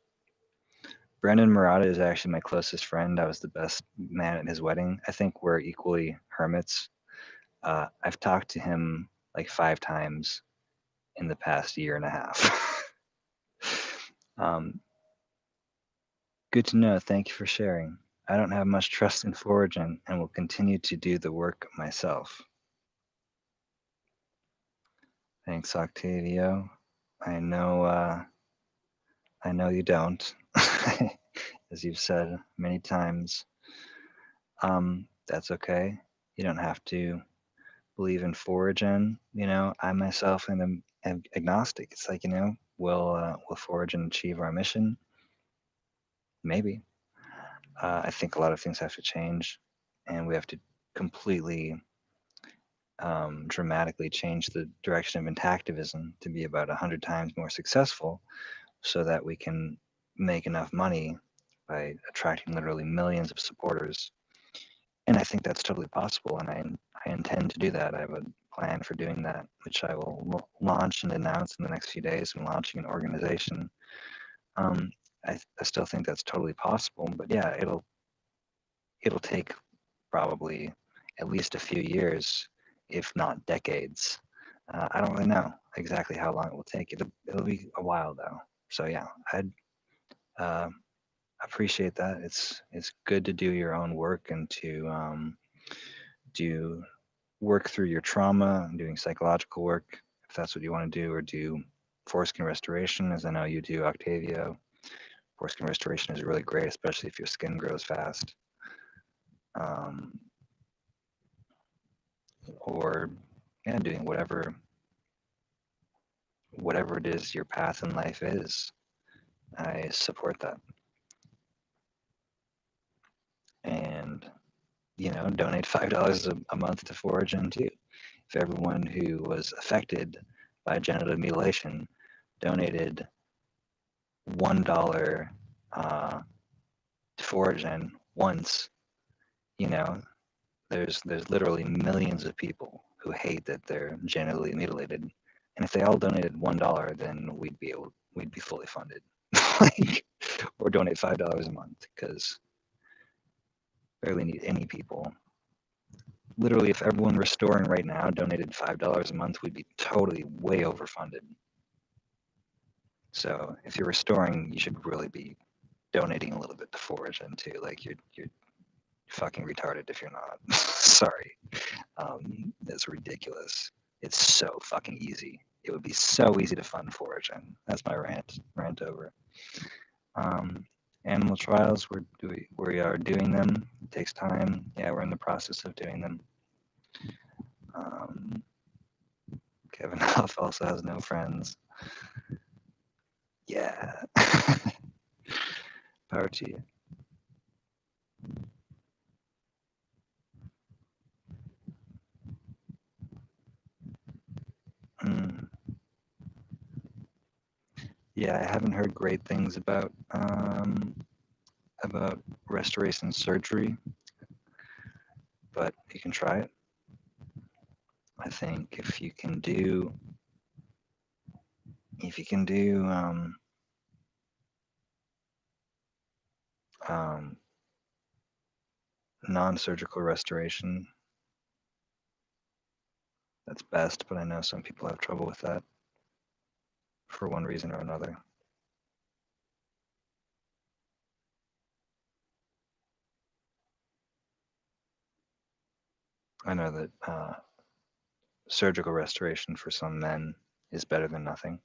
Brendan Murata is actually my closest friend. I was the best man at his wedding. I think we're equally hermits. I've talked to him like 5 times in the past year and a half. Good to know. Thank you for sharing. I don't have much trust in Foragin and will continue to do the work myself. Thanks, Octavio. I know you don't, as you've said many times. That's okay. You don't have to believe in Foragin. I myself am agnostic. It's like, will Foragin achieve our mission? Maybe. I think a lot of things have to change, and we have to completely, dramatically change the direction of intactivism to be about 100 times more successful, so that we can make enough money by attracting literally millions of supporters. And I think that's totally possible, and I intend to do that. I have a plan for doing that, which I will launch and announce in the next few days. I'm launching an organization. I still think that's totally possible, but yeah, it'll take probably at least a few years, if not decades. I don't really know exactly how long it will take. It'll be a while though. So yeah, I'd appreciate that. It's good to do your own work and to do work through your trauma, doing psychological work, if that's what you want to do, or do foreskin restoration, as I know you do, Octavio. Foreskin restoration is really great, especially if your skin grows fast. Or yeah, doing whatever it is your path in life is. I support that. And donate $5 a month to Foragin too. If everyone who was affected by genital mutilation donated $1 to Foragin once, there's literally millions of people who hate that they're genitally mutilated. And if they all donated $1, then we'd be fully funded. Or donate $5 a month, because barely need any people. Literally, if everyone restoring right now donated $5 a month, we'd be totally way overfunded. So if you're restoring, you should really be donating a little bit to Foragin too. Like you're fucking retarded if you're not. Sorry, that's ridiculous. It's so fucking easy. It would be so easy to fund Foragin. That's my rant over. Animal trials, we are doing them. It takes time. Yeah, we're in the process of doing them. Kevin Huff also has no friends. Yeah. Power to you. Yeah, I haven't heard great things about restoration surgery, but you can try it. I think if you can do um, non-surgical restoration, that's best, but I know some people have trouble with that for one reason or another. I know that surgical restoration for some men is better than nothing.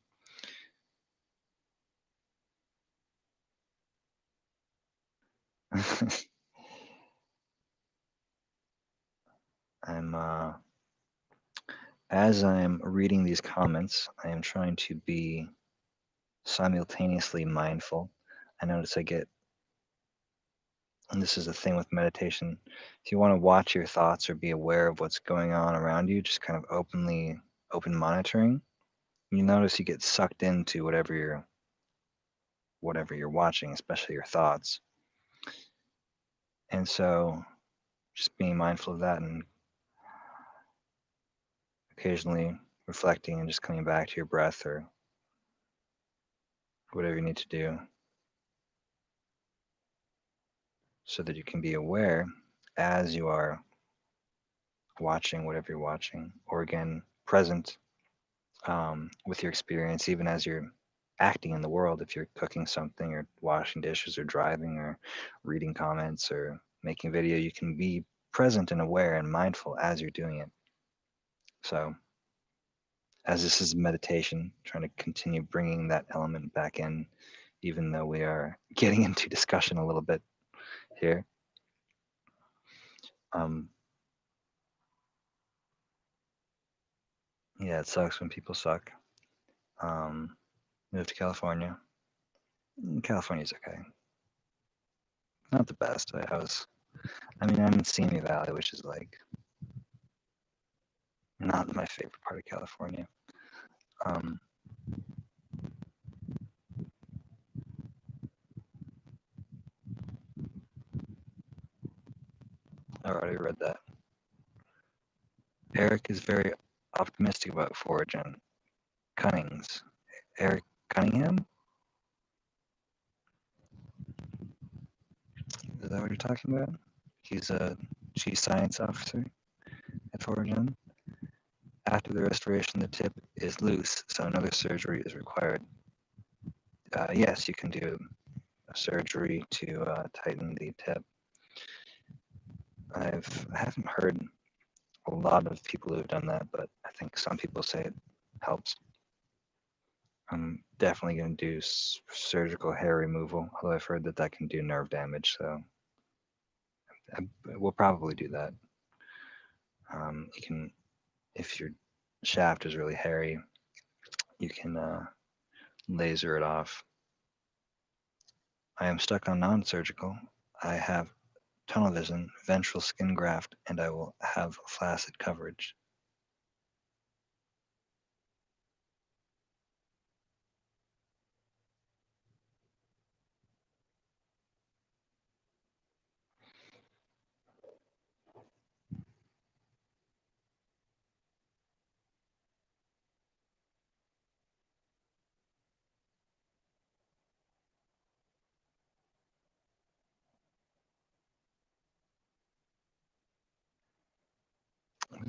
As I'm reading these comments, I am trying to be simultaneously mindful. I notice I get, and this is the thing with meditation, if you want to watch your thoughts or be aware of what's going on around you, just kind of open monitoring, you notice you get sucked into whatever you're watching, especially your thoughts. And so just being mindful of that and occasionally reflecting and just coming back to your breath or whatever you need to do so that you can be aware as you are watching whatever you're watching, or again, present with your experience, even as you're acting in the world. If you're cooking something or washing dishes or driving or reading comments or making video, you can be present and aware and mindful as you're doing it. So as this is meditation, trying to continue bringing that element back in, even though we are getting into discussion a little bit here. Yeah, it sucks when people suck. Moved to California. California's okay. Not the best. I'm in Simi Valley, which is like not my favorite part of California. I already read that. Eric is very optimistic about Foragin. Cunnings. Eric Cunningham? Is that what you're talking about? He's a chief science officer at Foragin. After the restoration, the tip is loose, so another surgery is required. Yes, you can do a surgery to tighten the tip. I haven't heard a lot of people who've done that, but I think some people say it helps. I'm definitely going to do surgical hair removal, although I've heard that can do nerve damage, so we'll probably do that. You can, if your shaft is really hairy, you can laser it off. I am stuck on non-surgical. I have tunnel vision, ventral skin graft, and I will have flaccid coverage.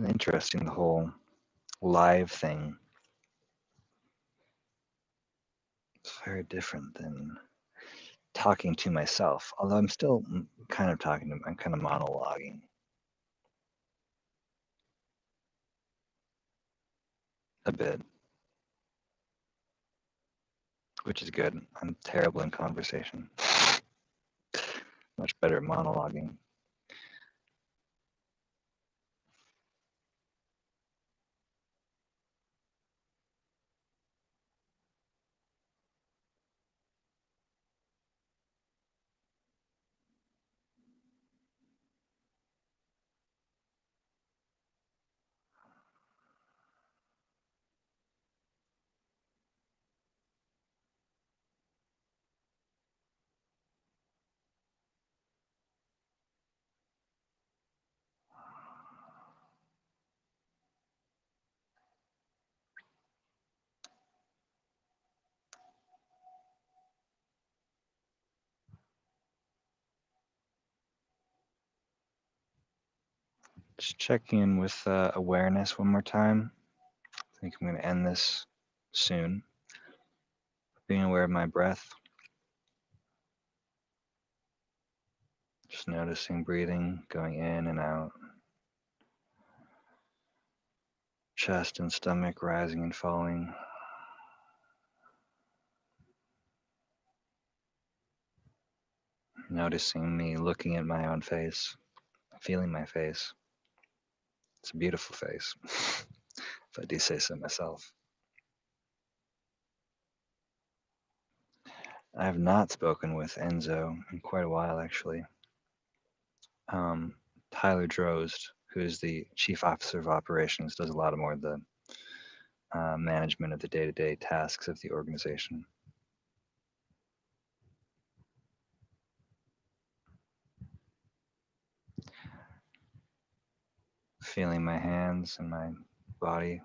Interesting, the whole live thing. It's very different than talking to myself, although I'm still kind of I'm kind of monologuing a bit, which is good. I'm terrible in conversation. Much better at monologuing. Just checking in with awareness one more time. I think I'm going to end this soon. Being aware of my breath. Just noticing breathing going in and out. Chest and stomach rising and falling. Noticing me looking at my own face, feeling my face. It's a beautiful face, if I do say so myself. I have not spoken with Enzo in quite a while, actually. Tyler Drozd, who is the Chief Officer of Operations, does a lot more of the management of the day-to-day tasks of the organization. Feeling my hands and my body.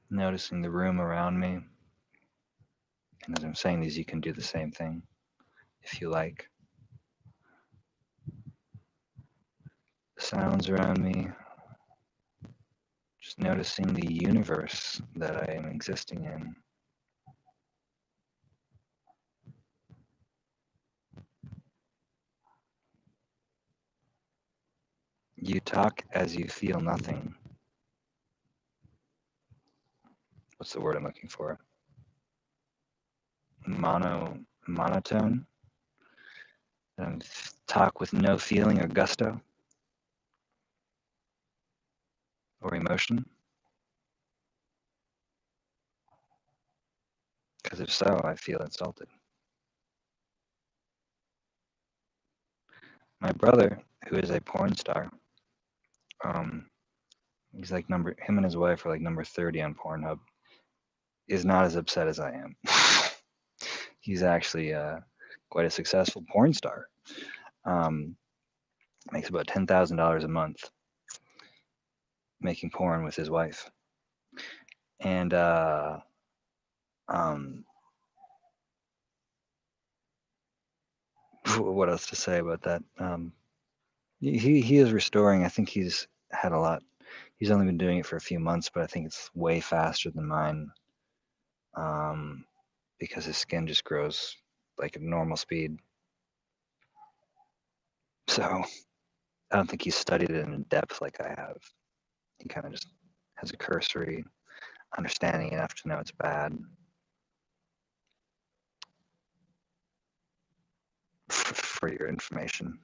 Noticing the room around me. And as I'm saying these, you can do the same thing if you like. The sounds around me. Just noticing the universe that I am existing in. You talk as you feel nothing. What's the word I'm looking for? Monotone. Talk with no feeling or gusto or emotion. Because if so, I feel insulted. My brother, who is a porn star, he's like him and his wife are like number 30 on Pornhub, is not as upset as I am. He's actually quite a successful porn star. Makes about $10,000 a month making porn with his wife. And what else to say about that? He is restoring. I think he's had a lot. He's only been doing it for a few months, but I think it's way faster than mine. Because his skin just grows like at normal speed. So I don't think he's studied it in depth like I have. He kind of just has a cursory understanding enough to know it's bad. For your information.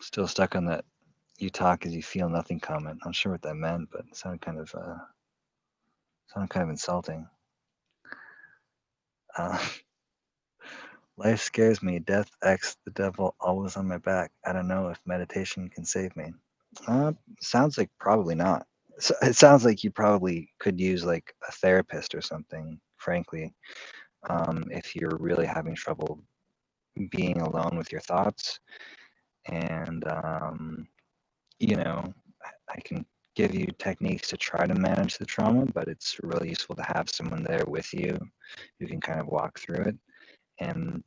Still stuck on that you talk as you feel nothing comment. Not sure what that meant, but it sounded kind of insulting. Life scares me. Death, X, the devil, always on my back. I don't know if meditation can save me. Sounds like probably not. So it sounds like you probably could use like a therapist or something, frankly, if you're really having trouble being alone with your thoughts. And, I can give you techniques to try to manage the trauma, but it's really useful to have someone there with you who can kind of walk through it. And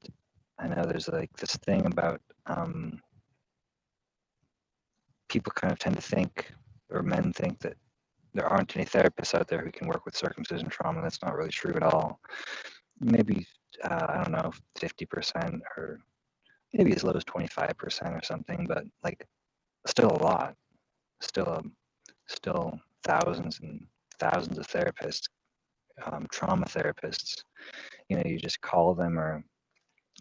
I know there's like this thing about people kind of tend to think, or men think, that there aren't any therapists out there who can work with circumcision trauma. That's not really true at all. Maybe, I don't know, 50% or maybe as low as 25% or something, but like still a lot. Still thousands and thousands of therapists, trauma therapists. You just call them or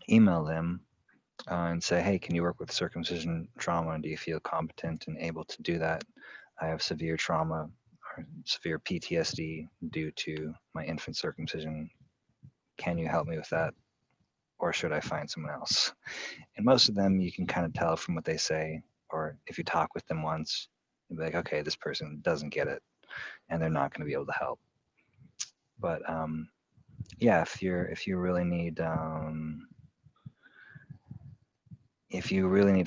email them and say, hey, can you work with circumcision trauma? Do you feel competent and able to do that? I have severe trauma or severe PTSD due to my infant circumcision. Can you help me with that? Or should I find someone else? And most of them, you can kind of tell from what they say, or if you talk with them once, you'll be like, okay, this person doesn't get it, and they're not going to be able to help. But yeah, if you really need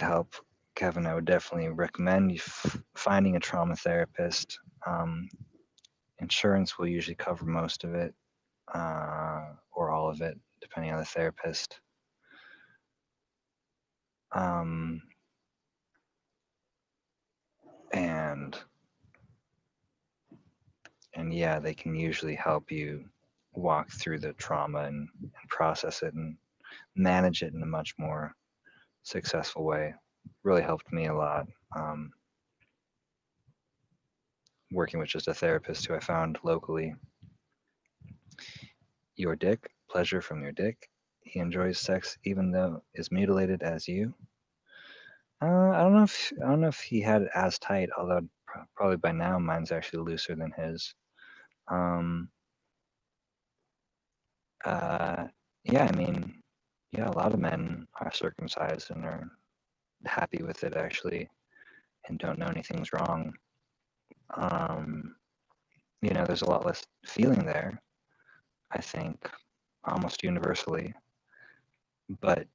help, Kevin, I would definitely recommend you finding a trauma therapist. Insurance will usually cover most of it. or all of it, depending on the therapist. Um, and yeah, they can usually help you walk through the trauma and process it and manage it in a much more successful way. Really helped me a lot. Working with just a therapist who I found locally. Your dick, pleasure from your dick. He enjoys sex even though is mutilated as you. I don't know if he had it as tight, although probably by now mine's actually looser than his. Um, uh, yeah, I mean, yeah, a lot of men are circumcised and are happy with it actually, and don't know anything's wrong. Um, there's a lot less feeling there, I think, almost universally. But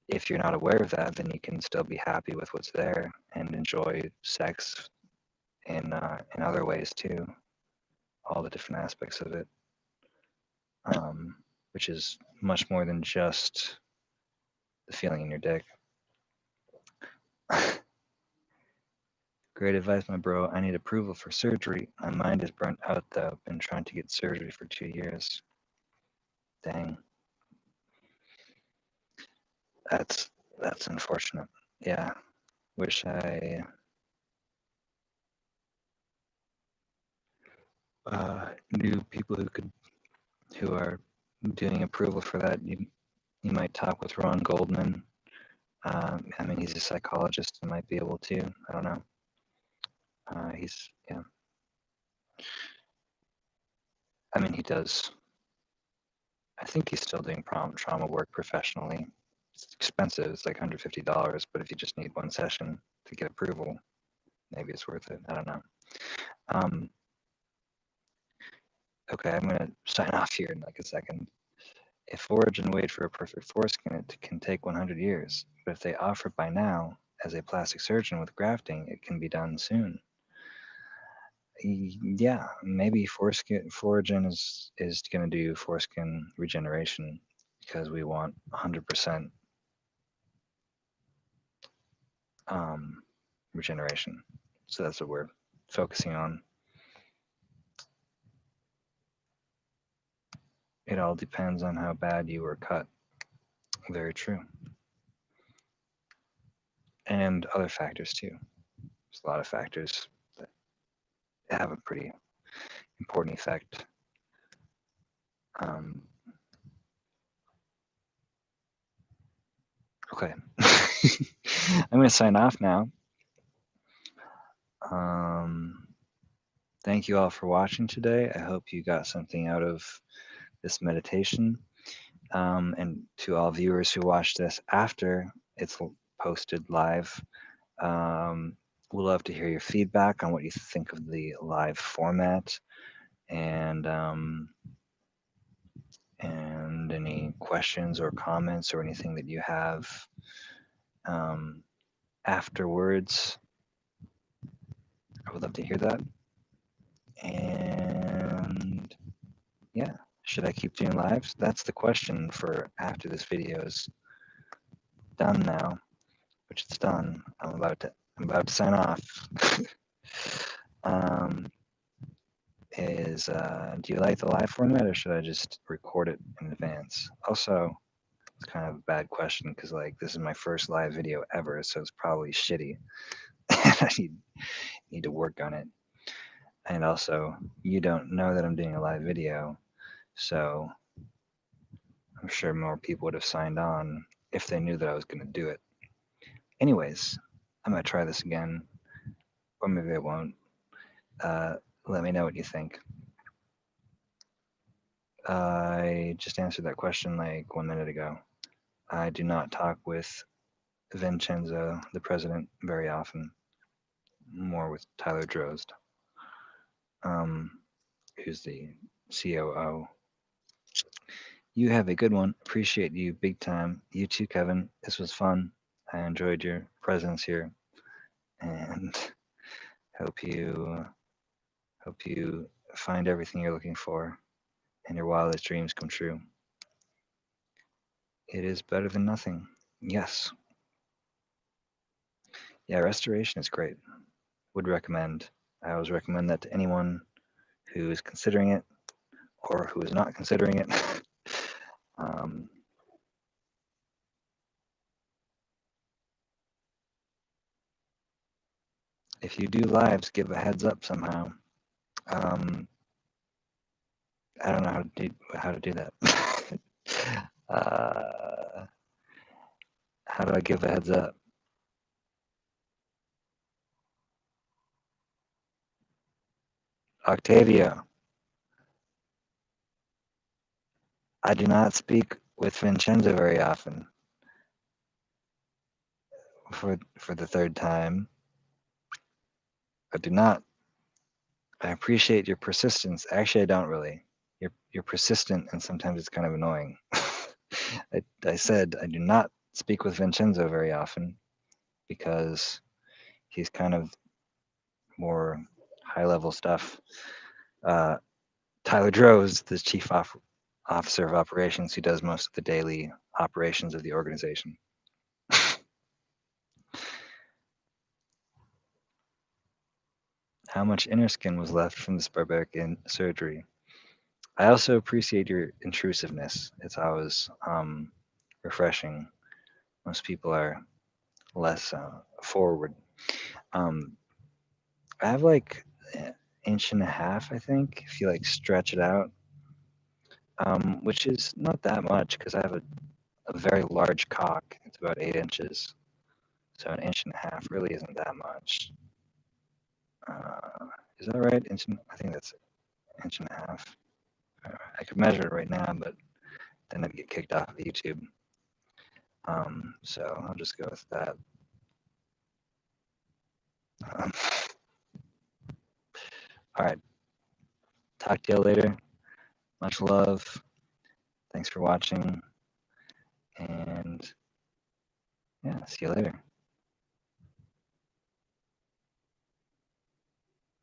if you're not aware of that, then you can still be happy with what's there and enjoy sex in other ways too, all the different aspects of it, which is much more than just the feeling in your dick. Great advice, my bro. I need approval for surgery. My mind is burnt out though. Been trying to get surgery for 2 years. Dang. That's unfortunate. Yeah. Wish I knew people who are doing approval for that. You might talk with Ron Goldman. I mean, he's a psychologist and might be able to. I don't know. Yeah. I mean, he does. I think he's still doing trauma work professionally. It's expensive. It's like $150, but if you just need one session to get approval, maybe it's worth it. I don't know. Okay, I'm gonna sign off here in like a second. If Origin wait for a perfect foreskin, it can take 100 years. But if they offer by now, as a plastic surgeon with grafting, it can be done soon. Yeah, maybe Origin is going to do foreskin regeneration because we want 100% regeneration. So that's what we're focusing on. It all depends on how bad you were cut. Very true. And other factors too. There's a lot of factors that have a pretty important effect. Okay. I'm going to sign off now. Thank you all for watching today. I hope you got something out of this meditation. And to all viewers who watch this after it's posted live, we'd love to hear your feedback on what you think of the live format and any questions or comments or anything that you have afterwards. I would love to hear that. And yeah, should I keep doing lives? That's the question for after this video is done now, which it's done. I'm about to sign off. Do you like the live format or should I just record it in advance? Also, it's kind of a bad question because like this is my first live video ever, so it's probably shitty. I need to work on it. And also, you don't know that I'm doing a live video, so I'm sure more people would have signed on if they knew that I was going to do it. Anyways, I might try this again, or maybe I won't. Let me know what you think. I just answered that question like 1 minute ago. I do not talk with Vincenzo, the president, very often. More with Tyler Drozd, who's the COO. You have a good one. Appreciate you big time. You too, Kevin. This was fun. I enjoyed your presence here, and hope you find everything you're looking for and your wildest dreams come true. It is better than nothing. Yes. Yeah, restoration is great. Would recommend. I always recommend that to anyone who is considering it or who is not considering it. um, if you do lives, give a heads up somehow. I don't know how to do that. How do I give a heads up? Octavia, I do not speak with Vincenzo very often. For the third time, I do not. I appreciate your persistence. Actually, I don't really. You're persistent, and sometimes it's kind of annoying. I said I do not speak with Vincenzo very often because he's kind of more high level stuff. Tyler Droz, the chief officer of operations, who does most of the daily operations of the organization. How much inner skin was left from this barbaric surgery? I also appreciate your intrusiveness. It's always refreshing. Most people are less forward. I have like an inch and a half, I think, if you like stretch it out, which is not that much because I have a very large cock. It's about 8 inches. So an inch and a half really isn't that much. Is that right? I think that's an inch and a half. I could measure it right now, but then I'd get kicked off of YouTube. So I'll just go with that. All right. Talk to you later. Much love. Thanks for watching. And yeah, see you later.